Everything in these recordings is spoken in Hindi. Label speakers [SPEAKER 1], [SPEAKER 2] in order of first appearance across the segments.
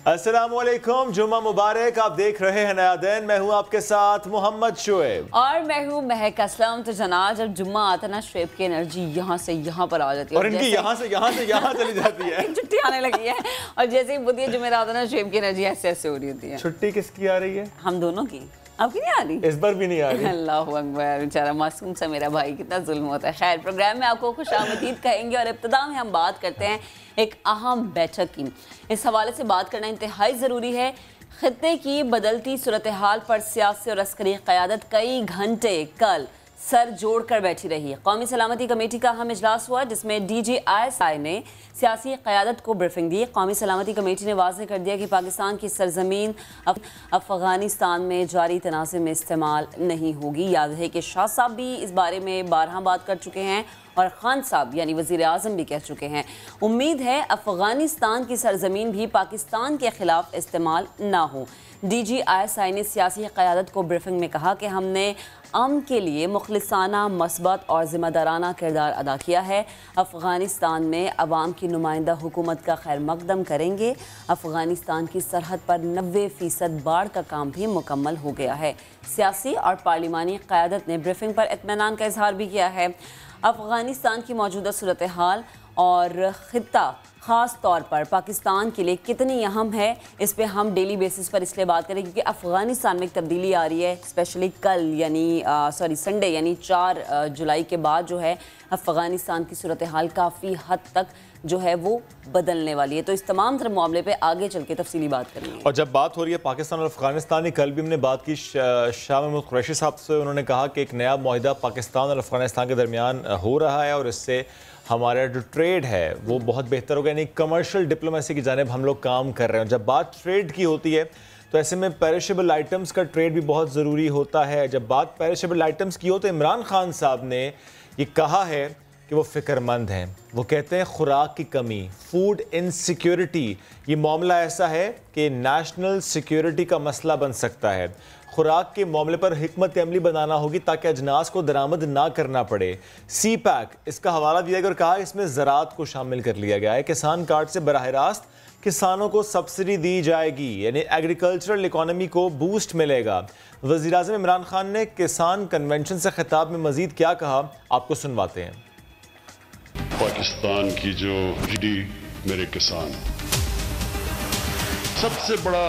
[SPEAKER 1] अस्सलामुअलैकुम, जुम्मा मुबारक। आप देख रहे हैं नया दिन। मैं हूं आपके साथ मोहम्मद शुएब
[SPEAKER 2] और मैं हूं महक असलम। तो जनाब, जब जुम्मा आता है ना, शुएब की एनर्जी यहाँ से यहाँ पर आ जाती है
[SPEAKER 1] और इनकी यहाँ से यहाँ चली जाती है।
[SPEAKER 2] छुट्टी आने लगी है और जैसे ही बुद्धिया जुमेरात आता है ना, शुएब की एनर्जी ऐसे ऐसे हो रही होती है।
[SPEAKER 1] छुट्टी किसकी आ रही है?
[SPEAKER 2] हम दोनों की। आपकी नहीं आ रही?
[SPEAKER 1] इस बार भी नहीं आ रही।
[SPEAKER 2] अल्लाह अकबर, बेचारा मासूम सा मेरा भाई, कितना जुल्म होता है। खैर, प्रोग्राम में आपको खुशामदीद कहेंगे और इब्तिदा में हम बात करते हैं एक अहम बैठक की। इस हवाले से बात करना इंतहाई ज़रूरी है। खित्ते की बदलती सूरत हाल पर सियासी और अस्करी क़यादत कई घंटे कल सर जोड़कर बैठी रही। कौमी सलामती कमेटी का अहम इजलास हुआ, जिसमें DGISI ने सियासी क़यादत को ब्रीफिंग दी। कौमी सलामती कमेटी ने वाज़ेह कर दिया कि पाकिस्तान की सरजमीन अफ़गानिस्तान में जारी तनाज़े में इस्तेमाल नहीं होगी। याद है कि शाह साहब भी इस बारे में बारहा बात कर चुके हैं और खान साहब यानी वज़ीर आज़म भी कह चुके हैं। उम्मीद है अफ़गानिस्तान की सरजमीन भी पाकिस्तान के ख़िलाफ़ इस्तेमाल ना हो। DGISI ने सियासी क़यादत को ब्रीफिंग में कहा कि हमने अमन के लिए मुखलिसाना, मस्बत और ज़िम्मेदाराना किरदार अदा किया है। अफ़गानिस्तान में अवाम की नुमाइंदा हुकूमत का खैर मकदम करेंगे। अफ़गानिस्तान की सरहद पर 90% बाढ़ का काम भी मुकम्मल हो गया है। सियासी और पार्लिमानी क़यादत ने ब्रीफिंग पर इत्मीनान का इजहार भी किया है। अफ़गानिस्तान की मौजूदा सूरत हाल और ख़ित्ता ख़ास तौर पर पाकिस्तान के लिए कितनी अहम है, इस पे हम डेली बेसिस पर इसलिए बात करें क्योंकि अफ़गानिस्तान में एक तब्दीली आ रही है। स्पेशली कल यानी संडे यानी 4 जुलाई के बाद जो है अफ़गानिस्तान की सूरत हाल काफ़ी हद तक जो है वो बदलने वाली है। तो इस तमाम तरह मामले पे आगे चल के तफसीली बात करेंगे।
[SPEAKER 1] और जब बात हो रही है पाकिस्तान और अफगानिस्तान की, कल भी हमने बात की शाह महमूद कुरैशी साहब से। उन्होंने कहा कि एक नया मुआहिदा पाकिस्तान और अफगानिस्तान के दरमियान हो रहा है और इससे हमारा जो ट्रेड है वो बहुत बेहतर होगा, यानी कमर्शियल डिप्लोमेसी की जानिब हम लोग काम कर रहे हैं। जब बात ट्रेड की होती है तो ऐसे में पेरिशेबल आइटम्स का ट्रेड भी बहुत ज़रूरी होता है। जब बात पेरिशेबल आइटम्स की हो तो इमरान खान साहब ने ये कहा है कि वो फ़िक्रमंद हैं। वो कहते हैं खुराक की कमी, फूड इनसिक्योरिटी, ये मामला ऐसा है कि नेशनल सिक्योरिटी का मसला बन सकता है। खुराक के मामले पर हिकमत अमली बनाना होगी ताकि अजनास को दरामद ना करना पड़े। CPAC इसका हवाला दिया गया और कहा इसमें ज़राअत को शामिल कर लिया गया है। किसान कार्ड से बराह रास्त किसानों को सब्सिडी दी जाएगी, यानी एग्रीकल्चरल इकॉनमी को बूस्ट मिलेगा। वज़ीर आज़म इमरान खान ने किसान कन्वेंशन से खिताब में मज़ीद क्या कहा, आपको सुनवाते हैं।
[SPEAKER 3] पाकिस्तान की जो मेरे किसान, सबसे बड़ा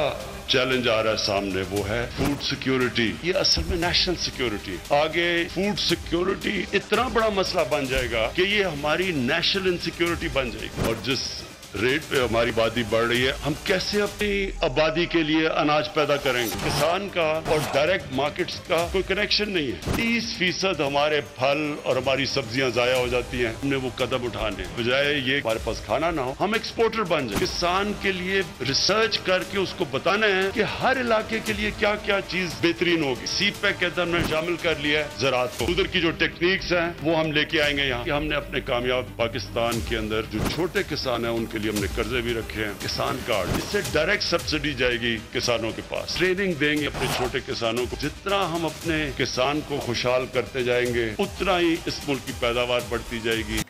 [SPEAKER 3] चैलेंज आ रहा है सामने, वो है फूड सिक्योरिटी। ये असल में नेशनल सिक्योरिटी, आगे फूड सिक्योरिटी इतना बड़ा मसला बन जाएगा कि ये हमारी नेशनल इनसिक्योरिटी बन जाएगी। और जिस रेट पे हमारी आबादी बढ़ रही है, हम कैसे अपनी आबादी के लिए अनाज पैदा करेंगे? किसान का और डायरेक्ट मार्केट्स का कोई कनेक्शन नहीं है। 30% हमारे फल और हमारी सब्जियां जाया हो जाती हैं। हमने वो कदम उठाने बजाय ये हमारे पास खाना ना हो, हम एक्सपोर्टर बन जाए। किसान के लिए रिसर्च करके उसको बताना है कि हर इलाके के लिए क्या क्या चीज बेहतरीन होगी। CPAC के अंदर हमने शामिल कर लिया है ज़राअत को। उधर की जो टेक्निक्स हैं वो हम लेके आएंगे यहाँ। हमने अपने कामयाब पाकिस्तान के अंदर जो छोटे किसान हैं उनके लिए हमने कर्जे भी रखे हैं। किसान कार्ड, इससे डायरेक्ट सब्सिडी जाएगी किसानों के पास। ट्रेनिंग देंगे अपने छोटे किसानों को। जितना हम अपने किसान को खुशहाल करते जाएंगे उतना ही इस मुल्क की पैदावार बढ़ती जाएगी।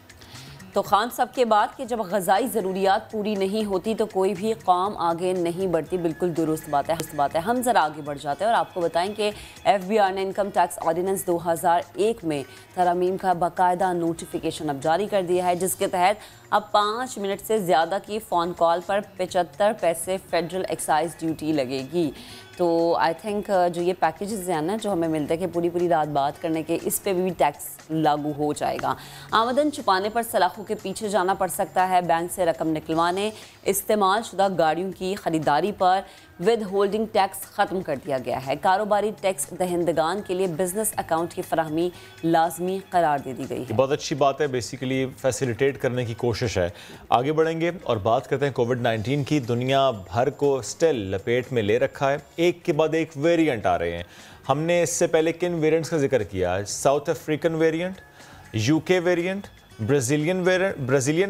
[SPEAKER 2] तो खान साहब के बाद कि जब ग़ज़ाई ज़रूरियात पूरी नहीं होती तो कोई भी कौम आगे नहीं बढ़ती, बिल्कुल दुरुस्त बात है। हम ज़रा आगे बढ़ जाते हैं और आपको बताएं कि FBR ने इनकम टैक्स ऑर्डिनेंस 2001 में तरमीम का बाकायदा नोटिफिकेशन अब जारी कर दिया है, जिसके तहत अब 5 मिनट से ज़्यादा की फ़ोन कॉल पर 75 पैसे फेडरल एक्साइज ड्यूटी लगेगी। तो आई थिंक जो ये पैकेजेस हैं ना जो हमें मिलते हैं कि पूरी रात बात करने के, इस पे भी टैक्स लागू हो जाएगा। आमदन छुपाने पर सलाखों के पीछे जाना पड़ सकता है। बैंक से रकम निकलवाने, इस्तेमाल शुदा गाड़ियों की ख़रीदारी पर विद होल्डिंग टैक्स ख़त्म कर दिया गया है। कारोबारी टैक्स दहिंदगान के लिए बिजनेस अकाउंट की फराहमी लाजमी करार दे दी गई है।
[SPEAKER 1] बहुत अच्छी बात है, बेसिकली फैसिलिटेट करने की कोशिश है। आगे बढ़ेंगे और बात करते हैं कोविड-19 की। दुनिया भर को स्टिल लपेट में ले रखा है, एक के बाद एक वेरिएंट आ रहे हैं। हमने इससे पहले किन वेरिएंट्स का जिक्र किया? South African variant, UK variant, Brazilian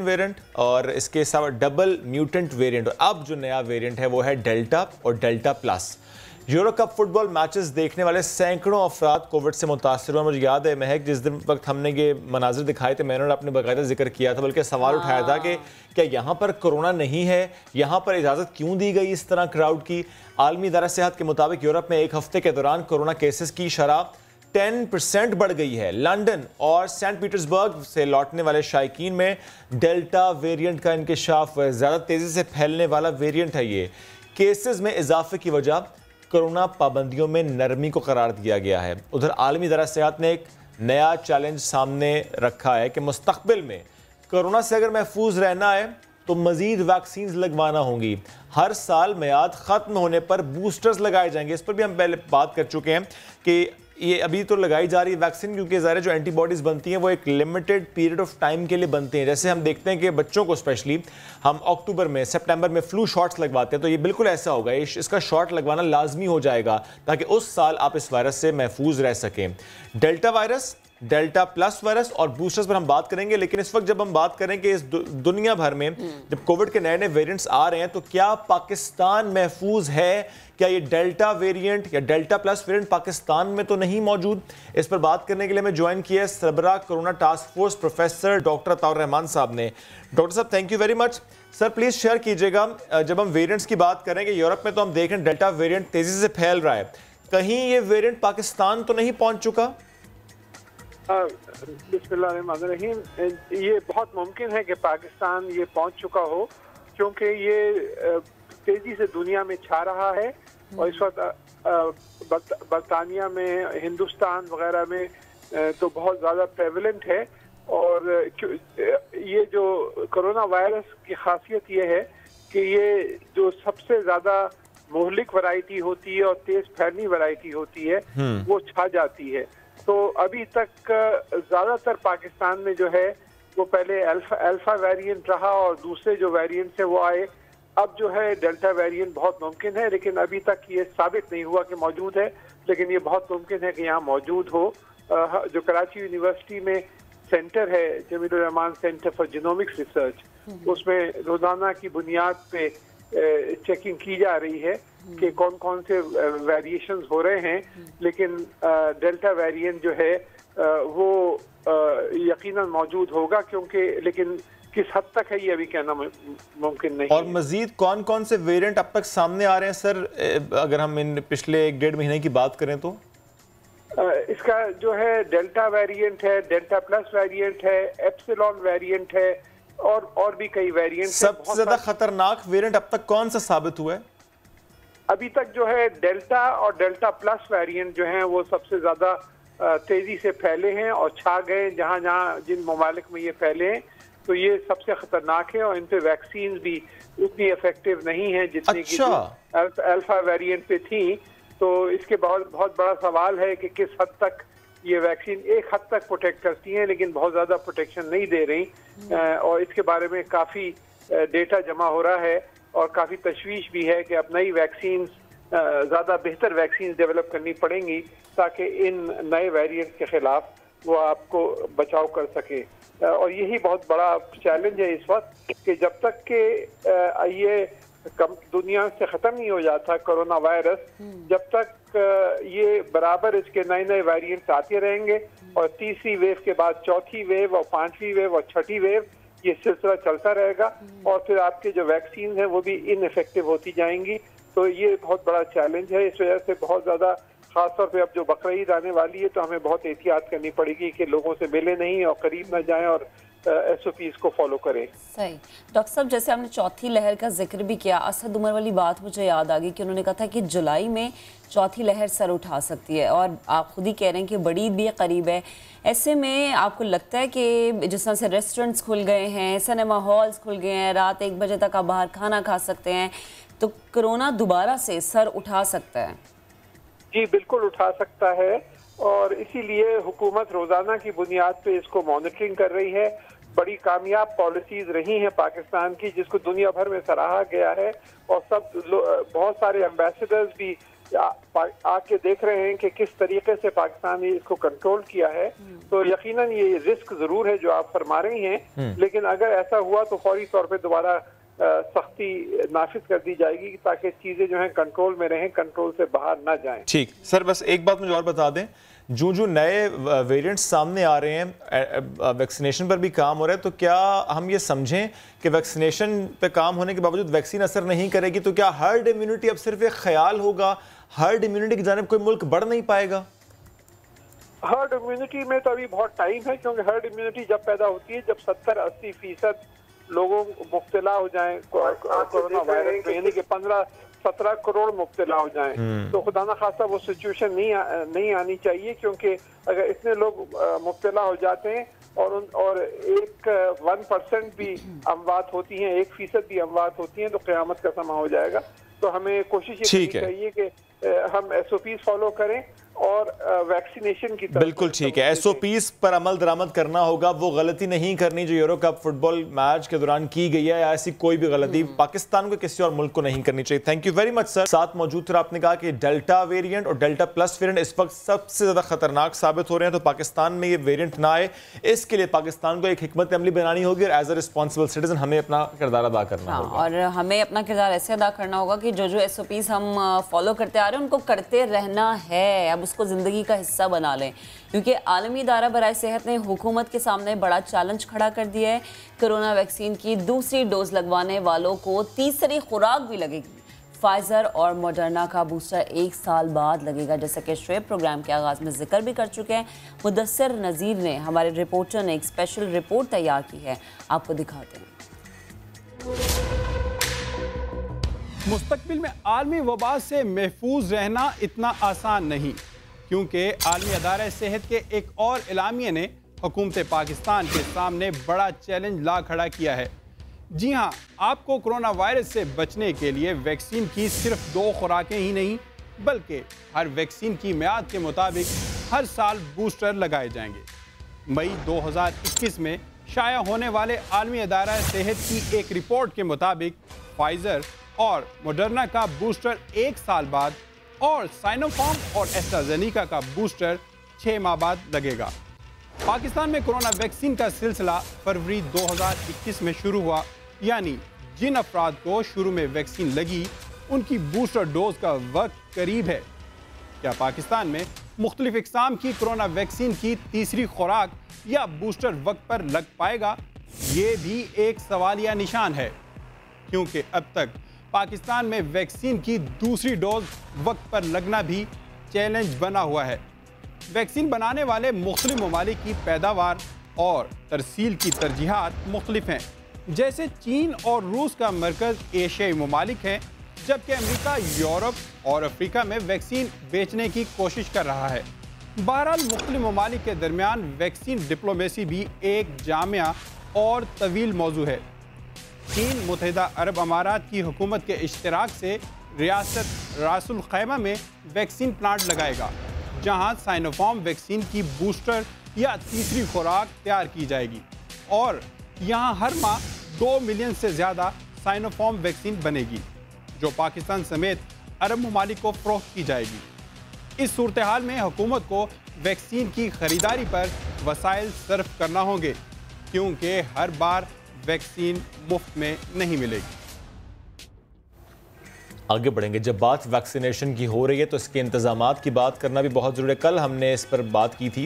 [SPEAKER 1] variant और इसके अलावा डबल म्यूटेंट वेरिएंट। और अब जो नया वेरिएंट है वो है डेल्टा और delta plus. Euro cup football matches देखने वाले सैकड़ों अफराद कोविड से मुतासर हुए। मुझे याद है महक, जिस दिन वक्त हमने ये मनाजिर दिखाए थे, मैंने अपने बाकायदा जिक्र किया था, बल्कि सवाल उठाया था कि क्या यहाँ पर कोरोना नहीं है, यहाँ पर इजाज़त क्यों दी गई इस तरह क्राउड की। आलमी इदारा सेहत के मुताबिक यूरोप में एक हफ्ते के दौरान कोरोना केसेस की शरह 10% बढ़ गई है। लंदन और सेंट पीटर्सबर्ग से लौटने वाले शायकीन में डेल्टा वेरिएंट का इंकशाफ, ज़्यादा तेज़ी से फैलने वाला वेरिएंट है ये। केसेस में इजाफे की वजह कोरोना पाबंदियों में नरमी को करार दिया गया है। उधर आलमी इदारा सेहत ने एक नया चैलेंज सामने रखा है कि मुस्तकबिल में कोरोना से अगर महफूज रहना है तो मजीद वैक्सीन लगवाना होंगी। हर साल मियाद ख़त्म होने पर बूस्टर्स लगाए जाएंगे। इस पर भी हम पहले बात कर चुके हैं कि ये अभी तो लगाई जा रही है वैक्सीन, क्योंकि ज़ाहिर जो एंटीबॉडीज़ बनती हैं वो एक लिमिटेड पीरियड ऑफ टाइम के लिए बनती हैं। जैसे हम देखते हैं कि बच्चों को स्पेशली हम अक्टूबर में, सितंबर में फ्लू शॉट्स लगवाते हैं, तो ये बिल्कुल ऐसा होगा, इसका शॉट लगवाना लाजमी हो जाएगा ताकि उस साल आप इस वायरस से महफूज रह सकें। Delta virus, delta plus virus और बूस्टर्स पर हम बात करेंगे, लेकिन इस वक्त जब हम बात करें कि इस दुनिया भर में जब कोविड के नए नए वेरिएंट्स आ रहे हैं तो क्या पाकिस्तान महफूज है? क्या ये डेल्टा वेरिएंट या डेल्टा प्लस वेरिएंट पाकिस्तान में तो नहीं मौजूद? इस पर बात करने के लिए मैं ज्वाइन किया है सरबरा corona task force professor doctor Ataur Rahman साहब ने। डॉक्टर साहब, thank you very much. Sir please share कीजिएगा, जब हम वेरिएंट्स की बात करें कि यूरोप में तो हम देखें डेल्टा वेरिएंट तेजी से फैल रहा है, कहीं ये वेरिएंट पाकिस्तान तो नहीं पहुंच चुका?
[SPEAKER 4] बिस्मिल्लाहिर्रहमानिर्रहीम, ये बहुत मुमकिन है कि पाकिस्तान ये पहुंच चुका हो, क्योंकि ये तेजी से दुनिया में छा रहा है और इस वक्त बरतानिया में, हिंदुस्तान वगैरह में तो बहुत ज़्यादा प्रेवलेंट है। और ये जो कोरोना वायरस की खासियत ये है कि ये जो सबसे ज़्यादा मोहलिक वैरायटी होती है और तेज़ फैलनी वैरायटी होती है वो छा जाती है। तो अभी तक ज़्यादातर पाकिस्तान में जो है वो पहले अल्फा वेरिएंट रहा और दूसरे जो वेरिएंट्स है वो आए। अब जो है डेल्टा वेरिएंट बहुत मुमकिन है, लेकिन अभी तक ये साबित नहीं हुआ कि मौजूद है, लेकिन ये बहुत मुमकिन है कि यहाँ मौजूद हो। जो कराची यूनिवर्सिटी में सेंटर है, Jamilur Rahman centre for genomics research, उसमें रोजाना की बुनियाद पे चेकिंग की जा रही है कि कौन कौन से वेरिएशंस हो रहे हैं, लेकिन डेल्टा वेरिएंट जो है वो यकीनन मौजूद होगा, क्योंकि लेकिन किस हद तक है ये अभी कहना मुमकिन नहीं।
[SPEAKER 1] और मजीद कौन कौन से वेरिएंट अब तक सामने आ रहे हैं सर, अगर हम इन पिछले 1-1.5 महीने की बात करें तो?
[SPEAKER 4] इसका जो है डेल्टा वेरिएंट है, डेल्टा प्लस वेरिएंट है, एप्सिलॉन वेरिएंट है और भी कई वेरिएंट।
[SPEAKER 1] सबसे ज्यादा खतरनाक वेरिएंट अब तक कौन सा साबित हुआ है?
[SPEAKER 4] अभी तक जो है डेल्टा और डेल्टा प्लस वेरिएंट जो हैं वो सबसे ज्यादा तेजी से फैले हैं और छा गए जहां जहां जिन ममालिक में ये फैले हैं, तो ये सबसे खतरनाक है और इन पे वैक्सीन भी उतनी इफेक्टिव नहीं है जितनी की अल्फा वेरिएंट पे थी। तो इसके बहुत बड़ा सवाल है कि किस हद तक ये वैक्सीन एक हद तक प्रोटेक्ट करती हैं, लेकिन बहुत ज़्यादा प्रोटेक्शन नहीं दे रही। और इसके बारे में काफ़ी डेटा जमा हो रहा है और काफ़ी तशवीश भी है कि अब नई वैक्सीन, ज़्यादा बेहतर वैक्सीन डेवलप करनी पड़ेंगी ताकि इन नए वेरिएंट के खिलाफ वो आपको बचाव कर सके। और यही बहुत बड़ा चैलेंज है इस वक्त कि जब तक कि ये दुनिया से ख़त्म नहीं हो जाता कोरोना वायरस, जब तक ये बराबर इसके नए नए वेरिएंट्स आते रहेंगे और तीसरी वेव के बाद चौथी वेव और पांचवी वेव और छठी वेव, ये सिलसिला चलता रहेगा और फिर आपके जो वैक्सीन हैं वो भी इनइफेक्टिव होती जाएंगी। तो ये बहुत बड़ा चैलेंज है। इस वजह से बहुत ज़्यादा खासतौर पे अब जो बकरा ईद आने वाली है तो हमें बहुत एहतियात करनी पड़ेगी कि लोगों से मिले नहीं और करीब ना जाएं और SOPs को फॉलो करें।
[SPEAKER 2] सही। डॉक्टर साहब, जैसे आपने चौथी लहर का जिक्र भी किया, असद उमर वाली बात मुझे याद आ गई कि उन्होंने कहा था कि जुलाई में चौथी लहर सर उठा सकती है और आप खुद ही कह रहे हैं कि बड़ी ईद भी करीब है। ऐसे में आपको लगता है कि जिस तरह से रेस्टोरेंट्स खुल गए हैं, सिनेमा हॉल्स खुल गए हैं, रात 1 बजे तक आप बाहर खाना खा सकते हैं, तो कोरोना दोबारा से सर उठा सकता है?
[SPEAKER 4] जी बिल्कुल उठा सकता है और इसीलिए हुकूमत रोजाना की बुनियाद पे इसको मॉनिटरिंग कर रही है। बड़ी कामयाब पॉलिसीज रही हैं पाकिस्तान की जिसको दुनिया भर में सराहा गया है और बहुत सारे एम्बेसडर्स भी आके देख रहे हैं कि किस तरीके से पाकिस्तान ने इसको कंट्रोल किया है। तो यकीनन ये रिस्क जरूर है जो आप फरमा रही हैं, लेकिन अगर ऐसा हुआ तो फौरी तौर पे दोबारा सख्ती नाफिज कर दी जाएगी ताकि चीज़ें जो हैं कंट्रोल में रहें, कंट्रोल से बाहर ना जाएं।
[SPEAKER 1] ठीक सर, बस एक बात मुझे और बता दें, जो नए वेरिएंट्स सामने आ रहे हैं, वैक्सीनेशन पर भी काम हो रहा है, तो क्या हम ये समझें कि वैक्सीनेशन पे काम होने के बावजूद वैक्सीन असर नहीं करेगी? तो क्या हर्ड इम्यूनिटी अब सिर्फ एक ख्याल होगा? हर्ड इम्यूनिटी की जानिब कोई मुल्क बढ़ नहीं पाएगा?
[SPEAKER 4] हर्ड इम्यूनिटी में तो अभी बहुत टाइम है, क्योंकि हर्ड इम्यूनिटी जब पैदा होती है जब 70-80% लोगों मुब्तला हो जाएं कोरोना वायरस में, यानी कि 15-17 करोड़ मुब्तला हो जाएं, तो खुदा ना खास्ता वो सिचुएशन नहीं आनी चाहिए, क्योंकि अगर इतने लोग मुब्तला हो जाते हैं और 1% भी अमवात होती हैं, 1% भी अमवात होती हैं, तो क़यामत का समा हो जाएगा। तो हमें कोशिश ये करनी चाहिए कि हम SOPs फॉलो करें और वैक्सीनेशन की तरफ।
[SPEAKER 1] बिल्कुल ठीक है, SOPs पर अमल दरामद करना होगा। वो गलती नहीं करनी जो यूरो कप फुटबॉल मैच के दौरान की गई है, या ऐसी कोई भी गलती पाकिस्तान को किसी और मुल्क को नहीं करनी चाहिए। Thank you very much sir. साथ मौजूद थे, आपने कहा कि डेल्टा वेरिएंट और डेल्टा प्लस वेरिएंट इस वक्त सबसे ज्यादा खतरनाक साबित हो रहे हैं, तो पाकिस्तान में ये वेरिएंट ना आए, इसके लिए पाकिस्तान को एक हिकमत अमली बनानी होगी और एज अ रिस्पॉन्सिबल सिटीजन हमें अपना किरदार अदा करना होगा।
[SPEAKER 2] और हमें अपना किरदार ऐसे अदा करना होगा कि जो SOPs हम फॉलो करते आ रहे हैं उनको करते रहना है, अब उसको ज़िंदगी का हिस्सा बना लें, क्योंकि आलमी इदारा बराए सेहत ने हुकूमत के सामने बड़ा चैलेंज खड़ा कर दिया है। कोरोना वैक्सीन की दूसरी डोज लगवाने वालों को तीसरी खुराक भी लगेगी। फाइजर और मॉडर्ना का बूस्टर 1 साल बाद लगेगा, जैसा कि शुएब प्रोग्राम के आगाज़ में जिक्र भी कर चुके हैं। मुदस्सिर नज़ीर ने, हमारे रिपोर्टर ने एक स्पेशल रिपोर्ट तैयार की है, आपको दिखाते हैं।
[SPEAKER 5] मुस्तकबिल में आलमी वबा से महफूज रहना इतना आसान नहीं, क्योंकि आलमी अदारा सेहत के एक और एलामिया ने हुकूमत पाकिस्तान के सामने बड़ा चैलेंज ला खड़ा किया है। जी हाँ, आपको कोरोना वायरस से बचने के लिए वैक्सीन की सिर्फ 2 खुराकें ही नहीं, बल्कि हर वैक्सीन की मियाद के मुताबिक हर साल बूस्टर लगाए जाएंगे। मई 2021 में शाया होने वाले आलमी अदारा सेहत की एक रिपोर्ट के मुताबिक फाइजर और मॉडर्ना का बूस्टर 1 साल बाद और साइनोफार्म और एस्ट्राजेनेका का बूस्टर 6 माह बाद लगेगा। पाकिस्तान में कोरोना वैक्सीन का सिलसिला फरवरी 2021 में शुरू हुआ, यानी जिन अफराद को शुरू में वैक्सीन लगी उनकी बूस्टर डोज का वक्त करीब है। क्या पाकिस्तान में मुख्तलिफ इक़साम की कोरोना वैक्सीन की तीसरी खुराक या बूस्टर वक्त पर लग पाएगा? ये भी एक सवालिया निशान है, क्योंकि अब तक पाकिस्तान में वैक्सीन की दूसरी डोज वक्त पर लगना भी चैलेंज बना हुआ है। वैक्सीन बनाने वाले मुख्तलिफ ममालिक की पैदावार और तरसील की तरजीहात मुख्तलिफ हैं। जैसे चीन और रूस का मरकज़ एशियाई ममालिक हैं, जबकि अमेरिका, यूरोप और अफ्रीका में वैक्सीन बेचने की कोशिश कर रहा है। बहरहाल मुख्तलिफ ममालिक के दरमियान वैक्सीन डिप्लोमेसी भी एक जामिया और तवील मौजू है। चीन मुत्तहिदा अरब अमारात की हुकूमत के इश्तराक से रियासत रासुल खैमा में वैक्सीन प्लांट लगाएगा, जहां साइनोफार्म वैक्सीन की बूस्टर या तीसरी खुराक तैयार की जाएगी, और यहां हर माह 2 मिलियन से ज़्यादा साइनोफार्म वैक्सीन बनेगी, जो पाकिस्तान समेत अरब ममालिक को फ़रोख्त की जाएगी। इस सूरत हाल में हुकूमत को वैक्सीन की खरीदारी पर वसाइल सर्फ करना होंगे, क्योंकि हर बार वैक्सीन मुफ्त में नहीं मिलेगी।
[SPEAKER 1] आगे बढ़ेंगे। जब बात वैक्सीनेशन की हो रही है तो इसके इंतजामात की बात करना भी बहुत ज़रूरी है। कल हमने इस पर बात की थी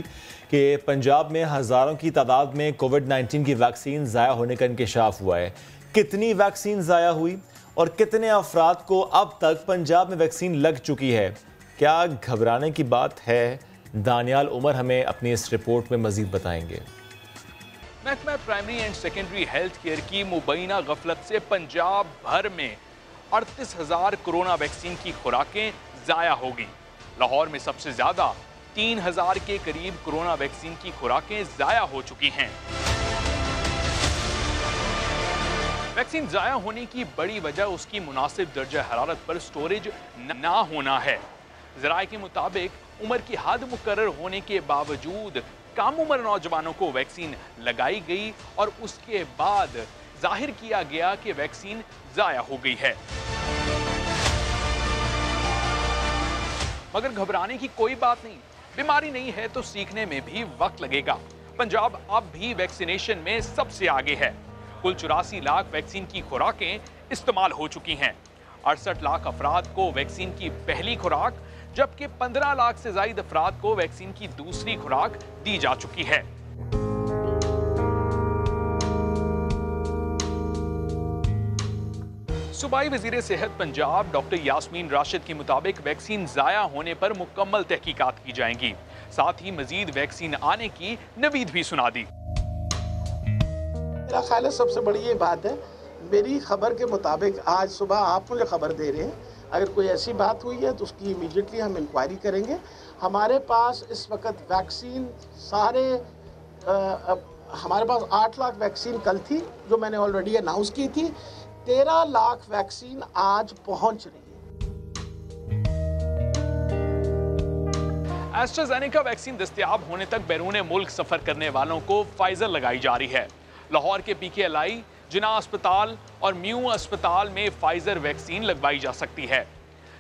[SPEAKER 1] कि पंजाब में हज़ारों की तादाद में कोविड-19 की वैक्सीन ज़ाया होने का इंकशाफ हुआ है। कितनी वैक्सीन ज़ाया हुई और कितने अफराद को अब तक पंजाब में वैक्सीन लग चुकी है? क्या घबराने की बात है? दानियाल उमर हमें अपनी इस रिपोर्ट में मज़ीद बताएंगे।
[SPEAKER 6] महकमा primary and secondary health care की मुबैना गफलत से पंजाब भर में 38,000 कोरोना वैक्सीन की खुराकें ज़ाया होगी। लाहौर में सबसे ज़्यादा 3,000 के करीब कोरोना वैक्सीन की खुराकें ज़ाया हो चुकी हैं। वैक्सीन ज़ाया होने की बड़ी वजह उसकी मुनासिब दर्जा हरारत पर स्टोरेज ना होना है। ज़राए के मुताबिक उम्र की हद मुकर्रर होने के बावजूद कम उम्र नौजवानों को वैक्सीन लगाई गई और उसके बाद जाहिर किया गया कि वैक्सीन ज़ाया हो गई है। मगर घबराने की कोई बात नहीं, बीमारी नहीं है तो सीखने में भी वक्त लगेगा। पंजाब अब भी वैक्सीनेशन में सबसे आगे है। कुल 84 लाख वैक्सीन की खुराकें इस्तेमाल हो चुकी हैं। 68 लाख अफराद को वैक्सीन की पहली खुराक, जबकि 15 लाख से ज्यादा अफराद को वैक्सीन की दूसरी खुराक दी जा चुकी है। सूबाई वजीर सेहत पंजाब डॉक्टर यास्मीन राशिद के मुताबिक वैक्सीन जाया होने पर मुकम्मल तहकीकात की जाएंगी। साथ ही मजीद वैक्सीन आने की नवीद भी सुना दी।
[SPEAKER 7] मेरा ख्याल है सबसे बड़ी ये बात है, मेरी खबर के मुताबिक आज सुबह आप मुझे खबर दे रहे हैं, अगर कोई ऐसी बात हुई है तो उसकी इमीडिएटली हम इंक्वायरी करेंगे। हमारे पास इस वक्त वैक्सीन हमारे पास 8 लाख वैक्सीन कल थी जो मैंने ऑलरेडी अनाउंस की थी। 13 लाख वैक्सीन आज पहुंच रही है।
[SPEAKER 6] एस्ट्राजेनेका वैक्सीन दस्तयाब होने तक बैरून मुल्क सफर करने वालों को फाइजर लगाई जा रही है। लाहौर के PKLI, जिन्ना अस्पताल और म्यू अस्पताल में फाइजर वैक्सीन लगवाई जा सकती है,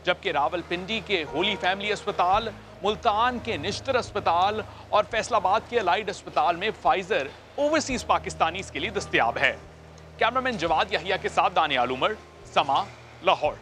[SPEAKER 6] जबकि रावलपिंडी के होली फैमिली अस्पताल, मुल्तान के निश्तर अस्पताल और फैसलाबाद के अलाइड अस्पताल में फाइजर ओवरसीज पाकिस्तानीज के लिए दस्तयाब है। कैमरामैन जवाद याहिया के साथ दानियाल उमर, समा, लाहौर।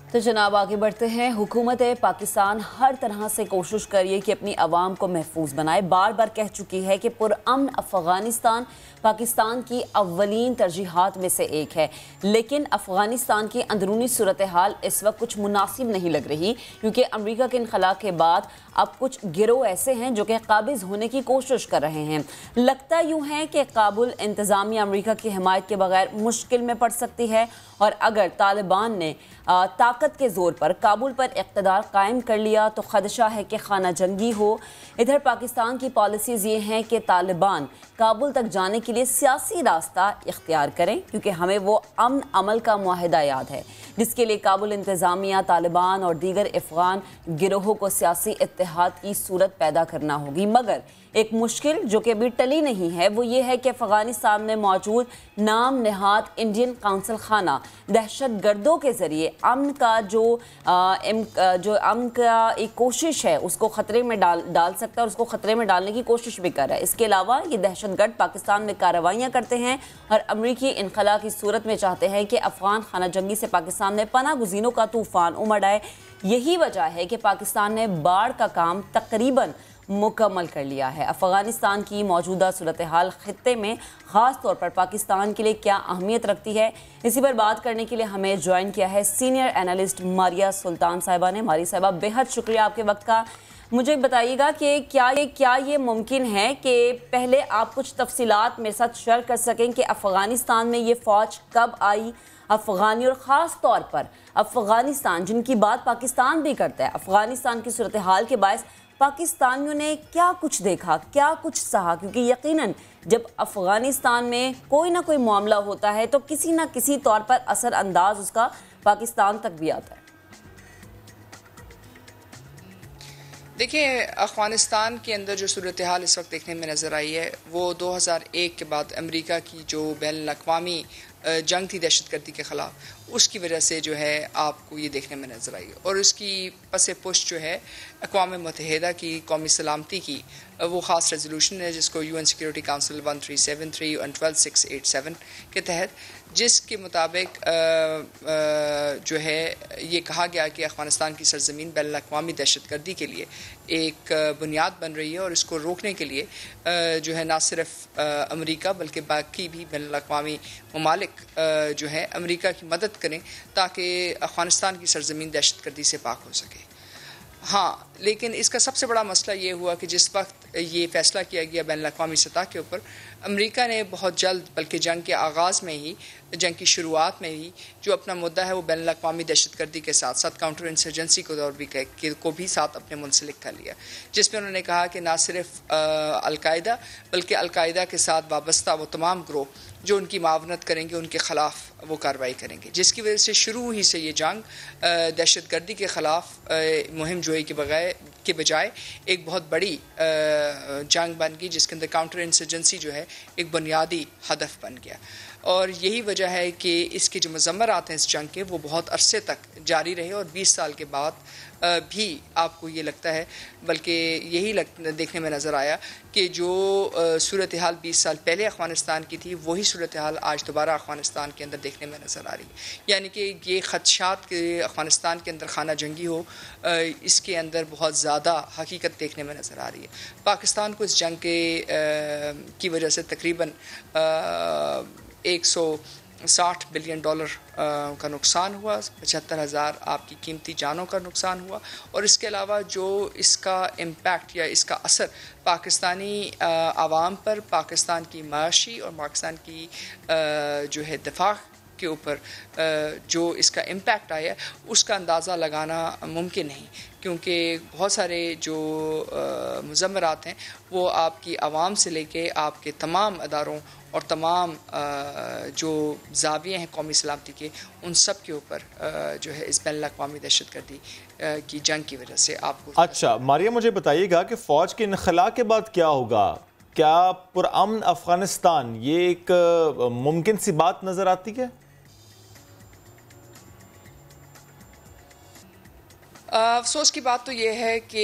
[SPEAKER 2] तो जनाब आगे बढ़ते हैं। हुकूमत पाकिस्तान हर तरह से कोशिश करिए कि अपनी आवाम को महफूज बनाए। बार बार कह चुकी है कि पुरअमन अफगानिस्तान पाकिस्तान की अव्वलीन तरजीहात में से एक है, लेकिन अफगानिस्तान की अंदरूनी सूरत हाल इस वक्त कुछ मुनासिब नहीं लग रही, क्योंकि अमरीका के इनखला के बाद अब कुछ गिरोह ऐसे हैं जो कि काबिज होने की कोशिश कर रहे हैं। लगता यूँ है कि काबुल इंतज़ामिया अमरीका की हिमायत के बगैर मुश्किल में पड़ सकती है, और अगर तालिबान ने ताकत के ज़ोर पर काबुल पर इक़्तिदार कायम कर लिया तो ख़दशा है कि खाना जंगी हो। इधर पाकिस्तान की पॉलिसीज़ ये हैं कि तालिबान काबुल तक जाने के लिए सियासी रास्ता इख्तियार करें, क्योंकि हमें वो अमन अमल का मुआहिदा याद है जिसके लिए काबुल इंतज़ामिया, तालिबान और दीगर अफ़गान गिरोहों को सियासी इत्तेहाद की सूरत पैदा करना होगी। मगर एक मुश्किल जो कि अभी टली नहीं है वो ये है कि अफ़गानिस्तान में मौजूद नाम नहाद इंडियन काउंसिल खाना दहशत गर्दों के ज़रिए अमन का जो अमन का एक कोशिश है उसको ख़तरे में डाल सकता है, और उसको ख़तरे में डालने की कोशिश भी कर रहा है। इसके अलावा ये दहशत गर्द पाकिस्तान में कार्रवाइयाँ करते हैं और अमरीकी इनखला की सूरत में चाहते हैं कि अफ़गान खाना जंगी से पाकिस्तान में पनाह गुज़ीनों का तूफ़ान उमड़ आए। यही वजह है कि पाकिस्तान ने बाढ़ का काम तकरीबन मुकम्मल कर लिया है। अफ़गानिस्तान की मौजूदा सूरत हाल ख़ित्ते में ख़ास तौर पर पाकिस्तान के लिए क्या अहमियत रखती है, इसी पर बात करने के लिए हमें ज्वाइन किया है सीनियर एनालिस्ट मारिया सुल्तान साहिबा ने। मारिया साहिबा, बेहद शुक्रिया आपके वक्त का। मुझे बताइएगा कि क्या ये मुमकिन है कि पहले आप कुछ तफसीलात मेरे साथ शेयर कर सकें कि अफ़गानिस्तान में ये फ़ौज कब आई, अफ़गानी और ख़ास तौर पर अफ़गानिस्तान जिनकी बात पाकिस्तान भी करता है, अफ़गानिस्तान की सूरत हाल के बायस पाकिस्तानियों ने क्या कुछ देखा, क्या कुछ सहा, क्योंकि यकीनन जब अफ़गानिस्तान में कोई ना कोई मामला होता है तो किसी ना किसी तौर पर असर अंदाज उसका पाकिस्तान तक भी आता है।
[SPEAKER 8] देखिए, अफ़गानिस्तान के अंदर जो सूरत हाल इस वक्त देखने में नज़र आई है वो 2001 के बाद अमेरिका की जो बैनुल-अक़वामी जंग थी दहशतगर्दी के ख़िलाफ़, उसकी वजह से जो है आपको ये देखने में नज़र आई, और उसकी पस पुश जो है अक़वाम मुत्तहिदा की कौमी सलामती की वो ख़ास रेजोल्यूशन है जिसको UN सिक्योरिटी काउंसिल 1373 और 12687 के तहत, जिसके मुताबिक जो है ये कहा गया कि अफ़गानिस्तान की सरज़मीन बैनुल-अक़वामी दहशतगर्दी के लिए एक बुनियाद बन रही है, और इसको रोकने के लिए जो है ना सिर्फ अमेरिका बल्कि बाकी भी बैनुल-अक़वामी ममालिक जो है अमेरिका की मदद करें ताकि अफ़गानिस्तान की सरज़मीन दहशतगर्दी से पाक हो सके। हाँ, लेकिन इसका सबसे बड़ा मसला ये हुआ कि जिस वक्त ये फ़ैसला किया गया बैनुल-अक़वामी सतह के ऊपर, अमेरिका ने बहुत जल्द, बल्कि जंग के आगाज़ में ही, जंग की शुरुआत में ही जो अपना मुद्दा है वो बैनुल-अक़वामी दहशतगर्दी के साथ साथ काउंटर इंसर्जेंसी को भी साथ अपने मुंसलिक कर लिया, जिसमें उन्होंने कहा कि ना सिर्फ अल-कायदा बल्कि अल-कायदा के साथ वाबस्ता वो तमाम ग्रोह जो उनकी मावनत करेंगे उनके ख़िलाफ़ वो कार्रवाई करेंगे, जिसकी वजह से शुरू ही से ये जंग दहशतगर्दी के ख़िलाफ़ मुहिम जोई के बजाय एक बहुत बड़ी जंग बन गई, जिसके अंदर काउंटर इंसर्जेंसी जो है एक बुनियादी हदफ बन गया। और यही वजह है कि इसके जो मज़म्मरात हैं इस जंग के वो बहुत अरसे तक जारी रहे और 20 साल के बाद भी आपको ये लगता है, बल्कि यही देखने में नज़र आया कि जो सूरत हाल 20 साल पहले अफ़गानिस्तान की थी वही सूरत हाल आज दोबारा अफ़गानिस्तान के अंदर देखने में नज़र आ रही है। यानी कि ये ख़दशात के अफ़गानिस्तान के अंदर खाना जंगी हो, इसके अंदर बहुत ज़्यादा हकीकत देखने में नज़र आ रही है। पाकिस्तान को इस जंग की वजह से तकरीबन 160 बिलियन डॉलर का नुकसान हुआ, 75,000 आपकी कीमती जानों का नुकसान हुआ, और इसके अलावा जो इसका इम्पैक्ट या इसका असर पाकिस्तानी आवाम पर, पाकिस्तान की माशी और पाकिस्तान की जो है दिफा के ऊपर जो इसका इम्पैक्ट आया उसका अंदाज़ा लगाना मुमकिन नहीं, क्योंकि बहुत सारे जो मुज़म्मरात हैं वो आपकी आवाम से लेके आपके तमाम अदारों और तमाम जो ज़ाविये हैं कौमी सलामती के, उन सब के ऊपर जो है इस बैनुल-अक़वामी दहशतगर्दी की जंग की वजह से आपको।
[SPEAKER 1] अच्छा मारिया, मुझे बताइएगा कि फ़ौज के इनखला के बाद क्या होगा? क्या पुरअमन अफ़गानिस्तान ये एक मुमकिन सी बात नज़र आती है?
[SPEAKER 8] अफसोस की बात तो ये है कि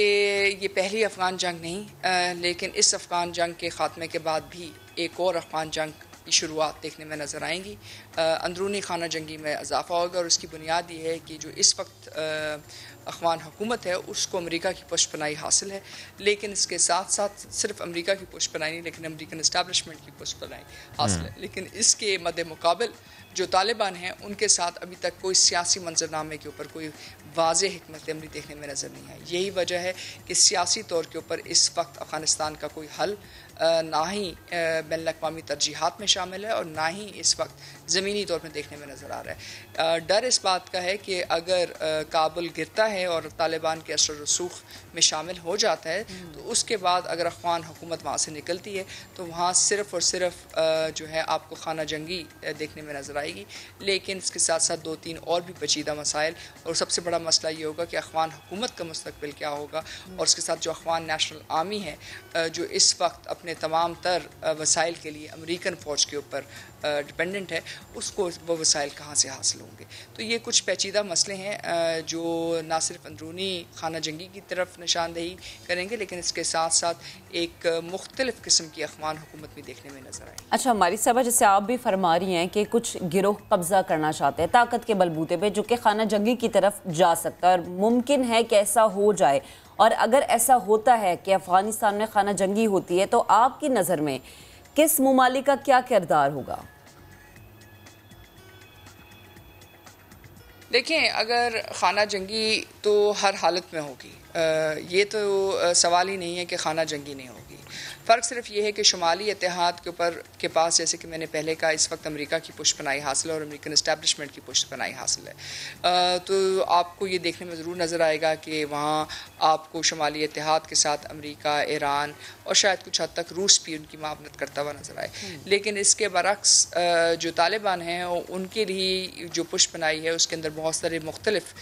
[SPEAKER 8] ये पहली अफ़गान जंग नहीं, लेकिन इस अफ़गान जंग के ख़ात्मे के बाद भी एक और अफ़गान जंग की शुरुआत देखने में नज़र आएंगी। अंदरूनी खाना जंगी में इजाफ़ा होगा और उसकी बुनियाद ये है कि जो इस वक्त अफ़गान हुकूमत है उसको अमेरिका की पुष्टपनाही हासिल है, लेकिन इसके साथ साथ सिर्फ अमेरिका की पुष्टपनाही नहीं, लेकिन अमेरिकन इस्टेब्लिशमेंट की पुष्टपनाही हासिल है। लेकिन इसके मद्दे मुकाबिल जो तालिबान हैं उनके साथ अभी तक कोई सियासी मंजरनामे के ऊपर कोई वाज़ेह हिकमत अमली देखने में नज़र नहीं आई। यही वजह है कि सियासी तौर के ऊपर इस वक्त अफ़गानिस्तान का कोई हल ना ही बैनुल-अक़वामी तरजीहात में शामिल है और ना ही इस वक्त ज़मीनी तौर पर देखने में नज़र आ रहा है। डर इस बात का है कि अगर काबुल गिरता है और तालिबान के असर रसूख में शामिल हो जाता है तो उसके बाद अगर अफ़गान हुकूमत वहाँ से निकलती है तो वहाँ सिर्फ़ और सिर्फ जो है आपको खाना जंगी देखने में नज़र आएगी। लेकिन इसके साथ साथ 2-3 और भी पेचीदा मसाइल, और सबसे बड़ा मसला ये होगा कि अफ़गान हुकूमत का मुस्तक़बिल क्या होगा, और उसके साथ जो अफ़गान नेशनल आर्मी है जो इस वक्त अपने तमाम तर वसाइल के लिए अमेरिकन फ़ौज के ऊपर डिपेंडेंट है, उसको वो वसाइल कहाँ से हासिल होंगे। तो ये कुछ पेचीदा मसले हैं जो ना सिर्फ अंदरूनी खाना जंगी की तरफ निशानदेही करेंगे, लेकिन इसके साथ साथ एक मुख्तलिफ़ किस्म की अफ़गान हुकूमत भी देखने में नज़र आए।
[SPEAKER 2] अच्छा हमारी साहबा, जैसे आप भी फरमा रही हैं कि कुछ गिरोह कब्जा करना चाहते हैं ताकत के बलबूते पे, जो कि खाना जंगी की तरफ जा सकता है और मुमकिन है कि ऐसा हो जाए, और अगर ऐसा होता है कि अफ़गानिस्तान में खाना जंगी होती है तो आपकी नज़र में किस मुमालिक का क्या किरदार होगा?
[SPEAKER 8] देखें, अगर खाना जंगी तो हर हालत में होगी, ये तो सवाल ही नहीं है कि खाना जंगी नहीं होगी। फ़र्क सिर्फ ये है कि शुमाली इत्तेहाद के पास, जैसे कि मैंने पहले कहा, इस वक्त अमेरिका की पुष्टपनाही हासिल है और अमेरिकन इस्टेब्लिशमेंट की पुष्टपनाही हासिल है। तो आपको ये देखने में ज़रूर नज़र आएगा कि वहाँ आपको शुमाली इत्तेहाद के साथ अमेरिका, ईरान और शायद कुछ हद तक रूस भी उनकी मावनत करता हुआ नज़र आए। लेकिन इसके बरक्स जो तालिबान हैं उनके लिए जो पुष्टपनाही है उसके अंदर बहुत सारे मुख्तलिफ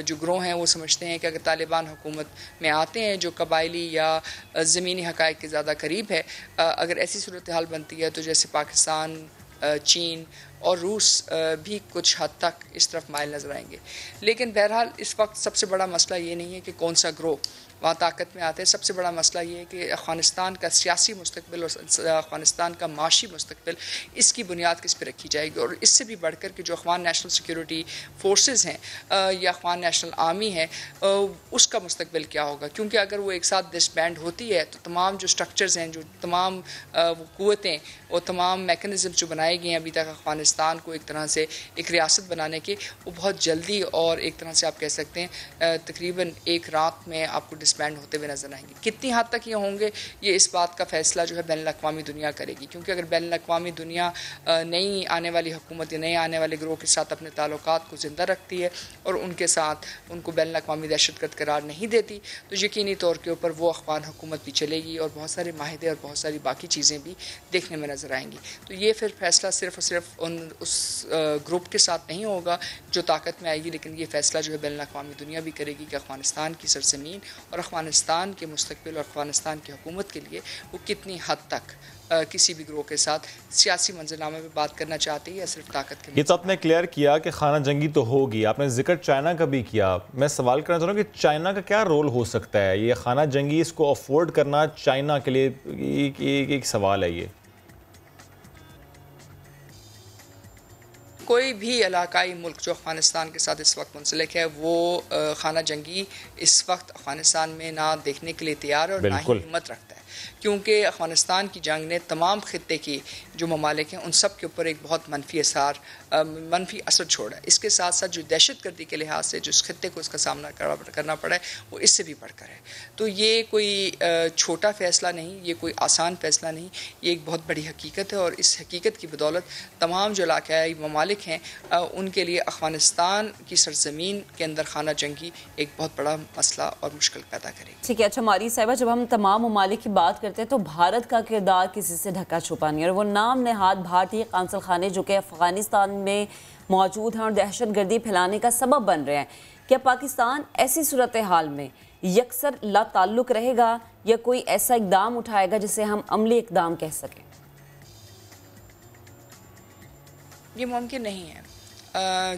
[SPEAKER 8] जो ग्रोह हैं वो समझते हैं कि अगर तालिबान हुकूमत में आते हैं जो कबायली या ज़मीनी हक़ाइक़ के ज़्यादा करीब है, अगर ऐसी सूरत हाल बनती है तो जैसे पाकिस्तान, चीन और रूस भी कुछ हद तक इस तरफ माइल नज़र आएंगे। लेकिन बहरहाल इस वक्त सबसे बड़ा मसला ये नहीं है कि कौन सा ग्रोह वहाँ ताकत में आते हैं, सबसे बड़ा मसला ये है कि अफ़गानिस्तान का सियासी मुस्तक़बिल और अफ़गानिस्तान का माशी मुस्तक़बिल, इसकी बुनियाद किस पर रखी जाएगी। और इससे भी बढ़कर कि जो अफ़गान नेशनल सिक्योरिटी फोर्सेस हैं या अफ़गान नेशनल आर्मी है उसका मुस्तक़बिल क्या होगा, क्योंकि अगर वो एक साथ डिसबैंड होती है तो तमाम जो स्ट्रक्चर्स हैं, जो तमाम क़ुव्वतें और तमाम मैकेनिज़्म जो बनाए गए हैं अभी तक अफ़गानिस्तान को एक तरह से एक रियासत बनाने के, वो बहुत जल्दी और एक तरह से आप कह सकते हैं तकरीबन एक रात में आपको डिसबैंड होते हुए नजर आएंगे। कितनी हद तक ये होंगे, ये इस बात का फैसला जो है बैनुल-अक़वामी दुनिया करेगी, क्योंकि अगर बैनुल-अक़वामी दुनिया नई आने वाली हुकूमत या नए आने वाले ग्रोह के साथ अपने ताल्लुकात को ज़िंदा रखती है और उनके साथ उनको बैनुल-अक़वामी दहशतगर्द करार नहीं देती, तो यकीनी तौर के ऊपर वो अफ़गान हुकूमत भी चलेगी और बहुत सारे माहिदे और बहुत सारी बाकी चीज़ें भी देखने में नज़र आएंगी। तो ये फिर फैसला सिर्फ और सिर्फ उन उस ग्रुप के साथ नहीं होगा जो ताकत में आएगी, लेकिन ये फ़ैसला जो है बैनुल-अक़वामी दुनिया भी करेगी कि अफ़गानिस्तान की सरज़मीन और अफ़गानिस्तान के मुस्तक़बिल और अफ़गानिस्तान की हुकूमत के लिए वो कितनी हद तक किसी भी ग्रोह के साथ सियासी मंजरनामे में बात करना चाहते हैं या सिर्फ ताकत के।
[SPEAKER 1] ये तो आपने क्लियर किया कि खाना जंगी तो होगी, आपने जिक्र चाइना का भी किया। मैं सवाल करना चाह रहा हूँ कि चाइना का क्या रोल हो सकता है? ये खाना जंगी, इसको अफोर्ड करना चाइना के लिए एक सवाल है। ये
[SPEAKER 8] कोई भी इलाकाई मुल्क जो अफ़गानिस्तान के साथ इस वक्त मुंसलिक है वो खाना जंगी इस वक्त अफ़गानिस्तान में ना देखने के लिए तैयार है और ना ही हिम्मत रखता है, क्योंकि अफ़गानिस्तान की जंग ने तमाम ख़ित्ते की जो ममालिक हैं उन सब के ऊपर एक बहुत मनफी असर छोड़ा है। इसके साथ साथ जो दहशतगर्दी के लिहाज से जिस खित्ते को इसका सामना करना पड़ा है वो इससे भी बढ़कर है। तो ये कोई छोटा फ़ैसला नहीं, ये कोई आसान फ़ैसला नहीं, ये एक बहुत बड़ी हकीकत है और इस हकीकत की बदौलत तमाम जो इलाक़ाई ममालिक हैं उनके लिए अफ़गानिस्तान की सरज़मीन के अंदर खाना जंगी एक बहुत बड़ा मसला और मुश्किल पैदा करेगी।
[SPEAKER 2] ठीक है, अच्छा मारी साहिबा, जब हम तमाम ममालिक की बात करते हैं तो भारत का किरदार किसी से ढका छुपा नहीं है और वो नाम नेहाद भारतीय कांसल खाने जो कि अफ़गानिस्तान में मौजूद हैं और दहशतगर्दी फैलाने का सबब बन रहे हैं। क्या पाकिस्तान ऐसी सूरत हाल में यकसर ला ताल्लुक रहेगा या कोई ऐसा इकदाम उठाएगा जिसे हम अमली इकदाम कह सकें?
[SPEAKER 8] ये मुमकिन नहीं है,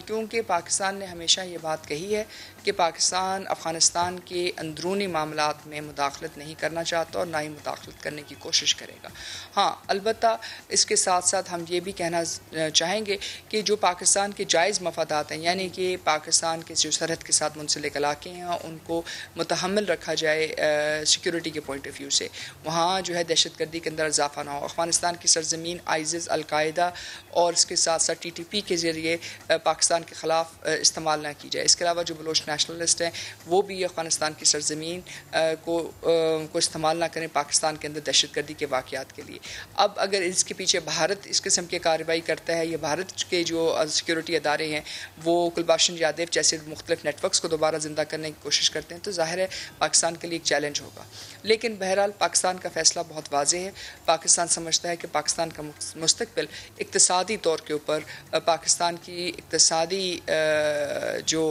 [SPEAKER 8] क्योंकि पाकिस्तान ने हमेशा ये बात कही है कि पाकिस्तान अफ़गानिस्तान के अंदरूनी मामलात में मुदाखलत नहीं करना चाहता और ना ही मुदाखलत करने की कोशिश करेगा। हाँ, अलबत्ता इसके साथ साथ हम ये भी कहना चाहेंगे कि जो पाकिस्तान के जायज़ मफादात हैं, यानी कि पाकिस्तान के जो सरहद के साथ मुंसलिक इलाके हैं उनको मुतहम्मिल रखा जाए सिक्योरिटी के पॉइंट ऑफ व्यू से, वहाँ जो है दहशतगर्दी के अंदर इजाफा ना हो, अफ़गानिस्तान की सरज़मीन आइसिस, अलकायदा और इसके साथ साथ TTP के ज़रिए पाकिस्तान के ख़िलाफ़ इस्तेमाल ना की जाए। इसके अलावा जो बलोच नेशनलिस्ट हैं वो भी अफ़गानिस्तान की सरज़मीन को इस्तेमाल ना करें पाकिस्तान के अंदर दहशतगर्दी के वाक़यात के लिए। अब अगर इसके पीछे भारत इस किस्म की कार्रवाई करता है या भारत के जो सिक्योरिटी अदारे हैं वो कुलभूषण जाधव जैसे मुख्तलिफ नेटवर्क्स को दोबारा ज़िंदा करने की कोशिश करते हैं तो ज़ाहिर है पाकिस्तान के लिए एक चैलेंज होगा। लेकिन बहरहाल पाकिस्तान का फ़ैसला बहुत वाज़ेह है। पाकिस्तान समझता है कि पाकिस्तान का मुस्तक़बिल इक़्तिसादी तौर के ऊपर पाकिस्तान की इक़्तिसादी जो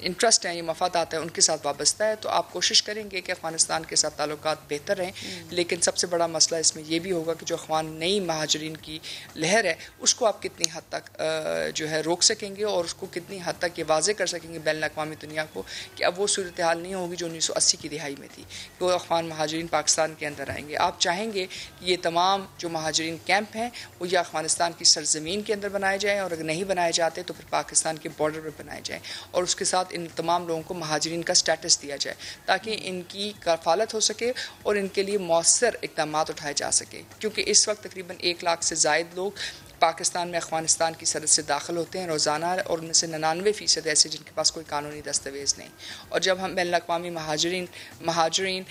[SPEAKER 8] इंटरेस्ट हैं, ये मफादात हैं, उनके साथ वाबस्ता है। तो आप कोशिश करेंगे कि अफ़गानिस्तान के साथ ताल्लुकात बेहतर रहें, लेकिन सबसे बड़ा मसला इसमें यह भी होगा कि जो अफ़गान नई महाजरीन की लहर है उसको आप कितनी हद तक जो है रोक सकेंगे और उसको कितनी हद तक ये वाज़े कर सकेंगे बैनुल-अक़वामी दुनिया को कि अब वो सूरत हाल नहीं होगी जो 1980 की दिहाई में थी, तो अफ़गान महाजरीन पाकिस्तान के अंदर आएंगे। आप चाहेंगे कि ये तमाम जो महाजरीन कैंप हैं वो या अफ़गानिस्तान की सरज़मीन के अंदर बनाए जाएँ और अगर नहीं बनाए जाते तो फिर पाकिस्तान के बॉर्डर पर बनाए जाएँ और उसके साथ इन तमाम लोगों को महाजरीन का स्टेटस दिया जाए ताकि इनकी कफ़ालत हो सके और इनके लिए मौसर इक़दाम उठाए जा सके, क्योंकि इस वक्त तकरीबन 1 लाख से ज़ायद लोग पाकिस्तान में अफ़गानिस्तान की सरहद से दाखिल होते हैं रोज़ाना और उनमें से 99% ऐसे जिनके पास कोई कानूनी दस्तावेज़ नहीं। और जब हम बैनुल-अक़वामी महाजरीन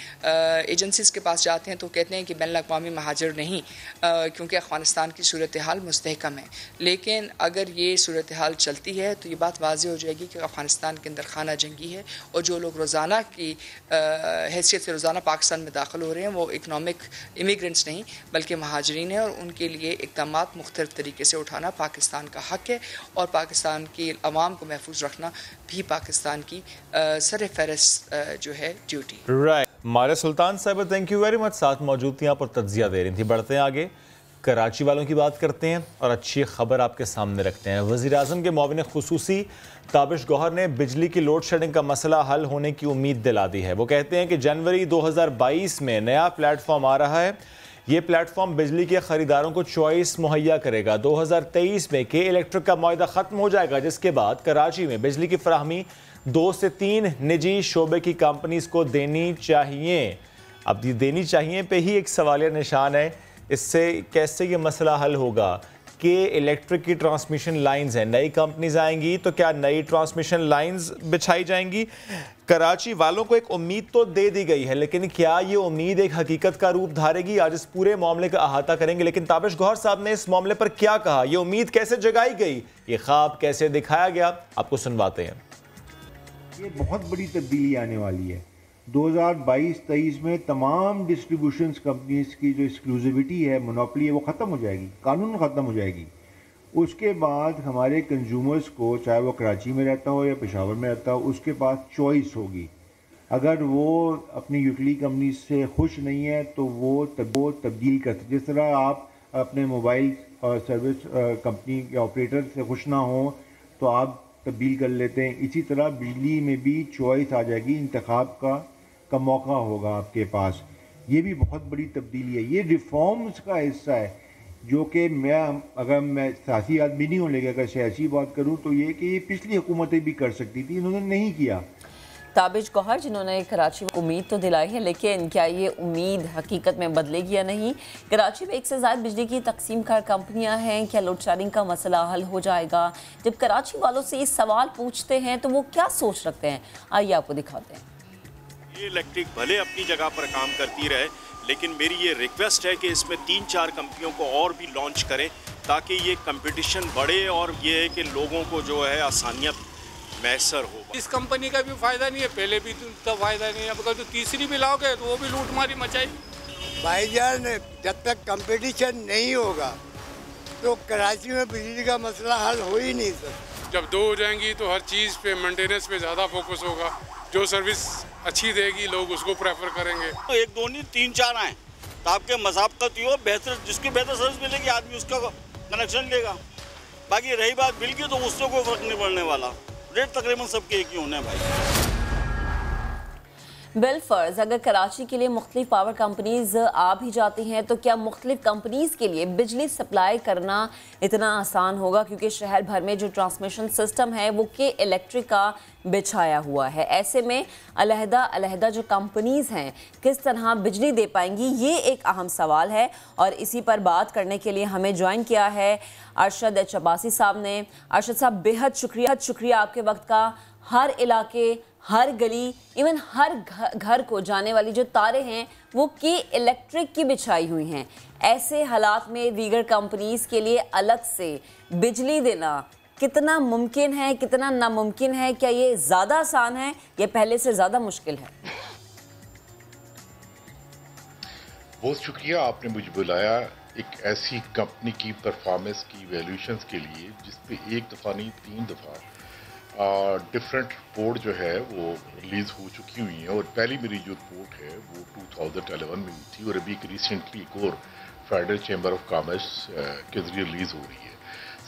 [SPEAKER 8] एजेंसीज़ के पास जाते हैं तो कहते हैं कि बैनुल-अक़वामी महाजर नहीं, क्योंकि अफ़गानिस्तान की सूरत हाल मुस्तहकम है। लेकिन अगर ये सूरत हाल चलती है तो ये बात वाज़ेह हो जाएगी कि अफ़गानिस्तान के अंदर खाना जंगी है और जो लोग रोज़ाना की हैसियत से रोज़ाना पाकिस्तान में दाखिल हो रहे हैं वो इकनॉमिक इमिग्रेंट्स नहीं बल्कि महाजरीन हैं और उनके लिए इक़दाम मुख्तलिफ तरीके से उठाना पाकिस्तान का हक है और पाकिस्तान की अवाम को महफूज रखना भी पाकिस्तान की सर-ए-फ़हरिस्त जो है ड्यूटी।
[SPEAKER 1] राइट, मारे सुल्तान साहब थैंक यू वेरी मच, साथ मौजूद थी, यहाँ पर तज्जिया दे रही थी। बढ़ते हैं आगे, कराची वालों की बात करते हैं और अच्छी खबर आपके सामने रखते हैं। वज़ीर-ए-आज़म के मुआविन खुसूसी ताबिश गौहर ने बिजली की लोड शेडिंग का मसला हल होने की उम्मीद दिला दी है। वो कहते हैं कि जनवरी 2022 में नया प्लेटफॉर्म आ रहा है। ये प्लेटफॉर्म बिजली के ख़रीदारों को चॉइस मुहैया करेगा। 2023 में के इलेक्ट्रिक का मुआहदा ख़त्म हो जाएगा, जिसके बाद कराची में बिजली की फराहमी 2 से 3 निजी शोबे की कंपनीज़ को देनी चाहिए। अब ये देनी चाहिए पे ही एक सवालिया निशान है। इससे कैसे ये मसला हल होगा कि इलेक्ट्रिक की ट्रांसमिशन लाइंस हैं, नई कंपनीज आएंगी तो क्या नई ट्रांसमिशन लाइंस बिछाई जाएंगी? कराची वालों को एक उम्मीद तो दे दी गई है, लेकिन क्या ये उम्मीद एक हकीकत का रूप धारेगी? आज इस पूरे मामले का अहाता करेंगे। लेकिन ताबिश गौहर साहब ने इस मामले पर क्या कहा, ये उम्मीद कैसे जगाई गई, ये ख्वाब कैसे दिखाया गया, आपको सुनवाते हैं।
[SPEAKER 9] ये बहुत बड़ी तब्दीली आने वाली है। 2022-23 में तमाम डिस्ट्रीब्यूशंस कंपनीज की जो एक्सक्लूसिविटी है, मोनोपोली है, वो ख़त्म हो जाएगी, कानून ख़त्म हो जाएगी। उसके बाद हमारे कंज्यूमर्स को, चाहे वो कराची में रहता हो या पेशावर में रहता हो, उसके पास चॉइस होगी। अगर वो अपनी यूटिलिटी कंपनी से खुश नहीं है तो वो तब्दील करते, जिस तरह आप अपने मोबाइल और सर्विस कंपनी के ऑपरेटर से खुश ना हो तो आप तब्दील कर लेते हैं, इसी तरह बिजली में भी चॉइस आ जाएगी, इंतखाब का मौका होगा आपके पास। ये भी बहुत बड़ी तब्दीली है, ये रिफॉर्म्स का हिस्सा है, जो कि अगर मैं सियासी आदमी नहीं हूँ, लेकिन अगर सियासी बात करूँ तो ये कि ये पिछली हुकूमतें भी कर सकती थी, इन्होंने नहीं किया।
[SPEAKER 2] ताबिश गौहर, जिन्होंने कराची में उम्मीद तो दिलाई है, लेकिन क्या ये उम्मीद हकीकत में बदलेगी या नहीं? कराची में एक से ज़्यादा बिजली की तकसीम कार कंपनियां हैं, क्या लोड शेडिंग का मसला हल हो जाएगा? जब कराची वालों से ये सवाल पूछते हैं तो वो क्या सोच रखते हैं, आइए आपको दिखाते हैं।
[SPEAKER 10] ये इलेक्ट्रिक भले अपनी जगह पर काम करती रहे, लेकिन मेरी ये रिक्वेस्ट है कि इसमें 3-4 कंपनियों को और भी लॉन्च करें, ताकि ये कंपटीशन बढ़े और ये है कि लोगों को जो है आसानियाँ मैसर हो।
[SPEAKER 11] इस कंपनी का भी फायदा नहीं है, पहले भी तो फायदा नहीं है, अब अगर तो तीसरी भी लाओगे तो वो भी लूटमारी मचाएगी।
[SPEAKER 12] भाईजान, जब तक कंपटीशन नहीं होगा तो कराची में बिजली का मसला हल हो ही नहीं सकता।
[SPEAKER 11] जब 2 हो जाएंगी तो हर चीज़ पे, मेंटेनेंस पे ज़्यादा फोकस होगा, जो सर्विस अच्छी देगी लोग उसको प्रेफर करेंगे।
[SPEAKER 10] तो 1 2 नहीं 3-4 आए तो आपके मसाबकत हो, बेहतर जिसकी बेहतर सर्विस मिलेगी आदमी उसका कनेक्शन लेगा। बाकी रही बात बिल की, तो उससे कोई फर्क नहीं पड़ने वाला, रेट तकरीबन सबके एक ही होने हैं भाई।
[SPEAKER 2] बिलफर्ज, अगर कराची के लिए मुख्तलिफ पावर कंपनीज आ भी जाती हैं तो क्या मुख्तलिफ कंपनीज के लिए बिजली सप्लाई करना इतना आसान होगा? क्योंकि शहर भर में जो ट्रांसमिशन सिस्टम है वो के इलेक्ट्रिक का बिछाया हुआ है। ऐसे में अलहदा जो कंपनीज हैं किस तरह बिजली दे पाएंगी, ये एक अहम सवाल है। और इसी पर बात करने के लिए हमें ज्वाइन किया है अरशद चबासी साहब ने। अरशद साहब, बेहद शुक्रिया आपके वक्त का। हर इलाके, हर गली, इवन हर घर को जाने वाली जो तारें हैं वो की इलेक्ट्रिक की बिछाई हुई हैं। ऐसे हालात में दीगर कंपनीज के लिए अलग से बिजली देना कितना मुमकिन है, कितना नामुमकिन है? क्या ये ज़्यादा आसान है या पहले से ज़्यादा मुश्किल है?
[SPEAKER 13] बहुत शुक्रिया, आपने मुझे बुलाया एक ऐसी कंपनी की परफॉर्मेंस की वैल्यूएशंस के लिए जिस पे एक दफ़ा नहीं 3 दफ़ा डिफरेंट रिपोर्ट जो है वो रिलीज़ हो चुकी हुई हैं। और पहली मेरी जो रिपोर्ट है वो 2011 में हुई थी, और अभी एक रिसेंटली एक और फेडरल चैम्बर ऑफ कॉमर्स के ज़रिए रिलीज़ हो रही है।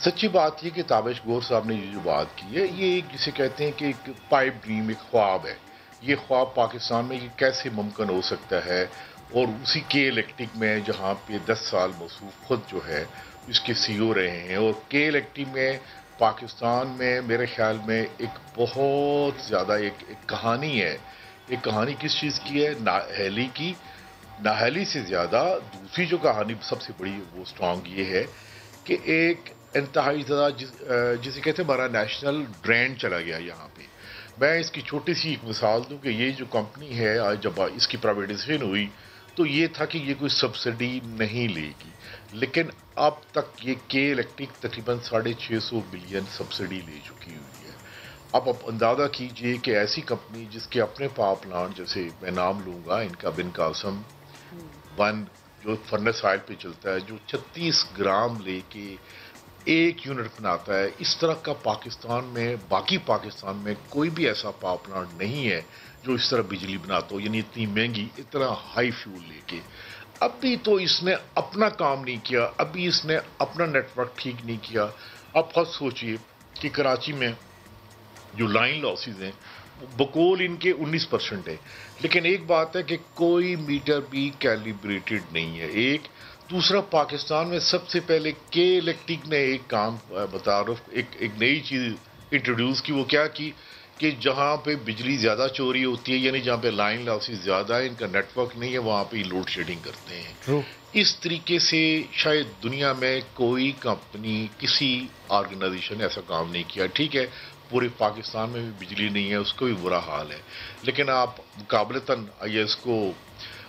[SPEAKER 13] सच्ची बात ये कि ताबिश गौर साहब ने ये जो बात की है, ये एक जिसे कहते हैं कि एक पाइप ड्रीम, एक ख्वाब है। ये ख्वाब पाकिस्तान में ये कैसे मुमकिन हो सकता है? और उसी के इलेक्ट्रिक में जहाँ पे 10 साल मौसूफ खुद जो है इसके CEO रहे हैं, और के इलेक्ट्रिक में पाकिस्तान में मेरे ख्याल में एक बहुत ज़्यादा एक कहानी है। एक कहानी किस चीज़ की है? नाअहली की। नाअहली से ज़्यादा दूसरी जो कहानी सबसे बड़ी वो स्ट्रॉन्ग ये है कि एक इंतहाई ज़्यादा जिसे कहते हैं हमारा नेशनल ब्रांड चला गया यहाँ पे। मैं इसकी छोटी सी एक मिसाल दूँ कि ये जो कंपनी है आज जब इसकी प्राइवेटाइजेशन हुई तो ये था कि ये कोई सब्सिडी नहीं लेगी, लेकिन अब तक ये के इलेक्ट्रिक तकरीबन 650 बिलियन सब्सिडी ले चुकी हुई है। अब आप अंदाज़ा कीजिए कि ऐसी कंपनी जिसके अपने पावर प्लांट, जैसे मैं नाम लूँगा इनका, बिन कासम 1 जो फर्नेस ऑयल पे चलता है, जो 36 ग्राम लेके 1 यूनिट बनाता है, इस तरह का पाकिस्तान में, बाकी पाकिस्तान में कोई भी ऐसा पावर प्लांट नहीं है जो इस तरह बिजली बनाता हो, यानी इतनी महंगी, इतना हाई फ्यूल लेके। अभी तो इसने अपना काम नहीं किया, अभी इसने अपना नेटवर्क ठीक नहीं किया। अब खुद सोचिए कि कराची में जो लाइन लॉसेस हैं बकौल इनके 19% है, लेकिन एक बात है कि कोई मीटर भी कैलिब्रेटेड नहीं है। एक दूसरा, पाकिस्तान में सबसे पहले के इलेक्ट्रिक ने एक काम एक नई चीज़ इंट्रोड्यूस की। वो क्या की कि जहाँ पे बिजली ज़्यादा चोरी होती है, यानी जहाँ पे लाइन लॉसेस ज़्यादा है, इनका नेटवर्क नहीं है, वहाँ पे लोड शेडिंग करते हैं। इस तरीके से शायद दुनिया में कोई कंपनी, किसी ऑर्गेनाइजेशन ने ऐसा काम नहीं किया। ठीक है, पूरे पाकिस्तान में भी बिजली नहीं है, उसका भी बुरा हाल है, लेकिन आप मुकाबलतन इसको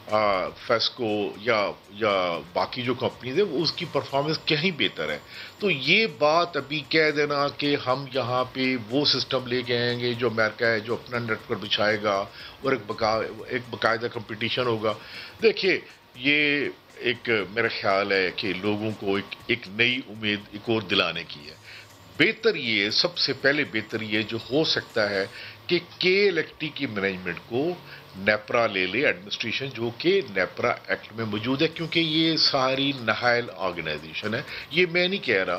[SPEAKER 13] फेस्को या बाकी जो कंपनीज है वो उसकी परफॉर्मेंस कहीं बेहतर है। तो ये बात अभी कह देना कि हम यहाँ पे वो सिस्टम लेके आएंगे जो अमेरिका है, जो अपना नेटवर्क बिछाएगा और एक बाकायदा कंपटीशन होगा, देखिए ये एक मेरा ख्याल है कि लोगों को एक नई उम्मीद एक और दिलाने की है। बेहतर ये, सबसे पहले बेहतर ये जो हो सकता है कि KLakty की मैनेजमेंट को नेपरा ले ले एडमिनिस्ट्रेशन, जो कि नेपरा एक्ट में मौजूद है, क्योंकि ये सारी नाहल ऑर्गेनाइजेशन है। ये मैं नहीं कह रहा,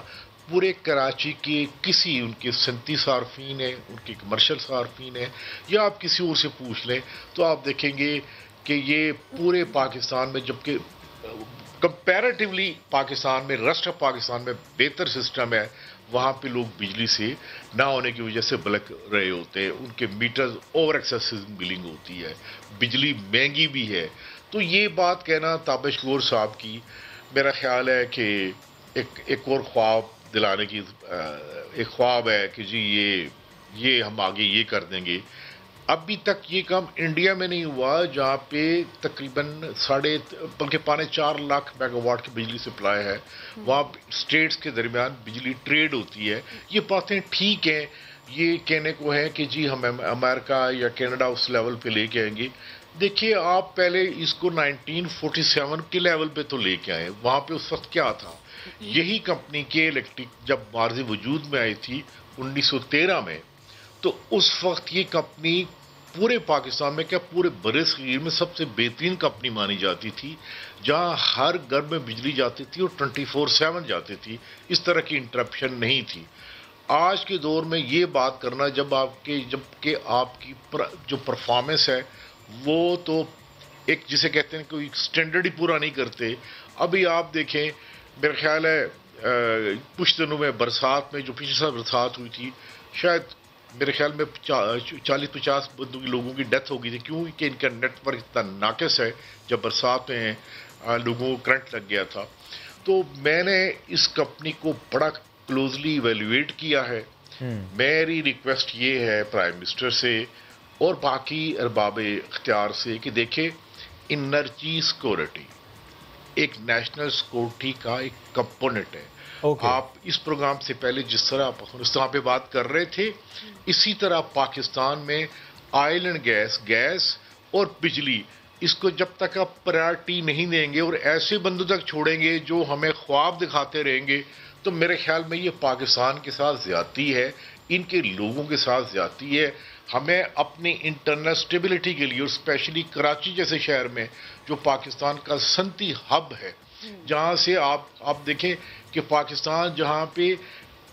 [SPEAKER 13] पूरे कराची के किसी उनके सनती सार्फिन है, उनके कमर्शियल सार्फिन है, या आप किसी और से पूछ लें तो आप देखेंगे कि ये पूरे पाकिस्तान में, जबकि कंपैरेटिवली पाकिस्तान में, रेस्ट ऑफ पाकिस्तान में बेहतर सिस्टम है, वहाँ पे लोग बिजली से ना होने की वजह से बलक रहे होते हैं, उनके मीटर्स ओवर एक्सेसिव बिलिंग होती है, बिजली महंगी भी है। तो ये बात कहना ताबिश गौर साहब की, मेरा ख्याल है कि एक और ख्वाब दिलाने की एक ख्वाब है कि जी ये हम आगे ये कर देंगे। अभी तक ये काम इंडिया में नहीं हुआ, जहाँ पे तकरीबन बल्कि 4.5 लाख मेगावाट की बिजली सप्लाई है, वहाँ स्टेट्स के दरमियान बिजली ट्रेड होती है। ये बातें ठीक हैं, ये कहने को है कि जी हम अमेरिका या कनाडा उस लेवल पे लेके आएंगे। देखिए, आप पहले इसको 1947 के लेवल पे तो लेके आए, वहाँ पे उस वक्त क्या था, यही कंपनी KLakty जब मार्जी वजूद में आई थी 1913 में, तो उस वक्त ये कंपनी पूरे पाकिस्तान में, क्या पूरे बरे-सगीर में सबसे बेहतरीन कंपनी मानी जाती थी, जहां हर घर में बिजली जाती थी और 24/7 जाती थी, इस तरह की इंटरप्शन नहीं थी। आज के दौर में ये बात करना, जबकि आपकी जो परफॉर्मेंस है वो तो एक जिसे कहते हैं कोई स्टैंडर्ड ही पूरा नहीं करते। अभी आप देखें, मेरा ख्याल है कुछ दिनों में बरसात में, जो पिछले साल बरसात हुई थी, शायद मेरे ख्याल में 40-50 लोगों की डेथ हो गई थी, क्योंकि इनका नेटवर्क इतना नाकिस है। जब बरसात में लोगों को करंट लग गया था, तो मैंने इस कंपनी को बड़ा क्लोजली इवेल्युएट किया है। मेरी रिक्वेस्ट ये है प्राइम मिनिस्टर से और बाकी अरबाब इख्तियार से कि देखें, एनर्जी सिक्योरिटी एक नेशनल सिक्योरिटी का एक कंपोनेंट है। आप इस प्रोग्राम से पहले जिस तरह अफगानिस्तान पे बात कर रहे थे, इसी तरह पाकिस्तान में ऑयल एंड गैस और बिजली, इसको जब तक आप प्रायोरिटी नहीं देंगे और ऐसे बंदों तक छोड़ेंगे जो हमें ख्वाब दिखाते रहेंगे, तो मेरे ख्याल में ये पाकिस्तान के साथ ज्यादती है, इनके लोगों के साथ ज्यादती है। हमें अपनी इंटरनल स्टेबिलिटी के लिए, और स्पेशली कराची जैसे शहर में जो पाकिस्तान का सनती हब है, जहाँ से आप देखें कि पाकिस्तान जहाँ पे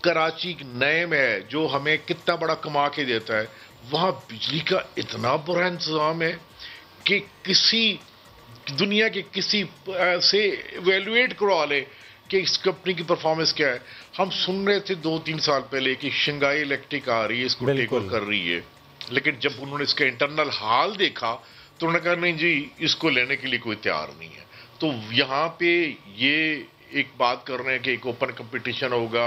[SPEAKER 13] कराची नएम है जो हमें कितना बड़ा कमा के देता है, वहाँ बिजली का इतना बुरा इंतजाम है कि किसी दुनिया के किसी से इवेल्युएट करवा ले कि इस कंपनी की परफॉर्मेंस क्या है। हम सुन रहे थे 2-3 साल पहले कि शंघाई इलेक्ट्रिक आ रही है, इसको टेक ओवर कर रही है, लेकिन जब उन्होंने इसका इंटरनल हाल देखा तो उन्होंने कहा नहीं जी, इसको लेने के लिए कोई तैयार नहीं है। तो यहाँ पे ये एक बात कर रहे हैं कि एक ओपन कंपटीशन होगा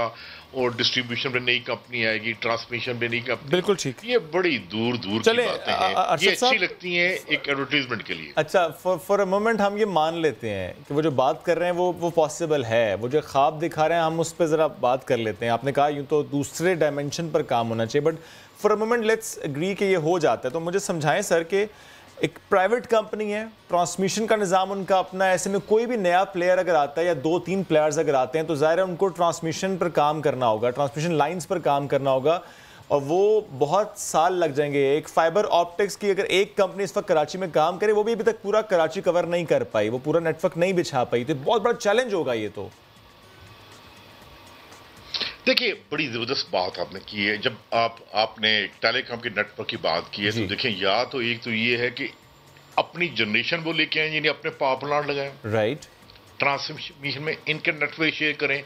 [SPEAKER 13] और डिस्ट्रीब्यूशन में नई कंपनी आएगी, ट्रांसमिशन में नई कंपनी।
[SPEAKER 1] बिल्कुल ठीक।
[SPEAKER 13] ये बड़ी दूर की बातें हैं, ये अच्छी लगती हैं एक एडवर्टाइजमेंट के लिए।
[SPEAKER 1] अच्छा, फॉर अ मोमेंट हम ये मान लेते हैं कि वो जो बात कर रहे हैं वो पॉसिबल है, वो जो ख्वाब दिखा रहे हैं हम उस पर ज़रा बात कर लेते हैं। आपने कहा यूँ तो दूसरे डायमेंशन पर काम होना चाहिए, but for a moment let's agree कि ये हो जाता है। तो मुझे समझाएं सर कि एक प्राइवेट कंपनी है, ट्रांसमिशन का निज़ाम उनका अपना है, ऐसे में कोई भी नया प्लेयर अगर आता है या 2-3 प्लेयर्स अगर आते हैं तो ज़ाहिर है उनको ट्रांसमिशन पर काम करना होगा, ट्रांसमिशन लाइंस पर काम करना होगा, और वो बहुत साल लग जाएंगे। एक फाइबर ऑप्टिक्स की अगर एक कंपनी इस वक्त कराची में काम करे, वो भी अभी तक पूरा कराची कवर नहीं कर पाई, वो पूरा नेटवर्क नहीं बिछा पाई, तो बहुत बड़ा चैलेंज होगा ये। तो
[SPEAKER 13] देखिए, बड़ी ज़बरदस्त बात आपने की है। जब आपने टेलीकॉम के नेटवर्क की बात की है, तो देखें, या तो एक तो ये है कि अपनी जनरेशन वो लेके आए, यानी अपने पावर प्लांट लगाएं, राइट, ट्रांसमिशन में इनका नेटवर्क शेयर करें,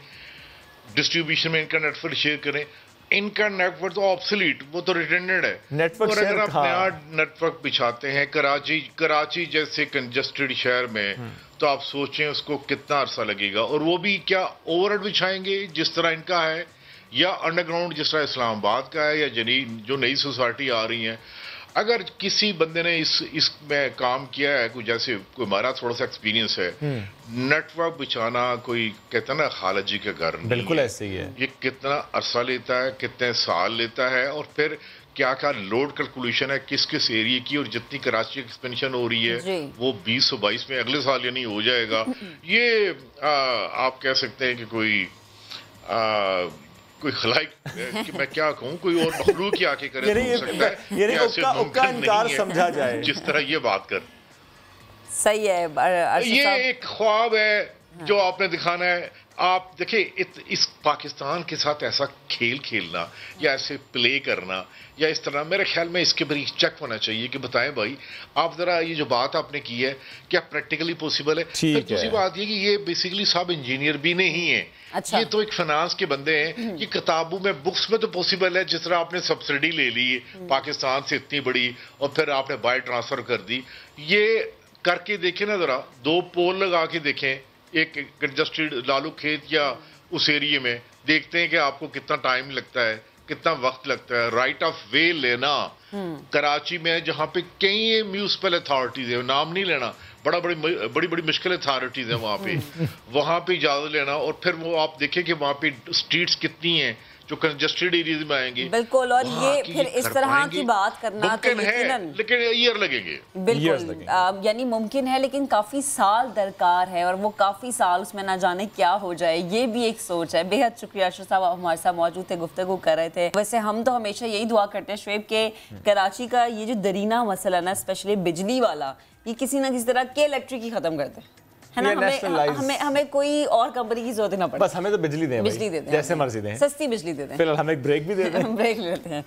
[SPEAKER 13] डिस्ट्रीब्यूशन में इनका नेटवर्क शेयर करें। इनका नेटवर्क तो ऑब्सोलीट, वो तो रिटेंडेड है नेटवर्क। और अगर आप नया नेटवर्क बिछाते हैं कराची जैसे कंजस्टेड शहर में, तो आप सोचें उसको कितना अरसा लगेगा, और वो भी क्या ओवरहेड बिछाएंगे जिस तरह इनका है, या अंडरग्राउंड जिस तरह इस्लामाबाद का है, या जो नई सोसाइटी आ रही है। अगर किसी बंदे ने इसमें काम किया है, कोई जैसे कोई हमारा थोड़ा सा एक्सपीरियंस है, नेटवर्क बिछाना कोई कहता है ना खालिद जी के घर,
[SPEAKER 1] बिल्कुल ऐसे ही है।
[SPEAKER 13] ये कितना अरसा लेता है, कितने साल लेता है, और फिर क्या क्या लोड कैलकुलेशन है किस किस एरिया की, और जितनी कराची एक्सपेंशन हो रही है वो 2022 में अगले साल यानी हो जाएगा। ये आप कह सकते हैं कि कोई खलाइक कि मैं क्या कहूँ, कोई और मखलूक ही आके करे तो हो सकता है
[SPEAKER 1] उसका इनकार समझा जाए
[SPEAKER 13] जिस तरह ये बात कर।
[SPEAKER 2] सही है,
[SPEAKER 13] ये एक ख्वाब है जो आपने दिखाना है। आप देखिए इस पाकिस्तान के साथ ऐसा खेल खेलना या ऐसे प्ले करना या इस तरह, मेरे ख्याल में इसके ऊपर चेक होना चाहिए कि बताएं भाई आप जरा ये जो बात आपने की है क्या प्रैक्टिकली पॉसिबल है। फिर दूसरी बात ये कि ये बेसिकली सब इंजीनियर भी नहीं है। अच्छा। ये तो एक फाइनेंस के बंदे हैं। ये किताबों में बुक्स में तो पॉसिबल है, जिस तरह आपने सब्सिडी ले ली पाकिस्तान से इतनी बड़ी और फिर आपने बाय ट्रांसफर कर दी, ये करके देखें ना, जरा 2 पोल लगा के देखें, एक कंजस्टेड लालू खेत या उस एरिया में, देखते हैं कि आपको कितना टाइम लगता है, कितना वक्त लगता है। राइट ऑफ वे लेना कराची में जहाँ पे कई म्यूनिसिपल अथॉरिटीज है, नाम नहीं लेना, बड़ी बड़ी मुश्किल अथॉरिटीज है वहाँ पे इजाजत लेना, और फिर वो आप देखें कि वहाँ पे स्ट्रीट्स कितनी हैं जो कंजस्टेड एरियाज में आएंगे।
[SPEAKER 2] बिल्कुल, और ये फिर इस तरह की बात करना
[SPEAKER 13] मुमकिन है, लेकिन ईयर लगेंगे।
[SPEAKER 2] बिल्कुल, यानी मुमकिन है लेकिन काफी साल दरकार है, और वो काफी साल उसमें ना जाने क्या हो जाए, ये भी एक सोच है। बेहद शुक्रिया अशरफ साहब, आप हमारे साथ मौजूद थे, गुफ्तगू कर रहे थे। वैसे हम तो हमेशा यही दुआ करते हैं शुएब के कराची का ये जो दरीना मसला ना, स्पेशली बिजली वाला, ये किसी ना किसी तरह के इलेक्ट्रिक ही खत्म करते हैं, है ना। हमें कोई और कंपनी की जरूरत ना पड़े, बस
[SPEAKER 1] हमें तो बिजली दें, जैसे मर्जी दें,
[SPEAKER 2] सस्ती बिजली दे दें।
[SPEAKER 1] फिलहाल हम एक ब्रेक भी दे दें।
[SPEAKER 2] ब्रेक लेते हैं।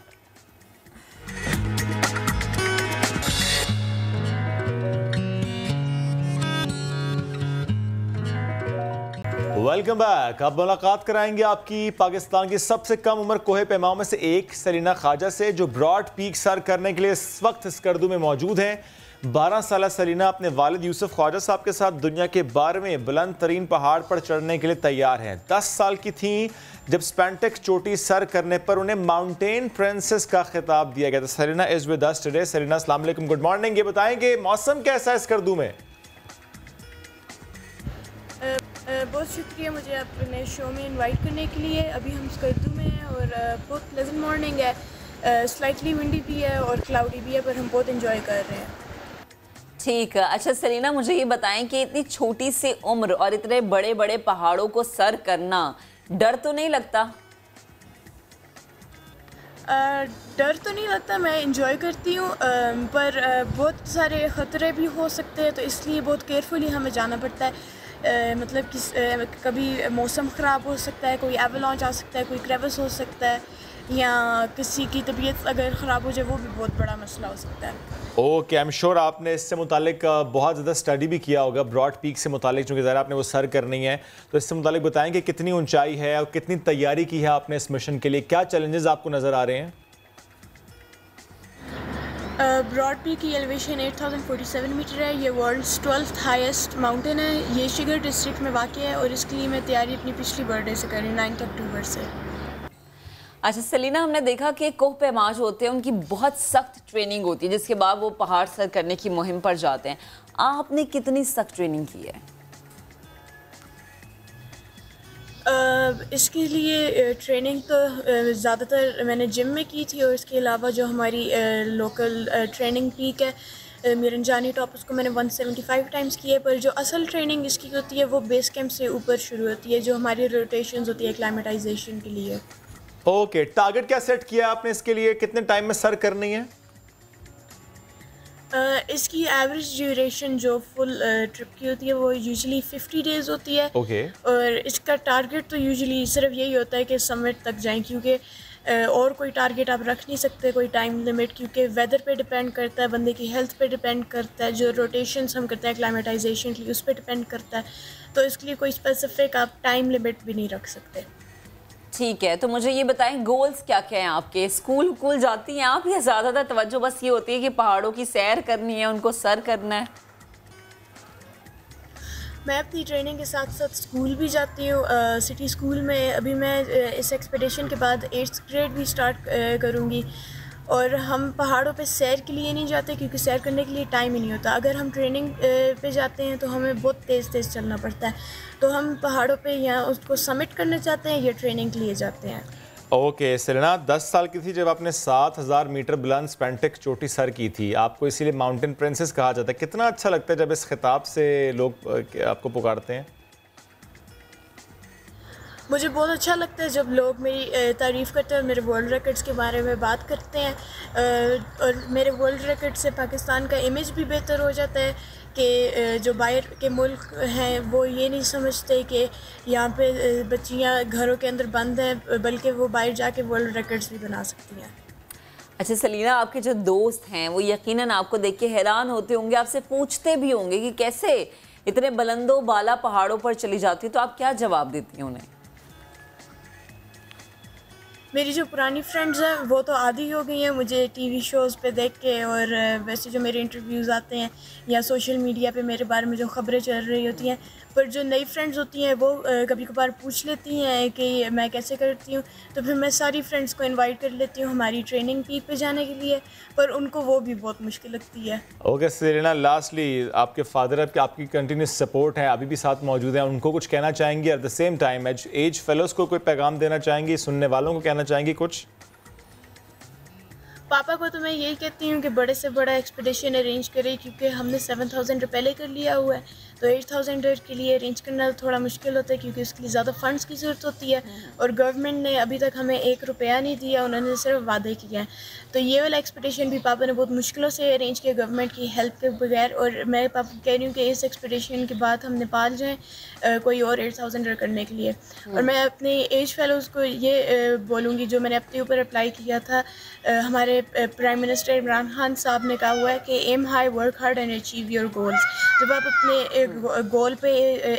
[SPEAKER 1] Welcome back. अब मुलाकात कराएंगे आपकी पाकिस्तान की सबसे कम उम्र कोहे पैमाओं में से एक सलीना ख्वाजा से, जो ब्रॉड पीक सर करने के लिए इस वक्त स्कर्दू में मौजूद हैं। 12 साल सलीना अपने वालिद यूसुफ ख्वाजा साहब के साथ दुनिया के 12वें बुलंद तरीन पहाड़ पर चढ़ने के लिए तैयार हैं। 10 साल की थी जब स्पेंटेक चोटी सर करने पर उन्हें माउंटेन प्रिंसेस का खिताब दिया गया था। Salina is with us today. Salina अस्सलाम वालेकुम, गुड मॉर्निंग। ये बताएंगे मौसम कैसा है स्कर्दू में?
[SPEAKER 14] बहुत शुक्रिया मुझे अपने शो में इनवाइट करने के लिए। अभी हम स्कर्दू में हैं और बहुत प्लेजेंट मॉर्निंग है, स्लाइटली विंडी भी है और क्लाउडी भी है, पर हम बहुत एंजॉय कर रहे हैं।
[SPEAKER 2] ठीक है, अच्छा सलीना मुझे ये बताएं कि इतनी छोटी सी उम्र और इतने बड़े बड़े पहाड़ों को सर करना, डर तो नहीं लगता?
[SPEAKER 14] डर तो नहीं लगता, मैं इंजॉय करती हूँ, पर बहुत सारे ख़तरे भी हो सकते हैं, तो इसलिए बहुत केयरफुली हमें जाना पड़ता है। मतलब कि कभी मौसम ख़राब हो सकता है, कोई एवलांच आ सकता है, कोई क्रेविस हो सकता है, या किसी की तबीयत अगर ख़राब हो जाए, वो भी बहुत बड़ा मसला हो सकता है।
[SPEAKER 1] ओके, आई एम श्योर आपने इससे मुतालिक बहुत ज़्यादा स्टडी भी किया होगा, ब्रॉड पीक से मुतालिक, चूँकि ज़रा आपने वो सर करनी है, तो इससे मुतालिक बताएं कि कितनी ऊंचाई है और कितनी तैयारी की है आपने इस मिशन के लिए, क्या चैलेंजेस आपको नज़र आ रहे हैं?
[SPEAKER 14] ब्रॉड पीक की एलिवेशन 8047 मीटर है। ये वर्ल्ड्स 12th हाईएस्ट माउंटेन है। ये शिगर डिस्ट्रिक्ट में वाक़ है और इसके लिए मैं तैयारी अपनी पिछली बर्थडे से कर रही हूँ, 9 अक्टूबर से।
[SPEAKER 2] अच्छा सलीना, हमने देखा कि कोह पैमा जो होते हैं उनकी बहुत सख्त ट्रेनिंग होती है, जिसके बाद वो पहाड़ सर करने की मुहिम पर जाते हैं। आपने कितनी सख्त ट्रेनिंग की है?
[SPEAKER 14] इसके लिए ट्रेनिंग तो ज़्यादातर मैंने जिम में की थी, और इसके अलावा जो हमारी लोकल ट्रेनिंग पीक है मिरंजानी टॉप, उसको मैंने 175 टाइम्स की है। पर जो असल ट्रेनिंग इसकी होती है वो बेस कैंप से ऊपर शुरू होती है, जो हमारी रोटेशंस होती है एक्लाइमेटाइजेशन के लिए।
[SPEAKER 1] ओके, टारगेट क्या सेट किया आपने इसके लिए, कितने टाइम में सर करनी है?
[SPEAKER 14] इसकी एवरेज ड्यूरेशन जो फुल ट्रिप की होती है वो यूजुअली 50 डेज़ होती है। और इसका टारगेट तो यूजुअली सिर्फ यही होता है कि समिट तक जाएं, क्योंकि और कोई टारगेट आप रख नहीं सकते, कोई टाइम लिमिट, क्योंकि वेदर पे डिपेंड करता है, बंदे की हेल्थ पे डिपेंड करता है, जो रोटेशंस हम करते हैं क्लाइमेटाइजेशन के लिए उस पर डिपेंड करता है, तो इसके लिए कोई स्पेसिफिक आप टाइम लिमिट भी नहीं रख सकते।
[SPEAKER 2] ठीक है, तो मुझे ये बताएं गोल्स क्या क्या हैं आपके? स्कूल जाती हैं आप, या ज़्यादातर तवज्जो बस ये होती है कि पहाड़ों की सैर करनी है, उनको सर करना है?
[SPEAKER 14] मैं अपनी ट्रेनिंग के साथ साथ स्कूल भी जाती हूँ, सिटी स्कूल में। अभी मैं इस एक्सपेडिशन के बाद 8th ग्रेड भी स्टार्ट करूँगी, और हम पहाड़ों पे सैर के लिए नहीं जाते क्योंकि सैर करने के लिए टाइम ही नहीं होता। अगर हम ट्रेनिंग पे जाते हैं तो हमें बहुत तेज़ तेज़ चलना पड़ता है। तो हम पहाड़ों पे या उसको समिट करना चाहते हैं या ट्रेनिंग के लिए जाते हैं।
[SPEAKER 1] ओके सेलेना, 10 साल की थी जब आपने 7000 मीटर बुलंद स्पेंटेक चोटी सर की थी। आपको इसीलिए माउंटेन प्रिंसेस कहा जाता है। कितना अच्छा लगता है जब इस खिताब से लोग आपको पुकारते हैं?
[SPEAKER 14] मुझे बहुत अच्छा लगता है जब लोग मेरी तारीफ़ करते हैं और मेरे वर्ल्ड रिकॉर्ड्स के बारे में बात करते हैं। और मेरे वर्ल्ड रिकॉर्ड से पाकिस्तान का इमेज भी बेहतर हो जाता है कि जो बाहर के मुल्क हैं वो ये नहीं समझते कि यहाँ पे बच्चियाँ घरों के अंदर बंद हैं, बल्कि वो बाहर जाके वर्ल्ड रिकॉर्ड्स भी बना सकती हैं।
[SPEAKER 2] अच्छा सलीना, आपके जो दोस्त हैं वो यकीनन आपको देख के हैरान होते होंगे, आपसे पूछते भी होंगे कि कैसे इतने बुलंदो बाला पहाड़ों पर चली जाती है, तो आप क्या जवाब देती हैं उन्हें?
[SPEAKER 14] मेरी जो पुरानी फ्रेंड्स हैं वो तो आदी हो गई हैं मुझे टीवी शोज़ पे देख के, और वैसे जो मेरे इंटरव्यूज़ आते हैं या सोशल मीडिया पे मेरे बारे में जो ख़बरें चल रही होती हैं। पर जो नई फ्रेंड्स होती हैं वो कभी कभार पूछ लेती हैं कि मैं कैसे करती हूँ, तो फिर मैं सारी फ्रेंड्स को इनवाइट कर लेती हूँ हमारी ट्रेनिंग पीक पे जाने के लिए, पर उनको वो भी बहुत मुश्किल लगती है।
[SPEAKER 1] ओके सेलेना, लास्टली आपके फादर आपकी कंटिन्यूस सपोर्ट है, अभी भी साथ मौजूद हैं, उनको कुछ कहना चाहेंगी? At the same time as fellows को कोई पैगाम देना चाहेंगी? सुनने वालों को कहना चाहेंगी कुछ?
[SPEAKER 14] पापा को तो मैं यही कहती हूँ कि बड़े से बड़ा एक्सपेडिशन अरेंज करें, क्योंकि हमने 7000 पहले कर लिया हुआ है, तो 8000 के लिए अरेंज करना थोड़ा मुश्किल होता है क्योंकि उसके लिए ज़्यादा फंड्स की ज़रूरत होती है, और गवर्नमेंट ने अभी तक हमें 1 रुपया नहीं दिया, उन्होंने सिर्फ वादे किए हैं। तो ये वाला एक्सपेडिशन भी पापा ने बहुत मुश्किलों से अरेंज किया गवर्नमेंट की हेल्प के बगैर, और मैं पापा को कह रही हूँ कि इस एक्सपेडिशन के बाद हम नेपाल जाएँ कोई और 8000 करने के लिए। और मैं अपने एज फेलोज़ को ये बोलूँगी, जो मैंने अपने ऊपर अप्लाई किया था, हमारे प्राइम मिनिस्टर इमरान खान साहब ने कहा हुआ है कि aim high, work hard and achieve your goals. जब आप अपने गोल पे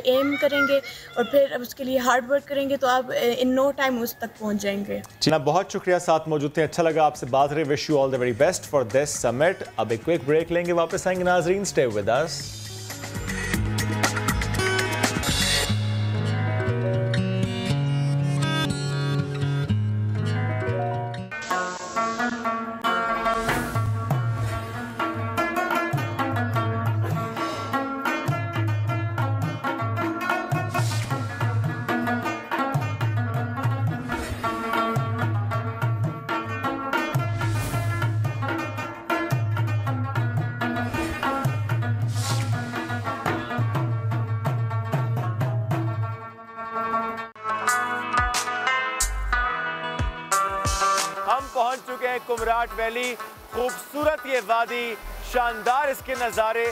[SPEAKER 14] एम करेंगे और फिर उसके लिए हार्ड वर्क करेंगे तो आप इन नो टाइम उस तक पहुंच जाएंगे।
[SPEAKER 1] बहुत शुक्रिया, साथ मौजूद थे, अच्छा लगा आपसे बात रही। Wish you all the very best for this summit. अब एक क्विक ब्रेक लेंगे, वापस आएंगे नाजरीन, स्टे विद अस। पहुंच चुके हैं कुमराट वैली। खूबसूरत ये वादी, शानदार इसके नज़ारे।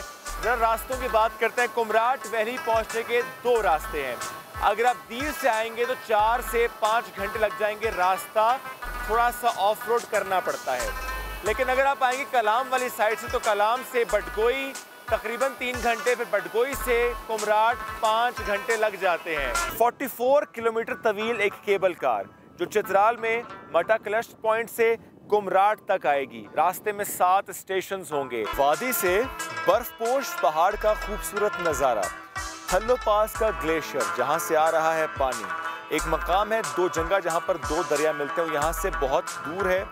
[SPEAKER 1] जरा रास्तों की बात करते हैं। कुमराट वैली पहुंचने के 2 रास्ते हैं। अगर आप दीर से आएंगे तो 4 से 5 घंटे लग जाएंगे। रास्ता थोड़ा सा ऑफ रोड करना पड़ता है। लेकिन अगर आप आएंगे कलाम वाली साइड से तो कलाम से बटगोई तकरीबन 3 घंटे, फिर बटगोई से कुमराट 5 घंटे लग जाते हैं। 44 किलोमीटर तवील एक केबल कार जो चित्राल में मटा क्लस्ट पॉइंट से कुमराट तक आएगी। रास्ते में 7 स्टेशन होंगे। वादी से बर्फपोश पहाड़ का खूबसूरत नज़ारा, थल्लो पास का ग्लेशियर जहां से आ रहा है पानी, एक मकाम है 2 जंगा जहां पर 2 दरिया मिलते हैं। यहाँ से बहुत दूर है,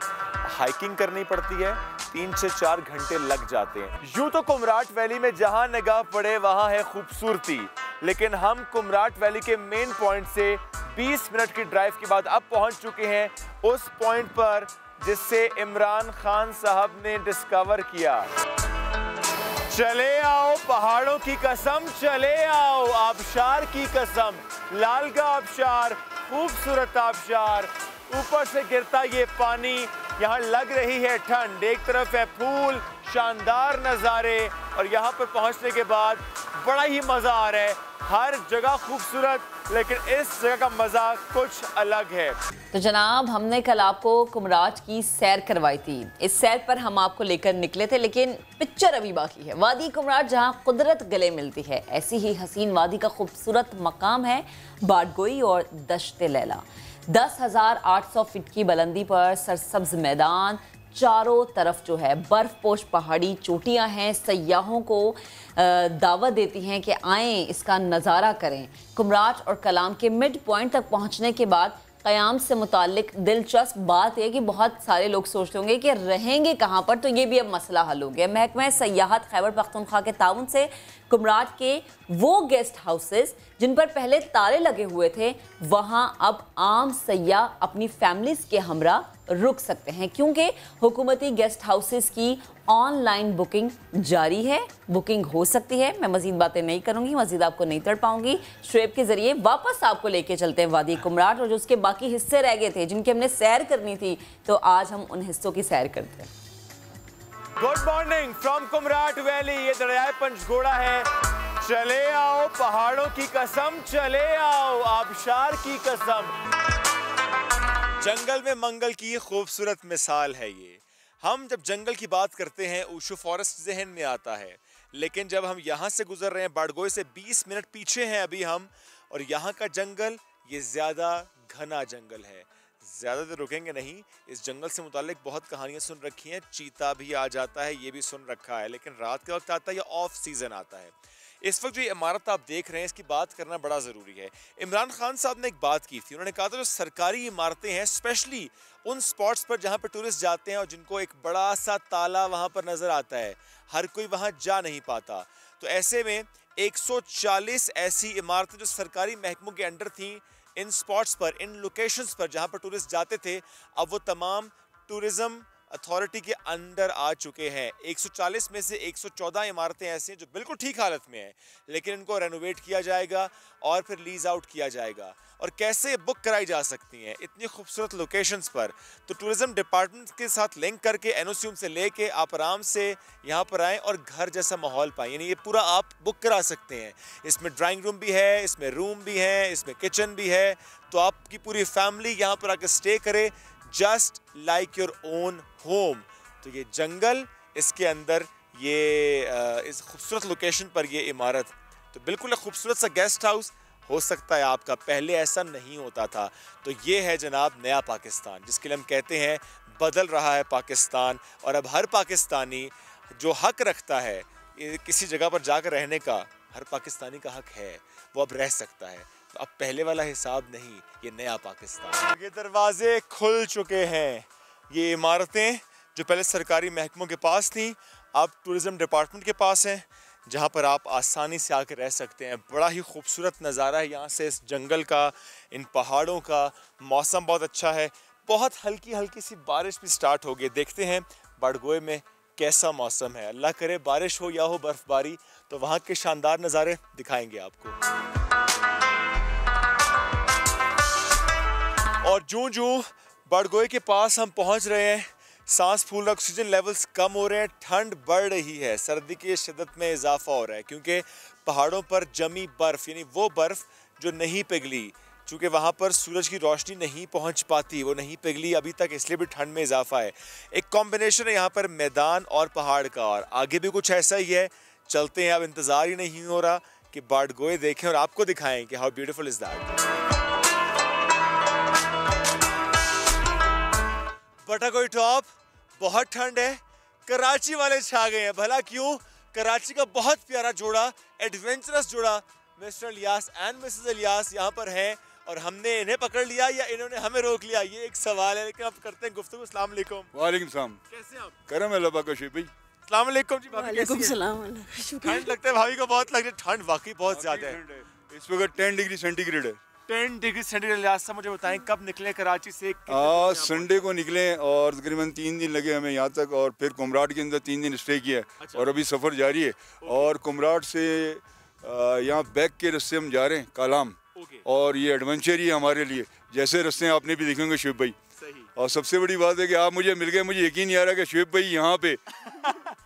[SPEAKER 1] हाइकिंग करनी पड़ती है, 3 से 4 घंटे लग जाते हैं। यूं तो कुमराट वैली में जहां निगाह पड़े वहां है खूबसूरती, लेकिन हम कुमराट वैली के मेन पॉइंट से 20 मिनट की ड्राइव के बाद अब पहुंच चुके हैं उस पॉइंट पर जिससे इमरान खान साहब ने डिस्कवर किया। चले आओ पहाड़ों की कसम, चले आओ आबशार की कसम। लालगा आबशार, खूबसूरत आबशार, ऊपर से गिरता ये पानी, यहाँ लग रही है ठंड। एक तरफ है फूल, शानदार नज़ारे, और यहाँ पर पहुँचने के बाद बड़ा ही मज़ा आ रहा है। हर जगह खूबसूरत, लेकिन इस जगह का मज़ा कुछ अलग है।
[SPEAKER 2] तो जनाब, हमने कल आपको कुमराट की सैर करवाई थी। इस सैर पर हम आपको लेकर निकले थे, लेकिन पिक्चर अभी बाकी है। वादी कुमराट जहां कुदरत गले मिलती है, ऐसी ही हसीन वादी का खूबसूरत मकाम है बाटगोई और दश्ते लैला। 10,800 फीट की बुलंदी पर सरसब्ज मैदान, चारों तरफ जो है बर्फपोश पहाड़ी चोटियां हैं, सयाहों को दावत देती हैं कि आएँ इसका नज़ारा करें। कुमराट और कलाम के मिड पॉइंट तक पहुंचने के बाद क़याम से मुताल्लिक दिलचस्प बात है कि बहुत सारे लोग सोचते होंगे कि रहेंगे कहाँ पर, तो ये भी अब मसला हल हो गया। महकमा सयाहत खैबर पख्तूनख्वा के ताउन से कुमराट के वो गेस्ट हाउसेस जिन पर पहले ताले लगे हुए थे, वहाँ अब आम सयाह अपनी फैमिलीज़ के हमरा रुक सकते हैं, क्योंकि हुकूमती गेस्ट हाउसेस की ऑनलाइन बुकिंग जारी है। बुकिंग हो सकती है। मैं मज़ीद बातें नहीं करूँगी, मज़ीद आपको नहीं तड़ पाऊँगी। शुएब के ज़रिए वापस आपको लेके चलते हैं वादी कुमराट, और जो उसके बाकी हिस्से रह गए थे जिनकी हमने सैर करनी थी, तो आज हम उन हिस्सों की सैर करते हैं।
[SPEAKER 1] Good morning from Kumrat valley. ये दरियाए पंचगोड़ा है। चले आओ पहाड़ों की कसम, चले आओ आबशार की कसम। जंगल में मंगल की खूबसूरत मिसाल है ये। हम जब जंगल की बात करते हैं ऊशु फॉरेस्ट जहन में आता है, लेकिन जब हम यहाँ से गुजर रहे हैं, बाड़गोई से 20 मिनट पीछे हैं अभी हम, और यहाँ का जंगल ये ज़्यादा घना जंगल है। ज़्यादा देर रुकेंगे नहीं। इस जंगल से मुतालिक बहुत कहानियाँ सुन रखी हैं। चीता भी आ जाता है, ये भी सुन रखा है, लेकिन रात के वक्त आता है या ऑफ सीज़न आता है। इस वक्त जो ये इमारत आप देख रहे हैं, इसकी बात करना बड़ा ज़रूरी है। इमरान खान साहब ने एक बात की थी। उन्होंने कहा था जो सरकारी इमारतें हैं, स्पेशली उन स्पॉट्स पर जहाँ पर टूरिस्ट जाते हैं और जिनको एक बड़ा सा ताला वहाँ पर नज़र आता है, हर कोई वहाँ जा नहीं पाता, तो ऐसे में 140 ऐसी इमारतें जो सरकारी महकमों के अंडर थीं, इन स्पॉट्स पर, इन लोकेशंस पर जहाँ पर टूरिस्ट जाते थे, अब वो तमाम टूरिज़्म अथॉरिटी के अंडर आ चुके हैं। 140 में से 114 इमारतें ऐसी हैं जो बिल्कुल ठीक हालत में हैं, लेकिन इनको रेनोवेट किया जाएगा और फिर लीज आउट किया जाएगा। और कैसे बुक कराई जा सकती हैं इतनी खूबसूरत लोकेशंस पर, तो टूरिज़्म डिपार्टमेंट के साथ लिंक करके एनओसी से लेके आप आराम से यहाँ पर आएँ और घर जैसा माहौल पाएँ। यानी ये पूरा आप बुक करा सकते हैं। इसमें ड्राइंग रूम भी है, इसमें रूम भी है, इसमें किचन भी है, तो आपकी पूरी फैमिली यहाँ पर आकर स्टे करे, just like your own home. तो ये जंगल, इसके अंदर ये इस खूबसूरत लोकेशन पर ये इमारत, तो बिल्कुल एक खूबसूरत सा गेस्ट हाउस हो सकता है आपका। पहले ऐसा नहीं होता था। तो ये है जनाब नया पाकिस्तान, जिसके लिए हम कहते हैं बदल रहा है पाकिस्तान। और अब हर पाकिस्तानी जो हक रखता है किसी जगह पर जाकर रहने का, हर पाकिस्तानी का हक है, वो अब रह सकता है। तो अब पहले वाला हिसाब नहीं, ये नया पाकिस्तान। ये दरवाजे खुल चुके हैं। ये इमारतें जो पहले सरकारी महकमों के पास थी, अब टूरिज़्म डिपार्टमेंट के पास हैं, जहाँ पर आप आसानी से आकर रह सकते हैं। बड़ा ही खूबसूरत नज़ारा है यहाँ से, इस जंगल का, इन पहाड़ों का। मौसम बहुत अच्छा है। बहुत हल्की हल्की सी बारिश भी स्टार्ट हो गई। देखते हैं बाड़गोई में कैसा मौसम है। अल्लाह करे बारिश हो या हो बर्फ़बारी, तो वहाँ के शानदार नज़ारे दिखाएंगे आपको। और जूं बाड़गोई के पास हम पहुँच रहे हैं, सांस फूल, ऑक्सीजन लेवल्स कम हो रहे हैं, ठंड बढ़ रही है, सर्दी की शिद्दत में इजाफा हो रहा है, क्योंकि पहाड़ों पर जमी बर्फ़, यानी वो बर्फ़ जो नहीं पिघली, चूँकि वहाँ पर सूरज की रोशनी नहीं पहुँच पाती, वो नहीं पिघली अभी तक, इसलिए भी ठंड में इजाफा है। एक कॉम्बिनेशन है यहाँ पर मैदान और पहाड़ का, और आगे भी कुछ ऐसा ही है। चलते हैं, अब इंतज़ार ही नहीं हो रहा कि बाड़गोई देखें और आपको दिखाएं कि how beautiful is that. Batakoi top, बहुत ठंड है। कराची वाले छा गए हैं, भला क्यों? कराची का बहुत प्यारा जोड़ा, एडवेंचरस जोड़ा, mister Ilyas and Mrs Ilyas यहाँ पर हैं, और हमने इन्हें पकड़ लिया या इन्होंने हमें रोक लिया, ये एक सवाल है, लेकिन अब करते हैं गुफ्तगू। अस्सलाम वालेकुम।
[SPEAKER 15] वालेकुम सलाम।
[SPEAKER 1] कैसे आप?
[SPEAKER 15] करम है अल्लाह का शुक्र भाई।
[SPEAKER 1] अस्सलाम वालेकुम जी। भाभी
[SPEAKER 14] वालेकुम
[SPEAKER 1] कैसी हैं?
[SPEAKER 14] सलाम।
[SPEAKER 1] ठंड लगता है भाभी को, बहुत लग रही है ठंड, वाकई बहुत ज्यादा है।
[SPEAKER 15] इस वक्त 10 डिग्री सेंटीग्रेड है।
[SPEAKER 1] 10 डिग्री सेंटीग्रेड। इलियास साहब मुझे बताएं, कब निकले कराची से?
[SPEAKER 15] आज संडे को निकले और तकरीबन 3 दिन लगे हमें यहाँ तक, और फिर कुमराट के अंदर 3 दिन स्टे किया है। और अभी सफ़र जारी है। और कुमराट से यहाँ बैक के रास्ते हम जा रहे हैं कालाम, और ये एडवेंचर ही है हमारे लिए, जैसे रास्ते आपने भी देखेंगे शुएब भाई। और सबसे बड़ी बात है कि आप मुझे मिल गए, मुझे यकीन नहीं आ रहा कि शुएब भाई यहाँ पे।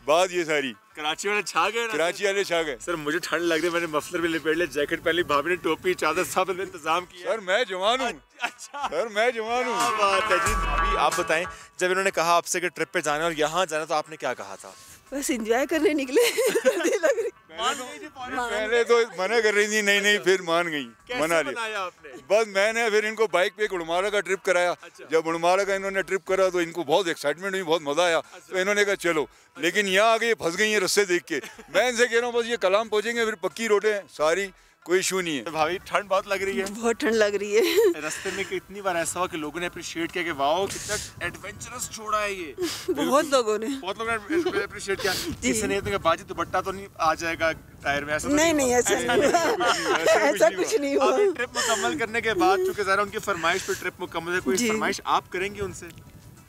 [SPEAKER 15] बात ये सारी,
[SPEAKER 1] कराची वाले छा गए ना?
[SPEAKER 15] कराची वाले छा गए।
[SPEAKER 1] सर मुझे ठंड लग रही है, मैंने मफलर भी लिपेट लिया, जैकेट पहन ली, भाभी ने टोपी चादर सब इंतजाम किया।
[SPEAKER 15] सर मैं जवान हूँ।
[SPEAKER 1] अच्छा
[SPEAKER 15] सर मैं जवान हूँ।
[SPEAKER 1] क्या बात है जी। अभी आप बताएं, जब इन्होंने कहा आपसे कि ट्रिप पे जाना और यहाँ जाना, तो आपने क्या कहा था?
[SPEAKER 14] बस एंजॉय करने निकले।
[SPEAKER 15] पहले तो मना कर रही थी, नहीं नहीं, फिर मान गई, मना लिया। बस मैंने फिर इनको बाइक पे गुड़मारा का ट्रिप कराया। जब गुड़मारा का इन्होंने ट्रिप करा तो इनको बहुत एक्साइटमेंट हुई, बहुत मजा आया। तो इन्होंने कहा चलो, लेकिन यहाँ आगे फंस गई हैं रास्ते देख के। मैं इनसे कह रहा हूँ बस ये कलाम पहुँचेंगे, फिर पक्की रोडें हैं सारी, कोई इशू नहीं है।
[SPEAKER 10] भाभी ठंड बहुत लग रही है।
[SPEAKER 16] बहुत ठंड लग रही है।
[SPEAKER 10] रास्ते में कितनी बार ऐसा हुआ कि लोगों ने अप्रिशिएट किया कि वाओ कितना एडवेंचरस छोड़ा है ये।
[SPEAKER 16] बहुत लोगों ने
[SPEAKER 10] अप्रिशिएट किया। किसी ने तो बाजी दुपट्टा तो नहीं आ जाएगा टायर में, ऐसा
[SPEAKER 16] नहीं ऐसा ऐसा कुछ नहीं हुआ।
[SPEAKER 10] ट्रिप मुकम्मल करने के बाद चूंकि ज़रा उनकी फरमाइश पे ट्रिप मुकम्मल है, कोई फरमाइश आप करेंगे उनसे?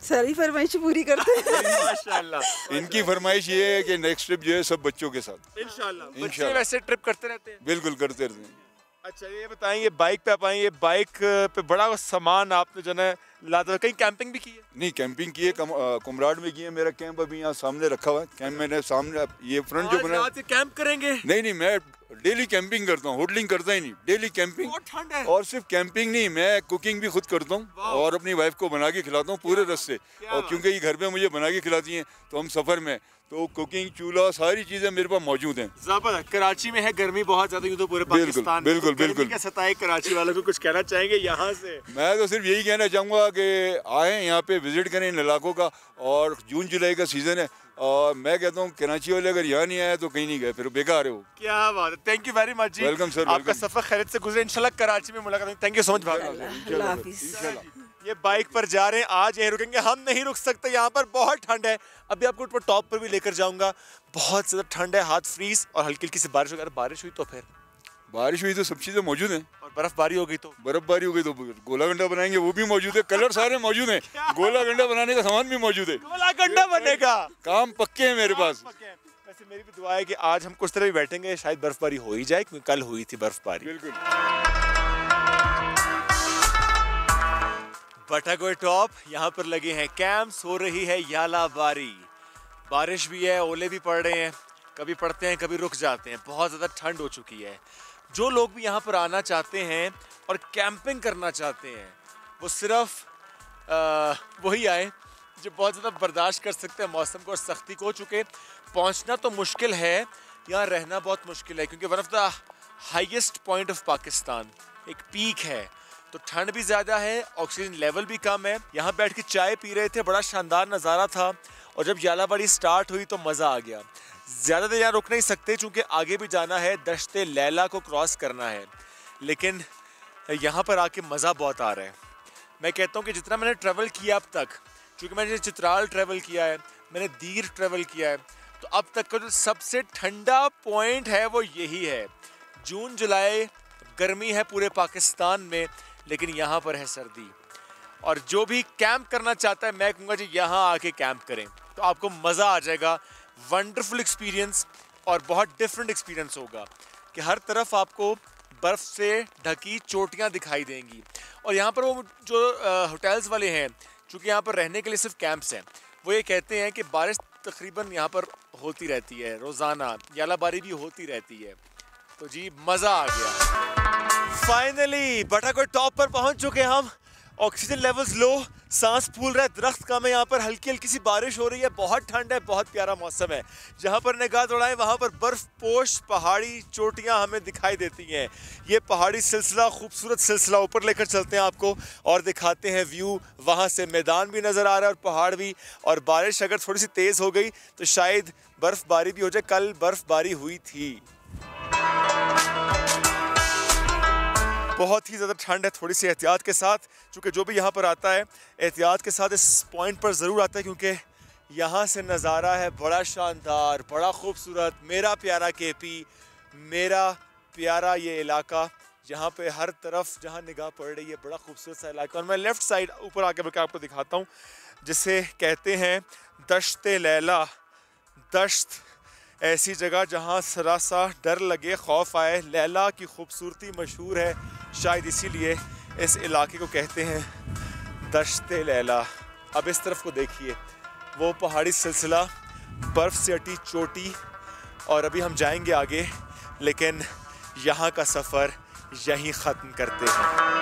[SPEAKER 16] सारी फरमाइश पूरी करते हैं।
[SPEAKER 10] माशाल्लाह।
[SPEAKER 15] इनकी फरमाइश ये है कि नेक्स्ट ट्रिप जो है सब बच्चों के साथ।
[SPEAKER 10] इंशाल्लाह। बच्चे वैसे ट्रिप करते रहते हैं?
[SPEAKER 15] बिल्कुल करते रहते हैं।
[SPEAKER 10] अच्छा ये बताएं, ये बाइक पे आप आए, ये बाइक पे बड़ा सामान आपने जो है लाते, कहीं कैंपिंग भी की है?
[SPEAKER 15] नहीं कैंपिंग की है, कुमराड में की है। मेरा कैंप अभी यहाँ सामने रखा हुआ है। कैंप मैंने सामने ये फ्रंट जो बना है।
[SPEAKER 10] कैंप करेंगे?
[SPEAKER 15] नहीं मैं डेली कैंपिंग करता हूँ, होटलिंग करता ही नहीं, डेली कैंपिंग।
[SPEAKER 10] ठंड है।
[SPEAKER 15] और सिर्फ कैंपिंग नहीं, मैं कुकिंग भी खुद करता हूँ और अपनी वाइफ को बना के खिलाता हूँ पूरे रस्ते। और क्योंकि ये घर पे मुझे बना के खिलाती हैं तो हम सफर में तो कुकिंग चूल्हा सारी चीजें मेरे पास मौजूद हैं।
[SPEAKER 10] जबरदस्त। कराची में है गर्मी बहुत ज्यादा, यूं तो पूरे पाकिस्तान में
[SPEAKER 15] बिल्कुल
[SPEAKER 10] क्या सताए कराची वालों को, कुछ कहना चाहेंगे यहाँ से?
[SPEAKER 15] मैं तो सिर्फ यही कहना चाहूँगा कि आए यहाँ पे विजिट करें इन इलाकों का। और जून जुलाई का सीजन है और मैं कहता हूँ कराची वाले अगर यहाँ नहीं आए तो कहीं नहीं गए, फिर बेकार है वो।
[SPEAKER 10] क्या बात है, थैंक यू वेरी मच जी।
[SPEAKER 15] Welcome sir.
[SPEAKER 10] आपका सफर खैरियत से गुजरे, इंशाल्लाह कराची में मुलाकात। थैंक यू सो मच भाई। ये बाइक पर जा रहे हैं, आज यहीं रुकेंगे, हम नहीं रुक सकते, यहाँ पर बहुत ठंड है। अभी आपको ऊपर टॉप पर भी लेकर जाऊंगा, बहुत ज़्यादा ठंड है, हाथ फ्रीज और हल्की हल्की सी बारिश। अगर बारिश हुई तो फिर
[SPEAKER 15] बारिश हुई तो सब चीज़ें मौजूद हैं।
[SPEAKER 10] और बर्फबारी हो गई तो
[SPEAKER 15] गोला गंडा बनाएंगे, वो भी मौजूद है। कलर सारे मौजूद हैं, गोला गंडा बनाने का सामान भी मौजूद है।
[SPEAKER 10] गोला गंडा बनेगा,
[SPEAKER 15] काम पक्के हैं मेरे पास।
[SPEAKER 10] वैसे मेरी भी दुआ है कि आज हम कुछ तरह भी बैठेंगे, शायद बर्फबारी हो ही जाए, क्योंकि कल हुई थी बर्फबारी।
[SPEAKER 15] बिल्कुल।
[SPEAKER 10] बटाकोई टॉप, यहाँ पर लगे हैं कैंप्स, हो रही है यालाबारी, बारिश भी है, ओले भी पड़ रहे हैं, कभी पड़ते हैं कभी रुक जाते हैं, बहुत ज़्यादा ठंड हो चुकी है। जो लोग भी यहाँ पर आना चाहते हैं और कैंपिंग करना चाहते हैं वो सिर्फ वही आए जो बहुत ज़्यादा बर्दाश्त कर सकते हैं मौसम को और सख्ती को। चुके पहुँचना तो मुश्किल है, यहाँ रहना बहुत मुश्किल है, क्योंकि one of the highest point of Pakistan, एक पीक है, तो ठंड भी ज़्यादा है, ऑक्सीजन लेवल भी कम है। यहाँ बैठ के चाय पी रहे थे, बड़ा शानदार नज़ारा था, और जब यालाबारी स्टार्ट हुई तो मज़ा आ गया। ज़्यादा देर यहाँ रुक नहीं सकते क्योंकि आगे भी जाना है, दश्ते लैला को क्रॉस करना है, लेकिन यहाँ पर आके मज़ा बहुत आ रहा है। मैं कहता हूँ कि जितना मैंने ट्रैवल किया अब तक, क्योंकि मैंने चित्राल ट्रैवल किया है, मैंने दीर ट्रैवल किया है, तो अब तक का जो सबसे ठंडा पॉइंट है वो यही है। जून जुलाई गर्मी है पूरे पाकिस्तान में, लेकिन यहाँ पर है सर्दी। और जो भी कैंप करना चाहता है, मैं कहूँगा जी यहाँ आके कैंप करें, तो आपको मज़ा आ जाएगा। वंडरफुल एक्सपीरियंस और बहुत डिफरेंट एक्सपीरियंस होगा कि हर तरफ आपको बर्फ़ से ढकी चोटियाँ दिखाई देंगी। और यहाँ पर वो जो होटल्स वाले हैं, चूँकि यहाँ पर रहने के लिए सिर्फ कैंप्स हैं, वो ये कहते हैं कि बारिश तकरीबन यहाँ पर होती रहती है रोज़ाना, यालाबारी भी होती रहती है, तो जी मज़ा आ गया। फाइनली बटाकोई टॉप पर पहुँच चुके हम। ऑक्सीजन लेवल्स लो, सांस फूल रहा है, दरख्त कम है, यहाँ पर हल्की हल्की सी बारिश हो रही है, बहुत ठंड है, बहुत प्यारा मौसम है। जहाँ पर निगाह दौड़ाएं वहाँ पर बर्फ़ पोश पहाड़ी चोटियाँ हमें दिखाई देती हैं। ये पहाड़ी सिलसिला, खूबसूरत सिलसिला, ऊपर लेकर चलते हैं आपको और दिखाते हैं व्यू। वहाँ से मैदान भी नज़र आ रहा है और पहाड़ भी, और बारिश अगर थोड़ी सी तेज़ हो गई तो शायद बर्फ़बारी भी हो जाए। कल बर्फ़बारी हुई थी। बहुत ही ज़्यादा ठंड है, थोड़ी सी एहतियात के साथ, क्योंकि जो भी यहाँ पर आता है एहतियात के साथ इस पॉइंट पर ज़रूर आता है, क्योंकि यहाँ से नज़ारा है बड़ा शानदार, बड़ा खूबसूरत। मेरा प्यारा केपी, मेरा प्यारा ये इलाका, जहाँ पे हर तरफ जहाँ निगाह पड़ रही है बड़ा खूबसूरत सा इलाका। और मैं लेफ़्ट साइड ऊपर आके बल्कि आपको दिखाता हूँ, जिसे कहते हैं दश्ते लैला। दश्त ऐसी जगह जहाँ सरासा डर लगे, खौफ आए। लैला की खूबसूरती मशहूर है, शायद इसीलिए इस इलाके को कहते हैं दश्ते लैला। अब इस तरफ को देखिए, वो पहाड़ी सिलसिला, बर्फ़ से अटी चोटी, और अभी हम जाएंगे आगे, लेकिन यहाँ का सफ़र यहीं ख़त्म करते हैं।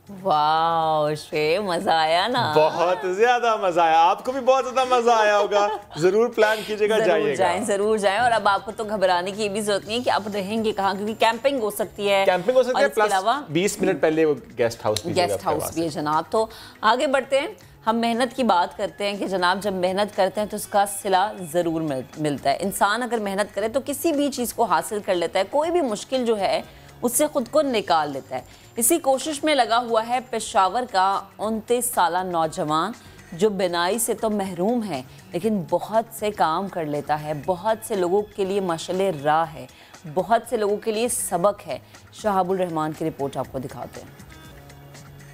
[SPEAKER 2] वाह श्रेय, मजा आया ना?
[SPEAKER 1] बहुत ज्यादा मजा आया, आपको भी बहुत ज्यादा मजा आया होगा। जरूर प्लान कीजिएगा, जाइएगा।
[SPEAKER 2] जरूर जाएं। और अब आपको तो घबराने की भी जरूरत नहीं है कि आप रहेंगे कहाँ, क्योंकि कैंपिंग हो सकती है,
[SPEAKER 1] प्लस 20 मिनट पहले वो गेस्ट हाउस भी है जनाब।
[SPEAKER 2] तो आगे बढ़ते हैं। हम मेहनत की बात करते हैं कि जनाब जब मेहनत करते हैं तो उसका सिला ज़रूर मिलता है। इंसान अगर मेहनत करे तो किसी भी चीज़ को हासिल कर लेता है, कोई भी मुश्किल जो है उससे ख़ुद को निकाल लेता है। इसी कोशिश में लगा हुआ है पेशावर का 29 साला नौजवान जो बिनाई से तो महरूम है लेकिन बहुत से काम कर लेता है, बहुत से लोगों के लिए मशअले राह है, बहुत से लोगों के लिए सबक है। शहाबुल रहमान की रिपोर्ट आपको दिखाते हैं।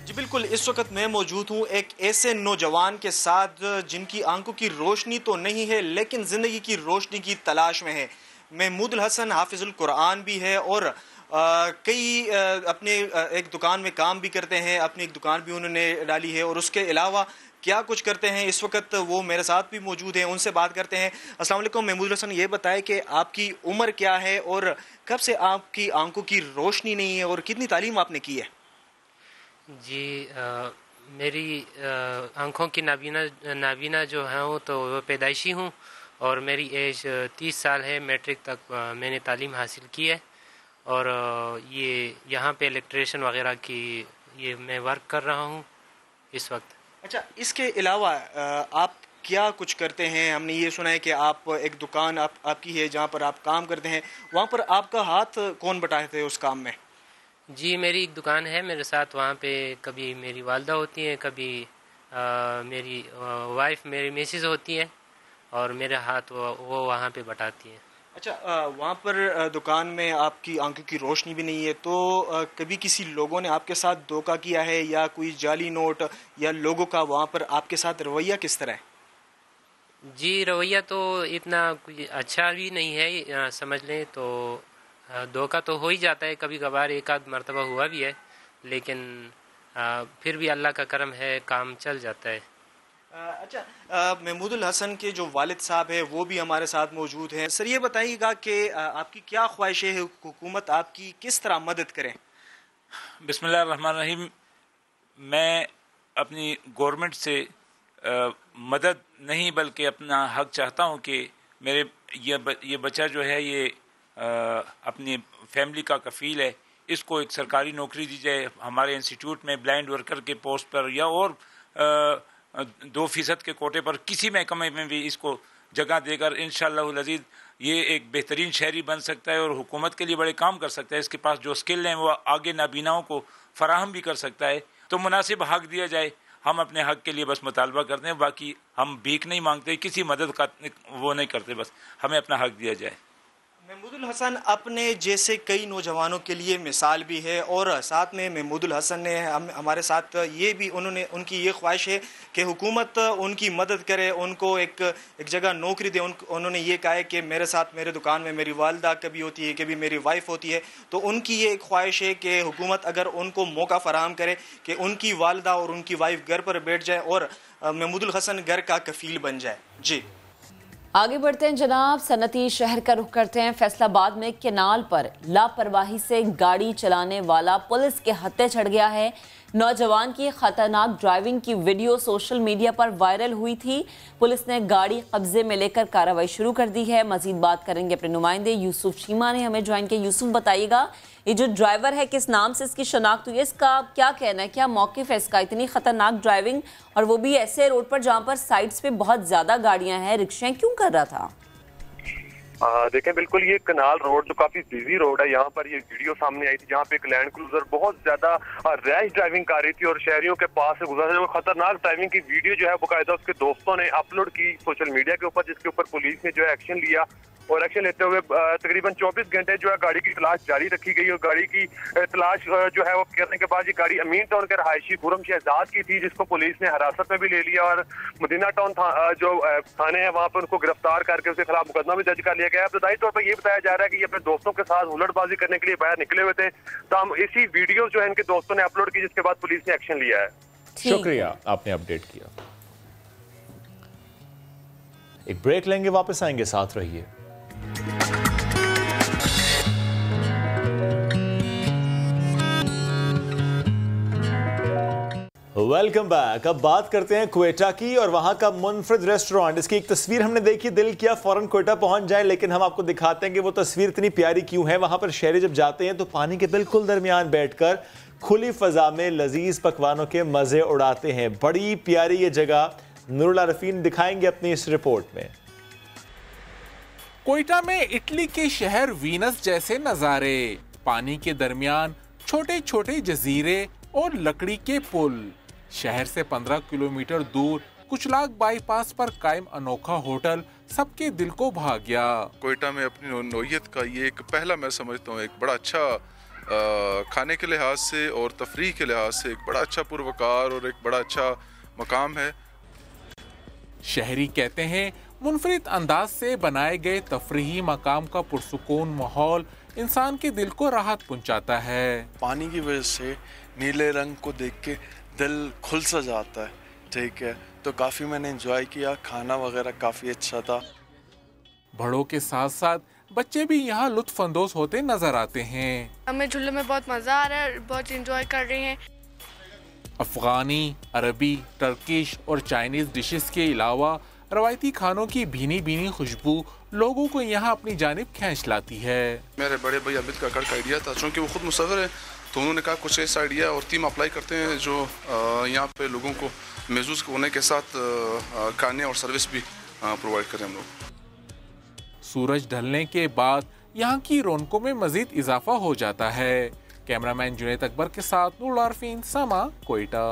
[SPEAKER 17] जी बिल्कुल, इस वक्त मैं मौजूद हूँ एक ऐसे नौजवान के साथ जिनकी आंखों की रोशनी तो नहीं है लेकिन ज़िंदगी की रोशनी की तलाश में है। महमूदुल हसन हाफिजुल कुरान भी है और कई अपने एक दुकान में काम भी करते हैं, अपनी एक दुकान भी उन्होंने डाली है और उसके अलावा क्या कुछ करते हैं इस वक्त वो मेरे साथ भी मौजूद हैं, उनसे बात करते हैं। अस्सलाम वालेकुम महमूदुल हसन, ये बताएं कि आपकी उम्र क्या है और कब से आपकी आंखों की रोशनी नहीं है और कितनी तालीम आपने की है?
[SPEAKER 18] जी मेरी आँखों की नाबीना जो है वो तो पैदाइशी हूँ और मेरी एज 30 साल है। मैट्रिक तक मैंने तालीम हासिल की है और ये यहाँ पे इलेक्ट्रिशियन वगैरह की ये मैं वर्क कर रहा हूँ इस वक्त।
[SPEAKER 17] अच्छा, इसके अलावा आप क्या कुछ करते हैं? हमने ये सुना है कि आप एक दुकान आपकी है जहाँ पर आप काम करते हैं, वहाँ पर आपका हाथ कौन बटाते हैं उस काम में?
[SPEAKER 18] जी मेरी एक दुकान है, मेरे साथ वहाँ पे कभी मेरी वालदा होती हैं, कभी मेरी वाइफ मेरी मिसेस होती है और मेरे हाथ वो वहाँ पे बटाती हैं।
[SPEAKER 17] अच्छा, वहाँ पर दुकान में आपकी आंखों की रोशनी भी नहीं है तो कभी किसी लोगों ने आपके साथ धोखा किया है या कोई जाली नोट या लोगों का वहाँ पर आपके साथ रवैया किस तरह है?
[SPEAKER 18] जी रवैया तो इतना कोई अच्छा भी नहीं है, समझ लें तो धोखा तो हो ही जाता है, कभी कभार एक आध मर्तबा हुआ भी है लेकिन फिर भी अल्लाह का करम है, काम चल जाता है।
[SPEAKER 17] अच्छा, महमूदुल हसन के जो वालिद साहब है वो भी हमारे साथ मौजूद हैं। सर ये बताइएगा कि आपकी क्या ख्वाहिश है, हुकूमत आपकी किस तरह मदद करे?
[SPEAKER 19] बिस्मिल्लाहिर्रहमानिर्रहीम, मैं अपनी गवर्नमेंट से मदद नहीं बल्कि अपना हक चाहता हूँ कि मेरे ये बच्चा जो है ये अपनी फैमिली का कफ़ील है, इसको एक सरकारी नौकरी दी जाए हमारे इंस्टीट्यूट में ब्लाइंड वर्कर के पोस्ट पर या और 2% के कोटे पर किसी महकमे में भी इसको जगह देकर इंशाअल्लाह अज़ीज़ ये एक बेहतरीन शहरी बन सकता है और हुकूमत के लिए बड़े काम कर सकता है। इसके पास जो स्किल हैं वो आगे नाबीनाओं को फराहम भी कर सकता है, तो मुनासिब हक दिया जाए। हम अपने हक के लिए बस मुतालबा करते हैं, बाकी हम भीख नहीं मांगते, किसी मदद का वो नहीं करते, बस हमें अपना हक दिया जाए।
[SPEAKER 17] महमूदुल हसन अपने जैसे कई नौजवानों के लिए मिसाल भी है और साथ में महमूदुल हसन ने हमारे साथ ये भी उनकी ये ख्वाहिश है कि हुकूमत उनकी मदद करे, उनको एक जगह नौकरी दे। उन्होंने ये कहा है कि मेरे साथ मेरे दुकान में मेरी वालदा कभी होती है, कभी मेरी वाइफ होती है, तो उनकी ये एक ख्वाहिश है कि हुकूमत अगर उनको मौका फराहम करे कि उनकी वालदा और उनकी वाइफ घर पर बैठ जाए और महमूदुल हसन घर का कफील बन जाए। जी
[SPEAKER 2] आगे बढ़ते हैं जनाब, सनती शहर का रुख करते हैं। फैसलाबाद में केनाल पर लापरवाही से गाड़ी चलाने वाला पुलिस के हत्थे चढ़ गया है। नौजवान की खतरनाक ड्राइविंग की वीडियो सोशल मीडिया पर वायरल हुई थी। पुलिस ने गाड़ी कब्जे में लेकर कार्रवाई शुरू कर दी है। मजीद बात करेंगे अपने नुमाइंदे यूसुफ चीमा ने हमें ज्वाइन किया। यूसुफ बताइएगा, ये जो ड्राइवर है किस नाम से इसकी शनाख्त हुई है, इसका क्या कहना है, क्या मौक़िफ़ है इसका? इतनी खतरनाक ड्राइविंग और वो भी ऐसे रोड पर जहाँ पर साइड्स पे बहुत ज्यादा गाड़ियां हैं, रिक्शे क्यों कर रहा था?
[SPEAKER 20] देखें, बिल्कुल ये कनाल रोड जो काफी बिजी रोड है, यहाँ पर ये वीडियो सामने आई थी जहाँ पे एक लैंड क्रूजर बहुत ज्यादा रैश ड्राइविंग कर रही थी और शहरियों के पास से गुजर रही। खतरनाक ड्राइविंग की वीडियो जो है बाकायदा उसके दोस्तों ने अपलोड की सोशल मीडिया के ऊपर, जिसके ऊपर पुलिस ने जो है एक्शन लिया और एक्शन लेते हुए तकरीबन 24 घंटे जो है गाड़ी की तलाश जारी रखी गई और गाड़ी की तलाश जो है वो करने के बाद ये गाड़ी अमीन टाउन के रहायशी खुरम शहजाद की थी, जिसको पुलिस ने हिरासत में भी ले लिया और मदीना टाउन जो थाने है वहाँ पर उनको गिरफ्तार करके उसके खिलाफ मुकदमा भी दर्ज कर लिया गया। इब्तदाई तौर पर ये बताया जा रहा है कि ये अपने दोस्तों के साथ हुल्लड़बाजी करने के लिए बाहर निकले हुए थे, तो हम इसी वीडियो जो है इनके दोस्तों ने अपलोड की, जिसके बाद पुलिस ने एक्शन लिया है।
[SPEAKER 1] शुक्रिया, आपने अपडेट किया। एक ब्रेक लेंगे, वापस आएंगे, साथ रहिए। Welcome back. अब बात करते हैं क्वेटा की और वहां का मुनफरिद रेस्टोरेंट। इसकी एक तस्वीर हमने देखी, दिल किया फौरन क्वेटा पहुंच जाए, लेकिन हम आपको दिखाते हैं कि वो तस्वीर इतनी प्यारी क्यों है। वहां पर शहरी जब जाते हैं तो पानी के बिल्कुल दरमियान बैठकर खुली फजा में लजीज पकवानों के मजे उड़ाते हैं। बड़ी प्यारी ये जगह नूरुल आरिफीन दिखाएंगे अपनी इस रिपोर्ट में।
[SPEAKER 21] कोयटा में इटली के शहर वीनस जैसे नजारे, पानी के दरमियान छोटे छोटे जजीरे और लकड़ी के पुल। शहर से 15 किलोमीटर दूर कुचलाग बाईपास पर कायम अनोखा होटल सबके दिल को भा गया।
[SPEAKER 22] कोयटा में अपनी नोयत का ये एक पहला, मैं समझता हूँ, एक बड़ा अच्छा खाने के लिहाज से और तफरीह के लिहाज से एक बड़ा अच्छा पुरवकार और एक बड़ा अच्छा मकाम है।
[SPEAKER 21] शहरी कहते हैं मुनफरिद अंदाज से बनाए गए तफरीही मकाम का पुरसुकून माहौल इंसान के दिल को राहत पहुंचाता है।
[SPEAKER 23] पानी की वजह से नीले रंग को देख के दिल खुल सा जाता है, ठीक है, तो काफ़ी मैंने एंजॉय किया, खाना वगैरह काफ़ी अच्छा था।
[SPEAKER 21] बड़ों के साथ साथ बच्चे भी यहाँ लुत्फ अंदोज होते नजर आते हैं।
[SPEAKER 14] हमें झूले में बहुत मज़ा आ रहा है, बहुत एंजॉय कर रहे हैं।
[SPEAKER 21] अफगानी, अरबी, टर्किश और चाइनीज डिशेस के अलावा रवायती खानों की भीनी भीनी खुशबू लोगों को यहाँ अपनी जानिब खींच लाती है।
[SPEAKER 22] मेरे बड़े भाई अबिद का आइडिया था, चूँकि वो खुद मुसव्विर है, तो उन्होंने कहा कुछ ऐसा आइडिया और टीम अप्लाई करते हैं जो यहाँ पे लोगों को महसूस होने के साथ खाने और सर्विस भी प्रोवाइड करें हम लोग।
[SPEAKER 21] सूरज ढलने के बाद यहाँ की रौनकों में मजीद इजाफा हो जाता है। कैमरामैन जुनैद अकबर के साथ नूरुल आरिफीन, समा, कोयटा।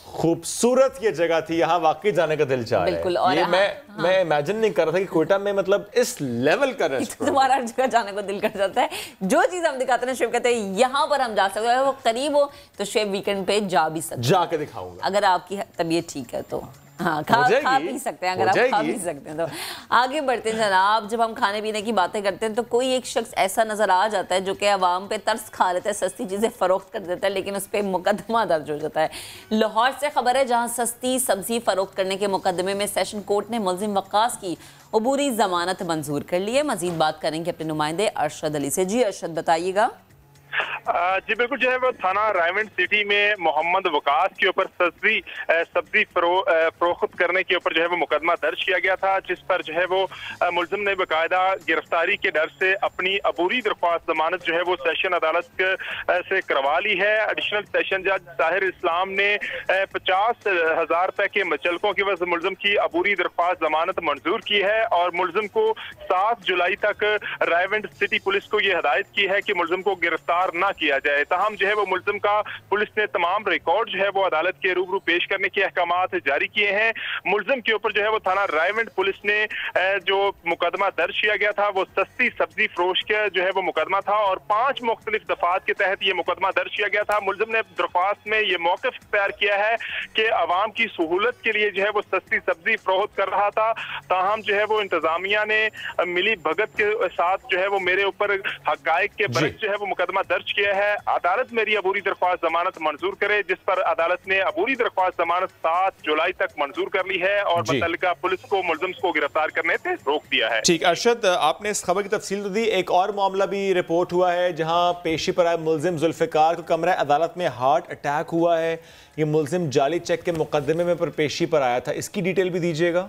[SPEAKER 1] खूबसूरत ये जगह थी, यहाँ वाकई जाने का दिल चाह रहा है। ये मैं इमेजिन नहीं कर रहा था कि कोयटा में मतलब इस लेवल का रेस्टोरेंट।
[SPEAKER 2] तुम्हारा जगह जाने को दिल कर जाता है। जो चीज हम दिखाते हैं शुभ कहते हैं यहाँ पर हम जा सकते हैं, वो करीब हो तो शुभ वीकेंड पे जा भी सकते हैं।
[SPEAKER 1] जाके दिखाऊंगा
[SPEAKER 2] अगर आपकी तबीयत ठीक है तो। हाँ, खा पी सकते हैं, अगर आप खा पी सकते हैं तो। आगे बढ़ते हैं जनाब। जब हम खाने पीने की बातें करते हैं तो कोई एक शख्स ऐसा नजर आ जाता है जो कि अवाम पे तरस खा लेता है, सस्ती चीजें फरोख्त कर देता है, लेकिन उस पर मुकदमा दर्ज हो जाता है। लाहौर से खबर है जहां सस्ती सब्जी फरोख्त करने के मुकदमे में सेशन कोर्ट ने मुल्जिम वक्कास की अबूरी जमानत मंजूर कर ली है। मजीद बात करेंगे अपने नुमाइंदे अरशद अली से। जी अरशद, बताइएगा।
[SPEAKER 24] जी बिल्कुल, जो है वो थाना रायवंड सिटी में मोहम्मद वकास के ऊपर सब्जी फरोख्त करने के ऊपर जो है वो मुकदमा दर्ज किया गया था, जिस पर जो है वो मुल्जिम ने बाकायदा गिरफ्तारी के डर से अपनी अबूरी दरख्वास्त जमानत जो है वो सेशन अदालत से करवा ली है। एडिशनल सेशन जज ताहिर इस्लाम ने 50,000 रुपए के मुचलकों की वजह से मुल्जिम की अबूरी दरख्वास्त जमानत मंजूर की है और मुल्जिम को 7 जुलाई तक रायवंड सिटी पुलिस को ये हिदायत की है कि मुल्जिम को गिरफ्तार ना किया जाए। तहम जो है वो मुल्जिम का पुलिस ने तमाम रिकॉर्ड जो है वो अदालत के रूबरू पेश करने के अहकामात जारी किए हैं। मुल्जिम के ऊपर जो है वो थाना रायवंड पुलिस ने जो मुकदमा दर्ज किया गया था वो सस्ती सब्जी फरोश का जो है वो मुकदमा था और 5 मुख्तलिफ दफात के तहत ये मुकदमा दर्ज किया गया था। मुल्जिम ने दरख्वास्त में ये मौक़िफ़ इख्तियार किया है कि अवाम की सहूलत के लिए जो है वो सस्ती सब्जी फरोख्त कर रहा था। ताहम जो है वो इंतजामिया ने मिली भगत के साथ जो है वो मेरे ऊपर हक़ाइक़ के बरक्स जो है वो मुकदमा दर्ज किया है। अदालत मेरी अबूरी दरख्वास्त जमानत मंजूर करे, जिस पर अदालत ने अबूरी दरख्वास्त जमानत 7 जुलाई तक मंजूर कर ली है और मुतल्लिका पुलिस को मुल्जिम को गिरफ्तार करने से रोक दिया है।
[SPEAKER 1] ठीक, अरशद, आपने इस खबर की तफसील तो दी। एक और मामला भी रिपोर्ट हुआ है जहां पेशी पर आए मुल्जिम जुल्फिकार को कमरा अदालत में हार्ट अटैक हुआ है। ये मुल्जिम जाली चेक के मुकदमे में पेशी पर आया था, इसकी डिटेल भी दीजिएगा।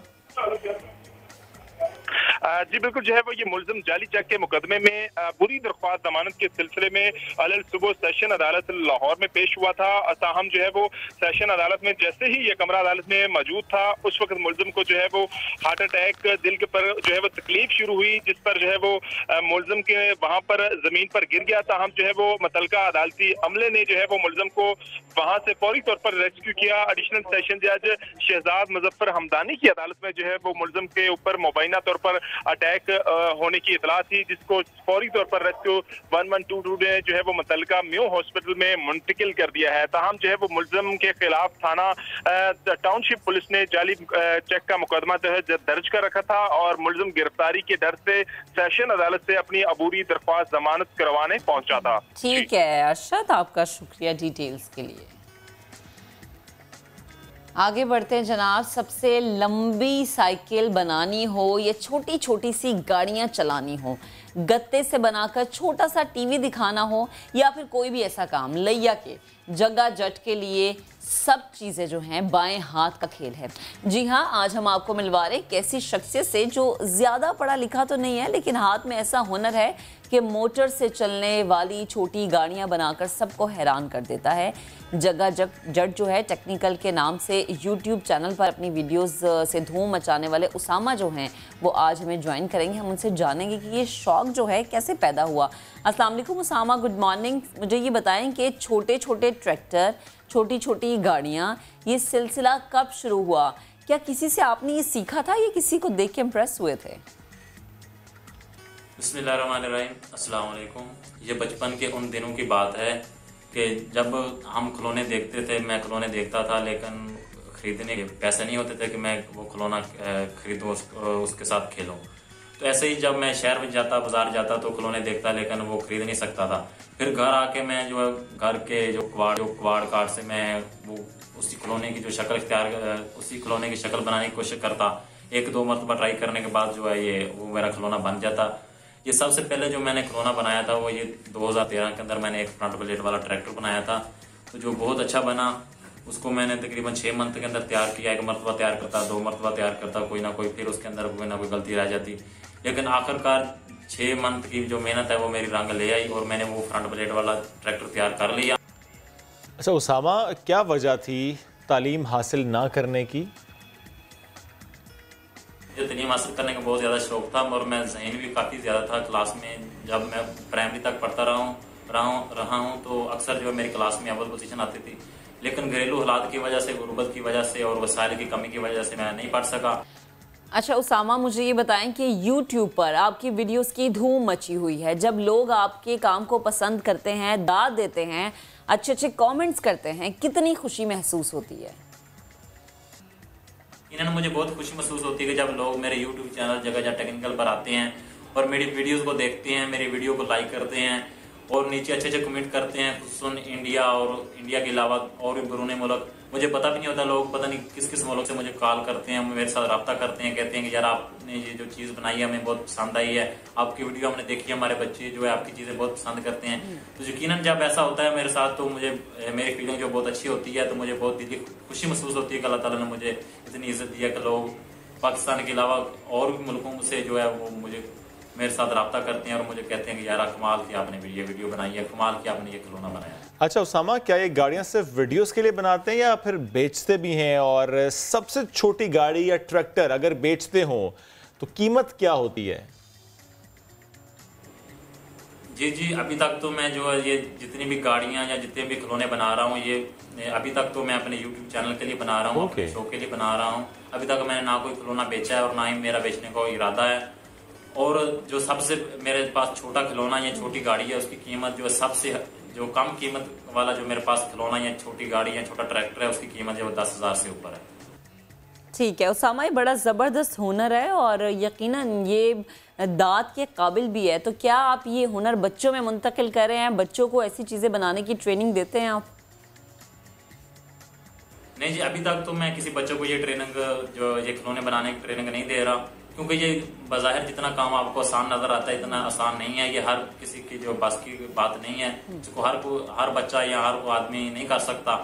[SPEAKER 24] जी बिल्कुल, जो है वो ये मुल्जिम जाली चेक के मुकदमे में बुरी दरख्वास्त जमानत के सिलसिले में अलल सुबह सेशन अदालत लाहौर में पेश हुआ था। ताहम जो है वो सेशन अदालत में जैसे ही ये कमरा अदालत में मौजूद था उस वक्त मुल्जिम को जो है वो हार्ट अटैक, दिल के पर जो है वो तकलीफ शुरू हुई, जिस पर जो है वो मुल्जिम के वहाँ पर जमीन पर गिर गया। ताहम जो है वो मुतल्लिका अदालती अमले ने जो है वो मुल्जिम को वहाँ से फौरी तौर पर रेस्क्यू किया। एडिशनल सेशन जज शहजाद मुजफ्फर हमदानी की अदालत में जो है वो मुल्जिम के ऊपर मुबैना तौर पर अटैक होने की इतला थी, जिसको फौरी तौर पर रेस्क्यू 1122 ने जो है वो मुतल्लिका म्यू हॉस्पिटल में मुंतकिल कर दिया है। ताहम जो है वो मुल्जिम के खिलाफ थाना टाउनशिप पुलिस ने जाली चेक का मुकदमा जो है दर्ज कर रखा था और मुल्जिम गिरफ्तारी के डर से सेशन अदालत से अपनी अबूरी दरख्वास्त जमानत करवाने पहुंचा था।
[SPEAKER 2] ठीक है अरशद, आपका शुक्रिया डिटेल्स के लिए। आगे बढ़ते हैं जनाब। सबसे लंबी साइकिल बनानी हो या छोटी छोटी सी गाड़ियां चलानी हो, गत्ते से बनाकर छोटा सा टीवी दिखाना हो या फिर कोई भी ऐसा काम, लैया के जगह जट के लिए सब चीज़ें जो हैं बाएं हाथ का खेल है। जी हाँ, आज हम आपको मिलवा रहे एक ऐसी शख्सियत से जो ज़्यादा पढ़ा लिखा तो नहीं है, लेकिन हाथ में ऐसा हुनर है कि मोटर से चलने वाली छोटी गाड़ियां बनाकर सबको हैरान कर देता है। जगह जट जो है टेक्निकल के नाम से यूट्यूब चैनल पर अपनी वीडियोस से धूम मचाने वाले उसामा जो हैं वो आज हमें ज्वाइन करेंगे। हम उनसे जानेंगे कि ये शौक़ जो है कैसे पैदा हुआ। अस्सलाम वालेकुम उसामा, गुड मॉर्निंग। मुझे ये बताएं कि छोटे छोटे ट्रैक्टर, छोटी छोटी गाड़ियाँ, ये सिलसिला कब शुरू हुआ? क्या किसी से आपने ये सीखा था या किसी को देख के इम्प्रेस हुए थे?
[SPEAKER 3] बिस्मिल्लाहिर्रहमानिर्रहीम, अस्सलाम वालेकुम। ये बचपन के उन दिनों की बात है कि जब हम खिलौने देखते थे, मैं खिलौने देखता था लेकिन ख़रीदने के पैसे नहीं होते थे कि मैं वो खिलौना खरीदूँ, उसके साथ खेलूँ। तो ऐसे ही जब मैं शहर में जाता, बाज़ार जाता तो खिलौने देखता लेकिन वो ख़रीद नहीं सकता था। फिर घर आके मैं जो घर के जो कबाड़ काट से मैं वो उसी खिलौने की जो शक्ल उसी खिलौने की शक्ल बनाने की कोशिश करता। 1-2 मरतबा ट्राई करने के बाद जो है ये वो मेरा खिलौना बन जाता। ये सबसे पहले जो मैंने खिलौना बनाया था वो ये 2013 के अंदर मैंने एक फ्रंट प्लेट वाला ट्रैक्टर बनाया था, तो जो बहुत अच्छा बना। उसको मैंने तकरीबन 6 मंथ के अंदर तैयार किया। 1 मरतबा तैयार करता, 2 मरतबा तैयार करता, कोई ना कोई, फिर उसके अंदर कोई ना कोई गलती रह जाती। लेकिन आखिरकार 6 मंथ की जो मेहनत है वो मेरी रंग ले आई और मैंने वो फ्रंट प्लेट वाला ट्रैक्टर तैयार कर लिया।
[SPEAKER 1] अच्छा उसामा, क्या वजह थी तालीम हासिल ना करने की?
[SPEAKER 3] तालीम हासिल करने का बहुत ज़्यादा शौक था और मैं ज़हन भी काफ़ी ज़्यादा था। क्लास में जब मैं प्राइमरी तक पढ़ता रहा हूँ तो अक्सर जो मेरी क्लास में अव्वल पोजीशन आती थी, लेकिन घरेलू हालात की वजह से, गुर्बत की वजह से और वसाइल की कमी की वजह से मैं नहीं पढ़ सका।
[SPEAKER 2] अच्छा उसामा, मुझे ये बताएं कि YouTube पर आपकी वीडियोस की धूम मची हुई है। जब लोग आपके काम को पसंद करते हैं, दाद देते हैं, अच्छे अच्छे कमेंट्स करते हैं, कितनी खुशी महसूस होती है?
[SPEAKER 3] इन्होंने मुझे बहुत खुशी महसूस होती है कि जब लोग मेरे YouTube चैनल जगह जगह टेक्निकल पर आते हैं और मेरी वीडियोस को देखते हैं, मेरी वीडियो को लाइक करते हैं और नीचे अच्छे अच्छे कमेंट करते हैं, खुसूसन इंडिया और इंडिया के अलावा और भी बैरून मुल्क। मुझे पता भी नहीं होता, लोग पता नहीं किस किस मुल्क से मुझे कॉल करते हैं, मेरे साथ रब्ता करते हैं, कहते हैं कि यार आपने ये जो चीज़ बनाई है हमें बहुत पसंद आई है, आपकी वीडियो हमने देखी है, हमारे बच्चे जो है आपकी चीज़ें बहुत पसंद करते हैं। तो यकीनन जब ऐसा होता है मेरे साथ तो मुझे मेरी फीलिंग जो बहुत अच्छी होती है, तो मुझे बहुत दिली खुशी महसूस होती है कि अल्लाह ताला ने मुझे इतनी इज्जत दी है कि लोग पाकिस्तान के अलावा और भी मुल्कों से जो है वो मुझे मेरे साथ रब्ता करते हैं और मुझे कहते हैं कि यार कमाल की आपने ये वीडियो बनाई है, कमाल की आपने ये खिलौना बनाया।
[SPEAKER 1] अच्छा उसामा, क्या ये गाड़ियाँ सिर्फ वीडियोस के लिए बनाते हैं या फिर बेचते भी हैं? और सबसे छोटी गाड़ी या ट्रैक्टर अगर बेचते हो तो कीमत क्या होती है?
[SPEAKER 3] जी, अभी तक तो मैं जो है ये जितनी भी गाड़ियाँ या जितने भी खिलौने बना रहा हूँ, ये अभी तक तो मैं अपने YouTube चैनल के लिए बना रहा हूँ, अपने शो के लिए बना रहा हूँ। अभी तक मैंने ना कोई खिलौना बेचा है और ना ही मेरा बेचने का इरादा है। और जो सबसे मेरे पास छोटा खिलौना या छोटी गाड़ी है उसकी कीमत जो है सबसे जो कम कीमत वाला जो मेरे पास खिलौना या छोटी गाड़ी या छोटा ट्रैक्टर है उसकी कीमत जो 10,000 से ऊपर है।
[SPEAKER 2] ठीक है उसामा, ये बड़ा ज़बरदस्त हुनर है और यकीनन ये दाद के काबिल भी है। तो क्या आप ये हुनर बच्चों में मुंतकिल कर रहे हैं? बच्चों को ऐसी चीज़ें बनाने की ट्रेनिंग देते हैं आप?
[SPEAKER 3] नहीं जी, अभी तक तो मैं किसी बच्चों को ये ट्रेनिंग जो ये खिलौने बनाने की ट्रेनिंग नहीं दे रहा, क्योंकि ये बज़ाहिर जितना काम आपको आसान नजर आता है इतना आसान नहीं है। ये हर किसी की जो बस की बात नहीं है, जिसको हर बच्चा या हर को आदमी नहीं कर सकता।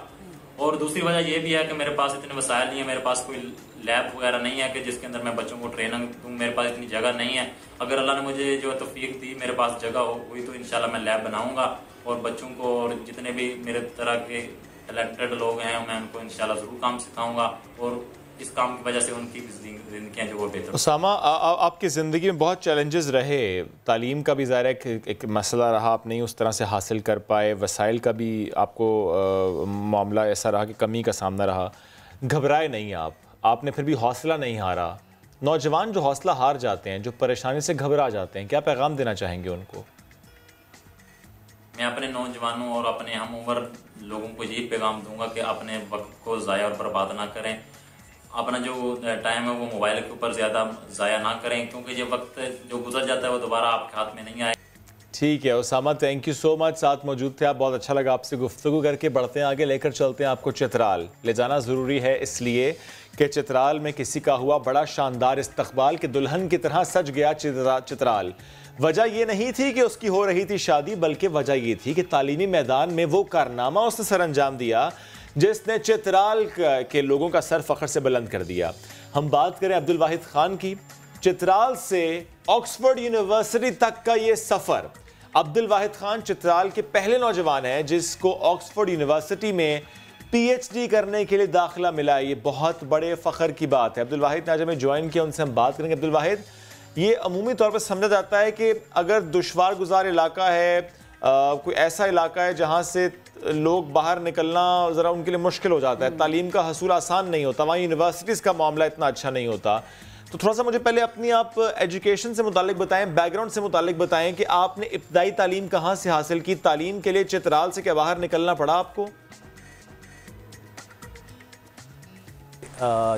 [SPEAKER 3] और दूसरी वजह ये भी है कि मेरे पास इतने वसाइल नहीं है, मेरे पास कोई लैब वगैरह नहीं है कि जिसके अंदर मैं बच्चों को ट्रेनिंग दूँ। मेरे पास इतनी जगह नहीं है। अगर अल्लाह ने मुझे जो तौफीक दी, मेरे पास जगह हुई तो इंशाल्लाह मैं लैब बनाऊंगा और बच्चों को और जितने भी मेरे तरह के टैलेंटेड लोग हैं मैं उनको इंशाल्लाह ज़रूर काम सिखाऊंगा और इस काम की वजह से उनकी जिंदगियां जो वो बेहतर।
[SPEAKER 1] उसामा, आपकी ज़िंदगी में बहुत चैलेंजेस रहे, तालीम का भी ज़ाहिर है एक मसला रहा, आप नहीं उस तरह से हासिल कर पाए, वसाइल का भी आपको मामला ऐसा रहा कि कमी का सामना रहा। घबराए नहीं आपने फिर भी हौसला नहीं हारा। नौजवान जो हौसला हार जाते हैं, जो परेशानी से घबरा जाते हैं, क्या पैगाम देना चाहेंगे उनको?
[SPEAKER 3] मैं अपने नौजवानों और अपने हम उम्र लोगों को यही पैगाम दूंगा कि अपने वक्त को ज़ाया और बर्बाद ना करें। अपना जो टाइम है वो मोबाइल के ऊपर ज़्यादा ज़ाया ना करें, क्योंकि ये वक्त जो गुजर जाता है वो दोबारा आपके हाथ में नहीं आए।
[SPEAKER 1] ठीक है Usama, thank you so much, साथ मौजूद थे आप, बहुत अच्छा लगा आपसे गुफ्तगू करके। बढ़ते हैं आगे, लेकर चलते हैं आपको चित्राल। ले जाना ज़रूरी है इसलिए कि चित्राल में किसी का हुआ बड़ा शानदार इस्तकबाल कि दुल्हन की तरह सज गया चित्राल। वजह यह नहीं थी कि उसकी हो रही थी शादी, बल्कि वजह यह थी कि तालीमी मैदान में वो कारनामा उसने सर अंजाम दिया जिसने चित्राल के लोगों का सर फख्र से बुलंद कर दिया। हम बात करें अब्दुल वाहिद खान की। चित्राल से ऑक्सफोर्ड यूनिवर्सिटी तक का ये सफ़र। अब्दुल वाहिद खान चित्राल के पहले नौजवान हैं जिसको ऑक्सफोर्ड यूनिवर्सिटी में PhD करने के लिए दाखिला मिला। ये बहुत बड़े फ़ख्र की बात है। अब्दुल वाहिद ने आज हमें ज्वाइन किया, उनसे हम बात करेंगे। अब्दुल वाहिद, ये अमूमी तौर पर समझा जाता है कि अगर दुश्वार गुजार इलाका है, कोई ऐसा इलाका है जहाँ से लोग बाहर निकलना ज़रा उनके लिए मुश्किल हो जाता है, तालीम का हसूल आसान नहीं होता, वहाँ यूनिवर्सिटीज़ का मामला इतना अच्छा नहीं होता, तो थोड़ा सा मुझे पहले अपनी आप एजुकेशन से मुतालिक बताएं, बैकग्राउंड से मुतालिक बताएं कि आपने इब्तदाई तालीम कहाँ से हासिल की? तालीम के लिए चित्राल से क्या बाहर निकलना पड़ा आपको?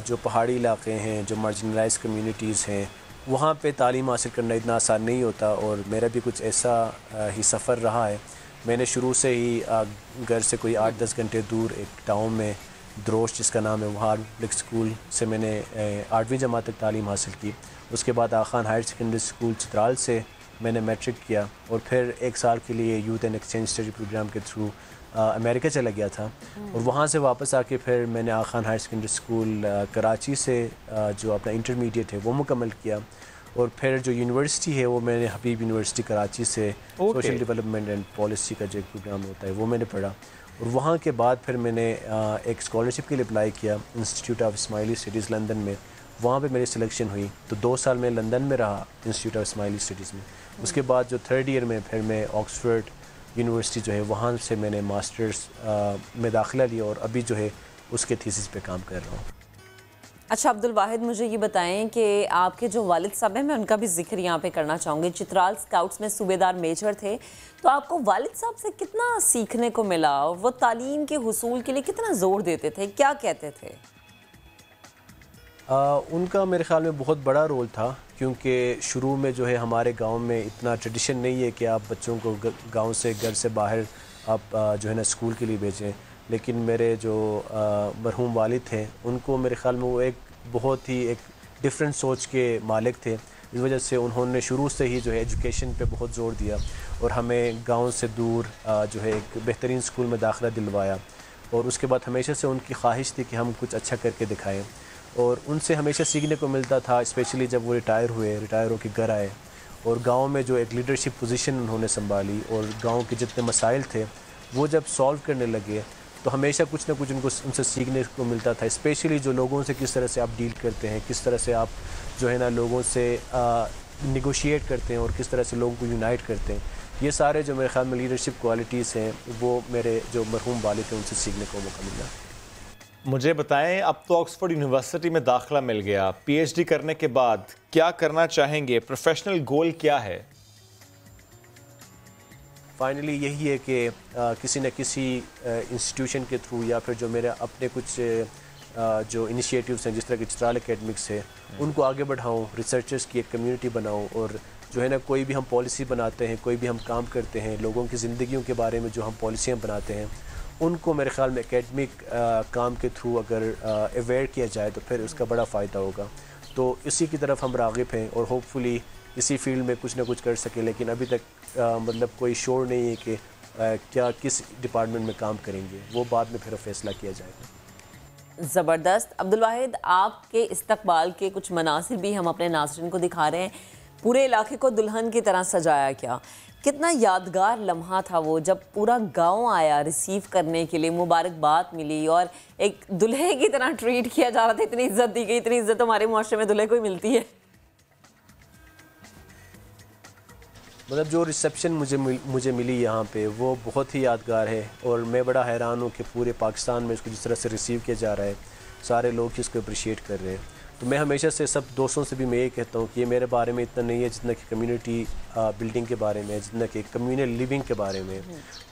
[SPEAKER 4] जो पहाड़ी इलाके हैं, जो मार्जिनलाइज कम्युनिटीज़ हैं, वहाँ पे तालीम हासिल करना इतना आसान नहीं होता। और मेरा भी कुछ ऐसा ही सफ़र रहा है। मैंने शुरू से ही घर से कोई 8-10 घंटे दूर एक टाउन में द्रोश जिसका नाम है, वहाँ पब्लिक स्कूल से मैंने 8वीं जमात तक तालीम हासिल की। उसके बाद Aga Khan higher secondary school Chitral से मैंने मैट्रिक किया और फिर 1 साल के लिए youth and exchange study programme के थ्रू अमेरिका चला गया था। और वहाँ से वापस आके फिर मैंने Aga Khan higher secondary school Karachi से जो अपना इंटरमीडिएट है वो मुकम्मल किया। और फिर जो यूनिवर्सिटी है वो मैंने हबीब यूनिवर्सिटी कराची से सोशल डेवलपमेंट एंड पॉलिसी का जो एक प्रोग्राम होता है वो मैंने पढ़ा। और वहाँ के बाद फिर मैंने एक स्कॉलरशिप के लिए अप्लाई किया institute of Ismaili studies London में। वहाँ पे मेरी सिलेक्शन हुई तो 2 साल मैं लंदन में रहा इंस्टीट्यूट ऑफ इस्माइली स्टडीज़ में। उसके बाद जो 3rd ईयर में फिर मैं ऑक्सफोर्ड यूनिवर्सिटी जो है वहाँ से मैंने मास्टर्स में दाखिला लिया और अभी जो है उसके थीसिस पे काम कर रहा हूँ।
[SPEAKER 2] अच्छा अब्दुल वाहिद, मुझे ये बताएं कि आपके जो वालिद साहब हैं, मैं उनका भी जिक्र यहाँ पे करना चाहूँगी। चित्राल स्काउट्स में सूबेदार मेजर थे, तो आपको वालिद साहब से कितना सीखने को मिला? वो तालीम के हुसूल के लिए कितना ज़ोर देते थे, क्या कहते थे?
[SPEAKER 4] उनका मेरे ख्याल में बहुत बड़ा रोल था, क्योंकि शुरू में जो है हमारे गांव में इतना ट्रेडिशन नहीं है कि आप बच्चों को गांव से घर से बाहर आप जो है ना स्कूल के लिए भेजें। लेकिन मेरे जो मरहूम वालिद थे उनको मेरे ख्याल में वो एक बहुत ही एक डिफरेंट सोच के मालिक थे। इस वजह से उन्होंने शुरू से ही जो है एजुकेशन पे बहुत ज़ोर दिया और हमें गांव से दूर जो है एक बेहतरीन स्कूल में दाखिला दिलवाया। और उसके बाद हमेशा से उनकी ख्वाहिश थी कि हम कुछ अच्छा करके दिखाएं और उनसे हमेशा सीखने को मिलता था, स्पेशली जब वो रिटायर होके घर आए और गांव में जो एक लीडरशिप पोजीशन उन्होंने संभाली और गांव के जितने मसाइल थे वो जब सॉल्व करने लगे तो हमेशा कुछ ना कुछ उनसे सीखने को मिलता था। स्पेशली जो लोगों से किस तरह से आप डील करते हैं, किस तरह से आप जो है ना लोगों से निगोशिएट करते हैं और किस तरह से लोगों को यूनाइट करते हैं, ये सारे जो मेरे ख्याल में लीडरशिप क्वालिटीज़ हैं वो मेरे जो मरहूम वालिद थे उनसे सीखने को मौका मिला।
[SPEAKER 1] मुझे बताएं, अब तो ऑक्सफोर्ड यूनिवर्सिटी में दाखिला मिल गया, PhD करने के बाद क्या करना चाहेंगे? प्रोफेशनल गोल क्या है?
[SPEAKER 4] फाइनली यही है कि किसी न किसी इंस्टीट्यूशन के थ्रू या फिर जो मेरे अपने कुछ जो इनिशिएटिव्स हैं जिस तरह के चित्राल एकेडमिक्स है उनको आगे बढ़ाऊँ, रिसर्चर्स की एक कम्युनिटी बनाऊँ और जो है ना कोई भी हम पॉलिसी बनाते हैं, कोई भी हम काम करते हैं, लोगों की ज़िंदगियों के बारे में जो हम पॉलिसियाँ बनाते हैं उनको मेरे ख्याल में एकेडमिक काम के थ्रू अगर अवेयर किया जाए तो फिर उसका बड़ा फ़ायदा होगा। तो इसी की तरफ हम राग़िब हैं और होपफुली इसी फील्ड में कुछ ना कुछ कर सकें। लेकिन अभी तक मतलब कोई शोर नहीं है कि क्या किस डिपार्टमेंट में काम करेंगे, वो बाद में फिर फैसला किया जाएगा।
[SPEAKER 2] ज़बरदस्त। अब्दुल वाहिद, आपके इस्तकबाल के कुछ मनासिर भी हम अपने नाज़रीन को दिखा रहे हैं। पूरे इलाके को दुल्हन की तरह सजाया क्या, कितना यादगार लम्हा था वो जब पूरा गांव आया रिसीव करने के लिए, मुबारकबाद मिली और एक दुल्हे की तरह ट्रीट किया जा रहा था। इतनी इज्जत दी गई, इतनी इज्जत हमारे मुआशरे में दुल्हे को ही मिलती है।
[SPEAKER 4] मतलब जो रिसेप्शन मुझे मिली यहाँ पे वो बहुत ही यादगार है और मैं बड़ा हैरान हूँ कि पूरे पाकिस्तान में इसको जिस तरह से रिसीव किया जा रहा है, सारे लोग इसको अप्रिशिएट कर रहे हैं। तो मैं हमेशा से सब दोस्तों से भी मैं ये कहता हूँ कि ये मेरे बारे में इतना नहीं है जितना कि कम्युनिटी बिल्डिंग के बारे में, जितना कि कम्युनल लिविंग के बारे में।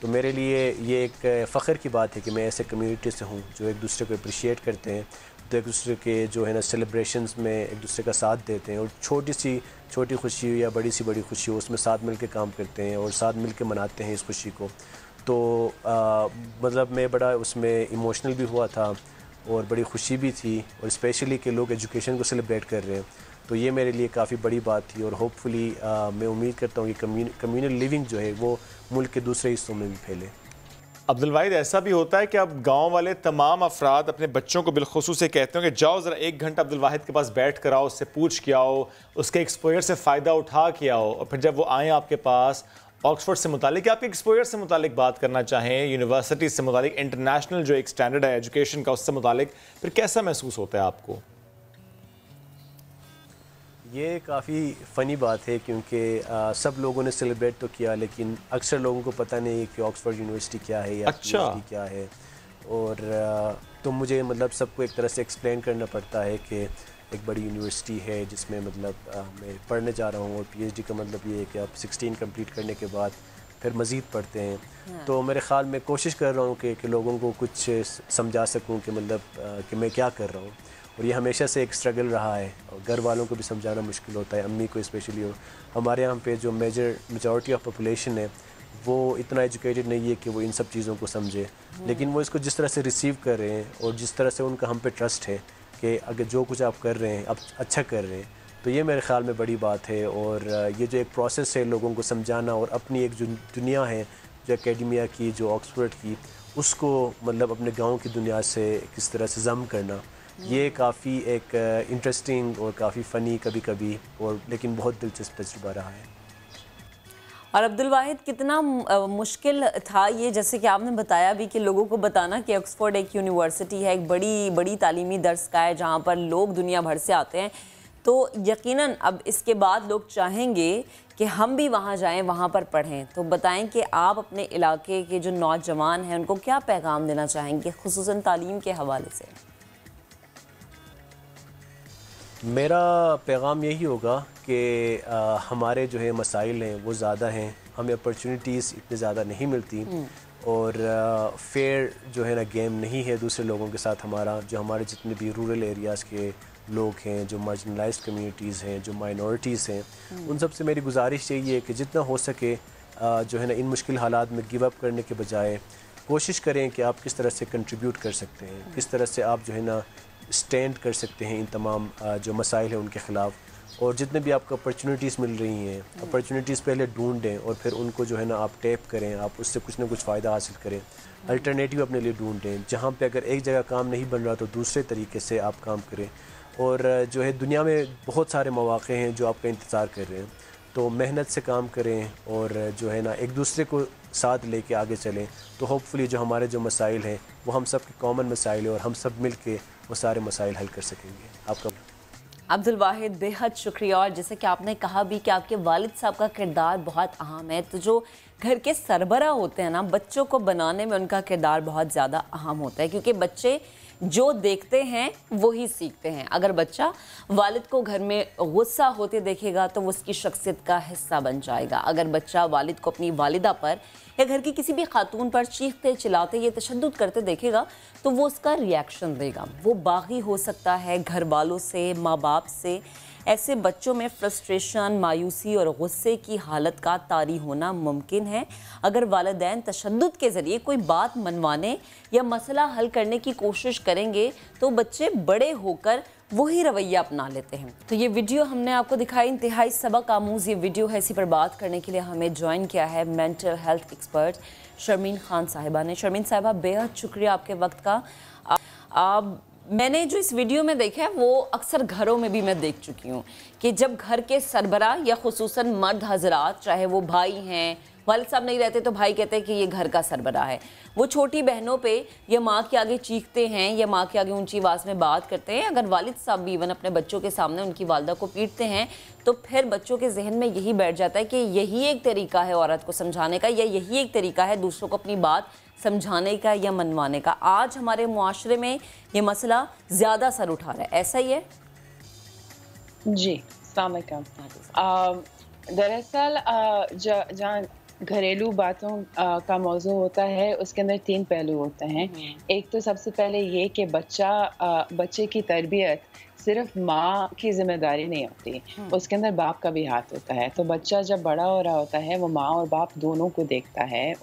[SPEAKER 4] तो मेरे लिए ये एक फ़ख्र की बात है कि मैं ऐसे कम्युनिटी से हूँ जो एक दूसरे को अप्रिशिएट करते हैं, तो एक दूसरे के जो है ना सेलिब्रेशंस में एक दूसरे का साथ देते हैं और छोटी खुशी हो या बड़ी खुशी हो उसमें साथ मिल के काम करते हैं और साथ मिल के मनाते हैं इस खुशी को। तो मतलब मैं बड़ा उसमें इमोशनल भी हुआ था और बड़ी खुशी भी थी और स्पेशली कि लोग एजुकेशन को सेलिब्रेट कर रहे हैं, तो ये मेरे लिए काफ़ी बड़ी बात थी। और होपफुली मैं उम्मीद करता हूँ कि कम्युनल लिविंग जो है वो मुल्क के दूसरे हिस्सों में भी फैले।
[SPEAKER 1] अब्दुल वाहिद, ऐसा भी होता है कि अब गांव वाले तमाम अफराद अपने बच्चों को बिलखुसूस से कहते हैं कि जाओ ज़रा 1 घंटा अब्दुल वाहिद के पास बैठ कर आओ, उससे पूछ के आओ, उसके एक्सपोजर से फ़ायदा उठा के आओ, और फिर जब वो आएँ आपके पास ऑक्सफोर्ड से मुतालिक, आपके एक्सपोजर से मुतालिक बात करना चाहें, यूनिवर्सिटी से मुतालिक, इंटरनेशनल जो एक स्टैंडर्ड है एजुकेशन का, उससे मुतालिक, फिर कैसा महसूस होता है आपको?
[SPEAKER 4] ये काफ़ी फ़नी बात है क्योंकि सब लोगों ने सेलिब्रेट तो किया, लेकिन अक्सर लोगों को पता नहीं है कि ऑक्सफोर्ड यूनिवर्सिटी क्या है या यूनिवर्सिटी क्या है। और तो मुझे मतलब सबको एक तरह से एक्सप्लेन करना पड़ता है कि एक बड़ी यूनिवर्सिटी है जिसमें मतलब मैं पढ़ने जा रहा हूँ, और PhD का मतलब ये है कि आप 16 कंप्लीट करने के बाद फिर मज़ीद पढ़ते हैं। तो मेरे ख़्याल में कोशिश कर रहा हूँ कि लोगों को कुछ समझा सकूँ कि मतलब कि मैं क्या कर रहा हूँ, और ये हमेशा से एक स्ट्रगल रहा है, और घर वालों को भी समझाना मुश्किल होता है, अम्मी को स्पेशली। हमारे यहाँ पे जो मेजॉरिटी ऑफ पॉपुलेशन है वो इतना एजुकेटेड नहीं है कि वो इन सब चीज़ों को समझे, लेकिन वो इसको जिस तरह से रिसीव कर रहे हैं और जिस तरह से उनका हम पे ट्रस्ट है कि अगर जो कुछ आप कर रहे हैं आप अच्छा कर रहे हैं, तो ये मेरे ख़्याल में बड़ी बात है। और ये जो एक प्रोसेस है लोगों को समझाना, और अपनी एक जो दुनिया है जो एकेडमिया की, जो ऑक्सफोर्ड की, उसको मतलब अपने गाँव की दुनिया से किस तरह से जम करना, ये काफ़ी एक इंटरेस्टिंग और काफ़ी फ़नी कभी कभी, और लेकिन बहुत दिलचस्प तजुर्बा रहा है।
[SPEAKER 2] और अब्दुल वाहिद, कितना मुश्किल था ये, जैसे कि आपने बताया भी कि लोगों को बताना कि ऑक्सफोर्ड एक यूनिवर्सिटी है, एक बड़ी तालीमी दर्स का है जहाँ पर लोग दुनिया भर से आते हैं, तो यकीनन अब इसके बाद लोग चाहेंगे कि हम भी वहाँ जाएं, वहाँ पर पढ़ें। तो बताएं कि आप अपने इलाके के जो नौजवान हैं उनको क्या पैगाम देना चाहेंगे, खुसूसन तालीम के हवाले से?
[SPEAKER 4] मेरा पैगाम यही होगा कि हमारे जो है मसाइल हैं वो ज़्यादा हैं, हमें अपॉर्चुनिटीज़ इतनी ज़्यादा नहीं मिलती, और फेयर जो है ना गेम नहीं है दूसरे लोगों के साथ हमारा। जो हमारे जितने भी रूरल एरियाज़ के लोग हैं, जो मार्जिनलाइज्ड कम्युनिटीज़ हैं, जो माइनॉरिटीज़ हैं, उन सब से मेरी गुजारिश यही है कि जितना हो सके जो है ना इन मुश्किल हालात में गिव अप करने के बजाय कोशिश करें कि आप किस तरह से कंट्रीब्यूट कर सकते हैं, किस तरह से आप जो है ना स्टैंड कर सकते हैं इन तमाम जो मसाइल हैं उनके ख़िलाफ़। और जितने भी आपको अपॉर्चुनिटीज़ मिल रही हैं, अपॉर्चुनिटीज़ पहले ढूंढें और फिर उनको जो है ना आप टैप करें, आप उससे कुछ ना कुछ फ़ायदा हासिल करें, अल्टरनेटिव अपने लिए ढूंढें। जहाँ पे अगर एक जगह काम नहीं बन रहा तो दूसरे तरीके से आप काम करें। और जो है दुनिया में बहुत सारे मौक़े हैं जो आपका इंतज़ार कर रहे हैं, तो मेहनत से काम करें और जो है ना एक दूसरे को साथ लेके आगे चलें, तो होपफुली जो हमारे जो मसाइल हैं वो हम सब के कॉमन मसाइल हैं, और हम सब मिल के वो सारे मसाइल हल कर सकेंगे। आपका
[SPEAKER 2] अब्दुल वाहिद, बेहद शुक्रिया। और जैसे कि आपने कहा भी कि आपके वालिद साहब का किरदार बहुत अहम है, तो जो घर के सरबरा होते हैं ना, बच्चों को बनाने में उनका किरदार बहुत ज़्यादा अहम होता है, क्योंकि बच्चे जो देखते हैं वही सीखते हैं। अगर बच्चा वालिद को घर में गुस्सा होते देखेगा तो वो उसकी शख्सियत का हिस्सा बन जाएगा। अगर बच्चा वालिद को अपनी वालिदा पर या घर की किसी भी खातून पर चीखते चिल्लाते या तशद्दुद करते देखेगा तो वो उसका रिएक्शन देगा। वो बागी हो सकता है घर वालों से, माँ बाप से। ऐसे बच्चों में फ्रस्ट्रेशन, मायूसी और गुस्से की हालत का तारी होना मुमकिन है। अगर वालिदैन तशद्दुद के ज़रिए कोई बात मनवाने या मसला हल करने की कोशिश करेंगे तो बच्चे बड़े होकर वही रवैया अपना लेते हैं। तो ये वीडियो हमने आपको दिखाई, इंतहाई सबक आमूज़ ये वीडियो है। इसी पर बात करने के लिए हमें ज्वाइन किया है mental health expert Sharmeen Khan साहिबा ने। शर्मीन साहिबा, बेहद शुक्रिया आपके वक्त का। मैंने जो इस वीडियो में देखा है वो अक्सर घरों में भी मैं देख चुकी हूँ कि जब घर के सरबरा या खुसूसन मर्द हजरात, चाहे वो भाई हैं, वालिद साहब नहीं रहते तो भाई कहते हैं कि ये घर का सरबरा है, वो छोटी बहनों पे या माँ के आगे चीखते हैं या माँ के आगे ऊंची आवाज़ में बात करते हैं। अगर वालिद साहब भी इवन अपने बच्चों के सामने उनकी वालदा को पीटते हैं तो फिर बच्चों के जहन में यही बैठ जाता है कि यही एक तरीका है औरत को समझाने का, या यही एक तरीका है दूसरों को अपनी बात समझाने का या मनवाने का। आज हमारे मुआशरे में ये मसला ज़्यादा सर उठा रहा है, ऐसा ही है?
[SPEAKER 5] जी, अस्सलाम वालेकुम। दरअसल जहाँ घरेलू बातों का मौजू होता है उसके अंदर 3 पहलू होते हैं। एक तो सबसे पहले ये कि बच्चे की तरबियत सिर्फ माँ की जिम्मेदारी नहीं होती, उसके अंदर बाप का भी हाथ होता है। तो बच्चा जब बड़ा हो रहा होता है वो माँ और बाप दोनों को देखता है,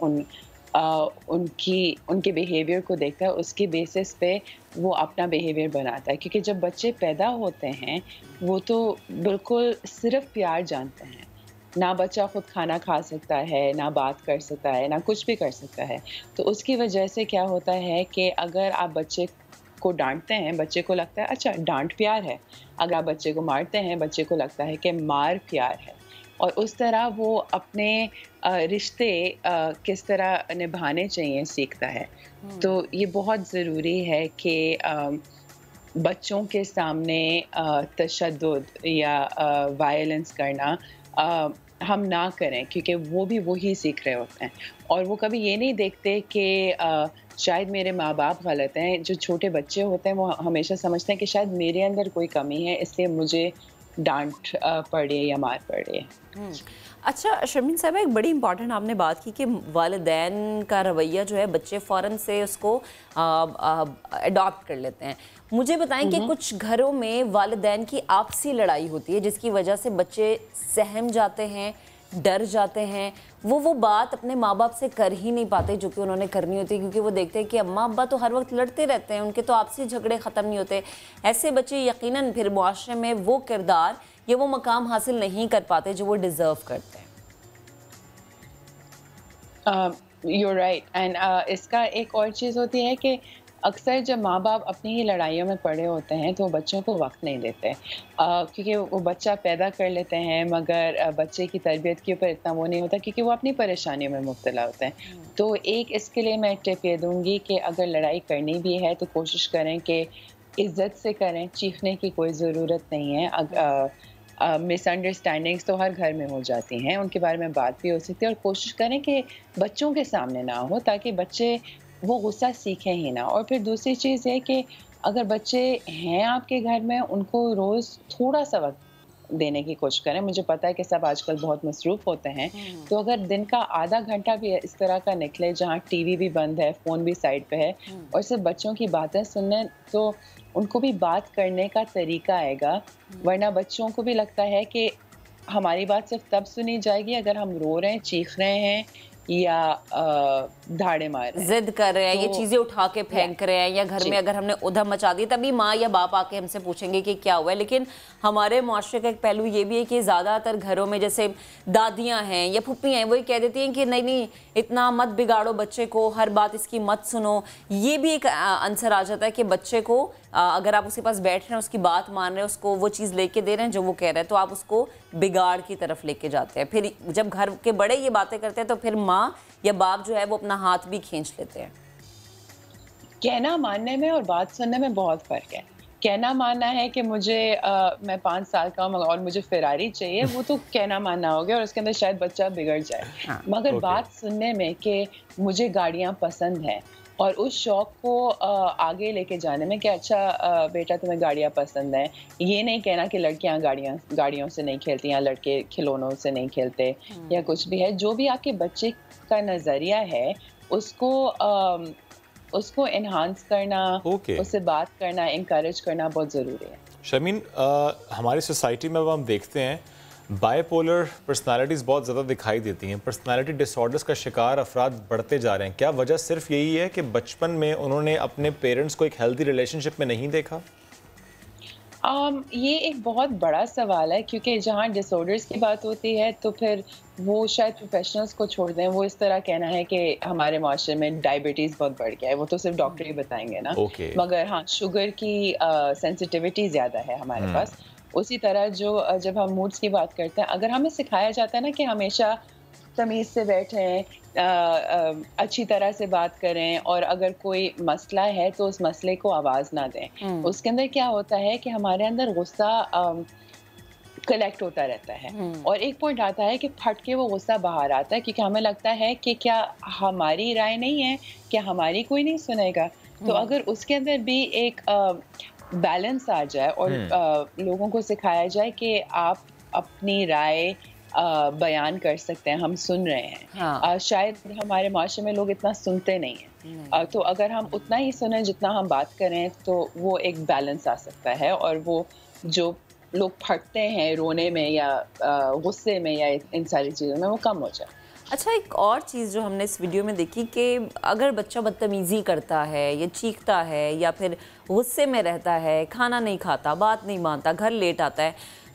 [SPEAKER 5] उनके बिहेवियर को देखता है, उसकी बेसिस पे वो अपना बिहेवियर बनाता है। क्योंकि जब बच्चे पैदा होते हैं वो तो बिल्कुल सिर्फ प्यार जानते हैं, ना बच्चा खुद खाना खा सकता है, ना बात कर सकता है, ना कुछ भी कर सकता है। तो उसकी वजह से क्या होता है कि अगर आप बच्चे को डांटते हैं, बच्चे को लगता है अच्छा डांट प्यार है। अगर आप बच्चे को मारते हैं, बच्चे को लगता है कि मार प्यार है। और उस तरह वो अपने रिश्ते किस तरह निभाने चाहिए सीखता है। तो ये बहुत ज़रूरी है कि बच्चों के सामने तशद्दुद या वायलेंस करना हम ना करें, क्योंकि वो भी वही सीख रहे होते हैं और वो कभी ये नहीं देखते कि शायद मेरे माँ बाप गलत हैं। जो छोटे बच्चे होते हैं वो हमेशा समझते हैं कि शायद मेरे अंदर कोई कमी है, इसलिए मुझे डांट पड़े या मार पड़े।
[SPEAKER 2] अच्छा शर्मीन साहब, एक बड़ी इंपॉर्टेंट आपने बात की कि वालिदैन का रवैया जो है बच्चे फ़ौरन से उसको अडॉप्ट कर लेते हैं। मुझे बताएं कि कुछ घरों में वालिदैन की आपसी लड़ाई होती है जिसकी वजह से बच्चे सहम जाते हैं, डर जाते हैं, वो बात अपने माँ बाप से कर ही नहीं पाते जो कि उन्होंने करनी होती है, क्योंकि वो देखते हैं कि अम्मा अब्बा तो हर वक्त लड़ते रहते हैं, उनके तो आपसी झगड़े ख़त्म नहीं होते। ऐसे बच्चे यकीनन फिर मुआशरे में वो किरदार या वो मकाम हासिल नहीं कर पाते जो वो डिज़र्व करते हैं।
[SPEAKER 5] You're right. And इसका एक और चीज़ होती है कि अक्सर जब माँ बाप अपनी ही लड़ाइयों में पड़े होते हैं तो बच्चों को वक्त नहीं देते, क्योंकि वो बच्चा पैदा कर लेते हैं मगर बच्चे की तरबियत के ऊपर इतना वो नहीं होता क्योंकि वो अपनी परेशानियों में मुब्तला होते हैं। तो एक इसके लिए मैं टिप ये दूँगी कि अगर लड़ाई करनी भी है तो कोशिश करें कि इज़्ज़त से करें, चीखने की कोई ज़रूरत नहीं है। मिसअंडरस्टैंडिंग्स तो हर घर में हो जाती हैं, उनके बारे में बात भी हो सकती है और कोशिश करें कि बच्चों के सामने ना हो ताकि बच्चे वो गुस्सा सीखें ही ना। और फिर दूसरी चीज़ है कि अगर बच्चे हैं आपके घर में उनको रोज़ थोड़ा सा वक्त देने की कोशिश करें। मुझे पता है कि सब आजकल बहुत मसरूफ़ होते हैं, तो अगर दिन का आधा घंटा भी इस तरह का निकले जहाँ टीवी भी बंद है, फ़ोन भी साइड पे है और सिर्फ बच्चों की बातें सुनने, तो उनको भी बात करने का तरीका आएगा। वरना बच्चों को भी लगता है कि हमारी बात सिर्फ तब सुनी जाएगी अगर हम रो रहे हैं, चीख रहे हैं या धाड़े मार रहे हैं,
[SPEAKER 2] जिद कर रहे हैं, ये चीज़ें उठा के फेंक रहे हैं या घर में अगर हमने उधम मचा दी तभी माँ या बाप आके हमसे पूछेंगे कि क्या हुआ है। लेकिन हमारे मुआशरे का एक पहलू ये भी है कि ज़्यादातर घरों में जैसे दादियाँ हैं या फुप्पी हैं, वही कह देती हैं कि नहीं नहीं इतना मत बिगाड़ो बच्चे को, हर बात इसकी मत सुनो। ये भी एक आंसर आ जाता है कि बच्चे को अगर आप उसके पास बैठ रहे हैं, उसकी बात मान रहे हैं, उसको वो चीज़ लेके दे रहे हैं जो वो कह रहे हैं, तो आप उसको बिगाड़ की तरफ लेके जाते हैं। फिर जब घर के बड़े ये बातें करते हैं तो फिर माँ या बाप जो है वो अपना हाथ भी खींच लेते हैं।
[SPEAKER 5] कहना मानने में और बात सुनने में बहुत फ़र्क है। कहना मानना है कि मैं 5 साल का हूँ और मुझे फ़ेरारी चाहिए, वो तो कहना मानना हो गया और उसके अंदर शायद बच्चा बिगड़ जाए। मगर बात सुनने में कि मुझे गाड़ियाँ पसंद हैं और उस शौक़ को आगे लेके जाने में कि अच्छा बेटा तुम्हें गाड़ियाँ पसंद हैं, ये नहीं कहना कि लड़कियाँ गाड़ियों से नहीं खेलती या लड़के खिलौनों से नहीं खेलते या कुछ भी है। जो भी आपके बच्चे का नज़रिया है उसको एनहांस करना, उससे बात करना, इंकरेज करना बहुत ज़रूरी है।
[SPEAKER 1] शर्मीन, हमारी सोसाइटी में अब हम देखते हैं बाइपोलर पर्सनालिटीज़ बहुत ज़्यादा दिखाई देती हैं। पर्सनालिटी डिसऑर्डर्स का शिकार अफराद बढ़ते जा रहे हैं। क्या वजह सिर्फ यही है कि बचपन में उन्होंने अपने पेरेंट्स को एक हेल्दी रिलेशनशिप में नहीं देखा?
[SPEAKER 5] ये एक बहुत बड़ा सवाल है क्योंकि जहाँ डिसऑर्डर्स की बात होती है तो फिर वो शायद प्रोफेशनल्स को छोड़ दें। वो इस तरह कहना है कि हमारे माशरे में डायबिटीज़ बहुत बढ़ गया है, वो तो सिर्फ डॉक्टर ही बताएंगे ना। मगर हाँ, शुगर की सेंसिटिविटी ज़्यादा है हमारे पास। उसी तरह जब हम मूड्स की बात करते हैं, अगर हमें सिखाया जाता है ना कि हमेशा तमीज़ से बैठें, अच्छी तरह से बात करें और अगर कोई मसला है तो उस मसले को आवाज़ ना दें। उसके अंदर क्या होता है कि हमारे अंदर गुस्सा कलेक्ट होता रहता है और एक पॉइंट आता है कि फट के वो गुस्सा बाहर आता है क्योंकि हमें लगता है कि क्या हमारी राय नहीं है, क्या हमारी कोई नहीं सुनेगा। तो अगर उसके अंदर भी एक बैलेंस आ जाए और लोगों को सिखाया जाए कि आप अपनी राय बयान कर सकते हैं, हम सुन रहे हैं। शायद हमारे माशरे में लोग इतना सुनते नहीं हैं, तो अगर हम उतना ही सुने जितना हम बात करें तो वो एक बैलेंस आ सकता है और वो जो लोग फटते हैं रोने में या गुस्से में या इन सारी चीज़ों में वो कम हो जाए।
[SPEAKER 2] अच्छा, एक और चीज़ जो हमने इस वीडियो में देखी कि अगर बच्चा बदतमीज़ी करता है या चीखता है या फिर गुस्से में रहता है, खाना नहीं खाता, बात नहीं मानता, घर लेट आता है,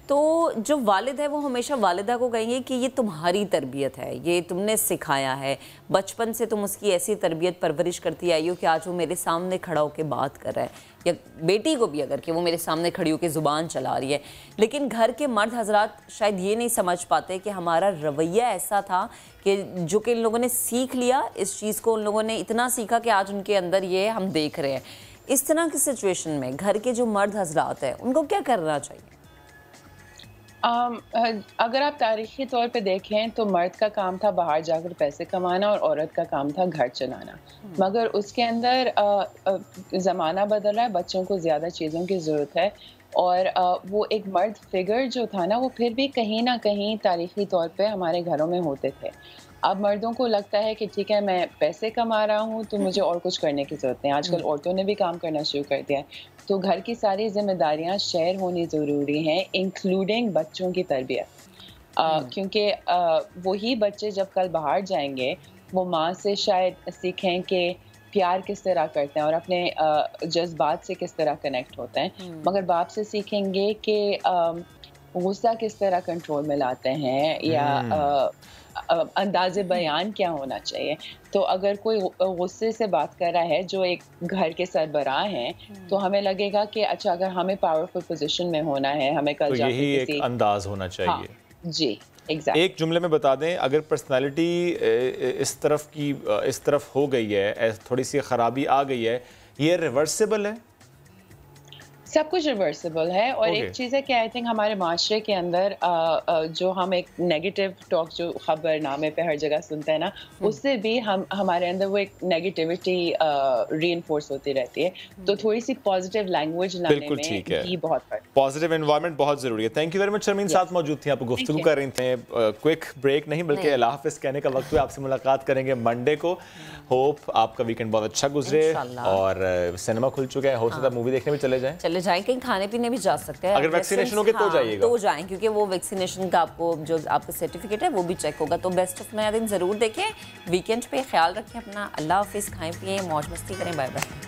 [SPEAKER 2] तो जो वालिद है वो हमेशा वालिदा को कहेंगे कि ये तुम्हारी तरबियत है, ये तुमने सिखाया है, बचपन से तुम उसकी ऐसी तरबियत परवरिश करती आई हो कि आज वो मेरे सामने खड़ा होकर बात कर रहा है, या बेटी को भी अगर कि वो मेरे सामने खड़ी होकर ज़ुबान चला रही है। लेकिन घर के मर्द हजरात शायद ये नहीं समझ पाते कि हमारा रवैया ऐसा था कि जो कि इन लोगों ने सीख लिया, इस चीज़ को उन लोगों ने इतना सीखा कि आज उनके अंदर ये हम देख रहे हैं। इस तरह की सिचुएशन में घर के जो मर्द हजरात हैं उनको क्या करना चाहिए?
[SPEAKER 5] अगर आप तारीखी तौर पे देखें तो मर्द का काम था बाहर जाकर पैसे कमाना और औरत का काम था घर चलाना, मगर उसके अंदर ज़माना बदल रहा है, बच्चों को ज़्यादा चीज़ों की ज़रूरत है और वो एक मर्द फिगर जो था ना वो फिर भी कहीं ना कहीं तारीखी तौर पे हमारे घरों में होते थे। अब मर्दों को लगता है कि ठीक है मैं पैसे कमा रहा हूँ तो मुझे और कुछ करने की ज़रूरत नहीं। आजकल औरतों ने भी काम करना शुरू कर दिया है, तो घर की सारी जिम्मेदारियाँ शेयर होनी ज़रूरी हैं, इंक्लूडिंग बच्चों की तरबियत, क्योंकि वही बच्चे जब कल बाहर जाएंगे वो माँ से शायद सीखें कि प्यार किस तरह करते हैं और अपने जज्बात से किस तरह कनेक्ट होते हैं, मगर बाप से सीखेंगे कि गुस्सा किस तरह कंट्रोल में लाते हैं या अंदाज़े बयान क्या होना चाहिए। तो अगर कोई गुस्से से बात कर रहा है जो एक घर के सरबराह हैं तो हमें लगेगा कि अच्छा अगर हमें पावरफुल पोजीशन में होना है हमें कल
[SPEAKER 1] तो
[SPEAKER 5] जाके
[SPEAKER 1] यही एक अंदाज होना चाहिए।
[SPEAKER 5] हाँ, जी एग्जैक्ट।
[SPEAKER 1] एक जुमले में बता दें, अगर पर्सनालिटी इस तरफ हो गई है, थोड़ी सी ख़राबी आ गई है, ये रिवर्सिबल है?
[SPEAKER 5] सब कुछ रिवर्सिबल है और एक चीज़ है कि आई थिंक हमारे माशरे के अंदर जो हम एक नेगेटिव टॉक जो खबरनामे पे हर जगह सुनते हैं ना, उससे भी हमारे अंदर वो एक नेगेटिविटी रीइंफोर्स होती रहती है, तो थोड़ी सी पॉजिटिव लैंग्वेज लाने में भी बहुत फर्क।
[SPEAKER 1] पॉजिटिव एनवायरनमेंट बहुत ज़रूरी है। Thank you very much Sharmeen, साथ मौजूद थी, आप गुफ्तगू कर रही थे। क्विक ब्रेक नहीं बल्कि अल्लाह हाफ़िज़ कहने का वक्त हुआ। आपसे मुलाकात करेंगे मंडे को। होप आपका वीकेंड बहुत अच्छा गुजरे और सिनेमा खुल चुका है, हो सकता है मूवी देखने भी चले जाएं, कहीं
[SPEAKER 2] खाने पीने भी जा सकते हैं।
[SPEAKER 1] अगर वैक्सीनेशन होगे तो जाइएगा,
[SPEAKER 2] तो जाएं, क्योंकि वो वैक्सीनेशन का आपको जो आपका सर्टिफिकेट है वो भी चेक होगा। तो बेस्ट ऑफ नया दिन ज़रूर देखें, वीकेंड पे ख्याल रखें अपना। अल्लाह हाफिज़, खाएं पिएं, मौज मस्ती करें, बाय बाय।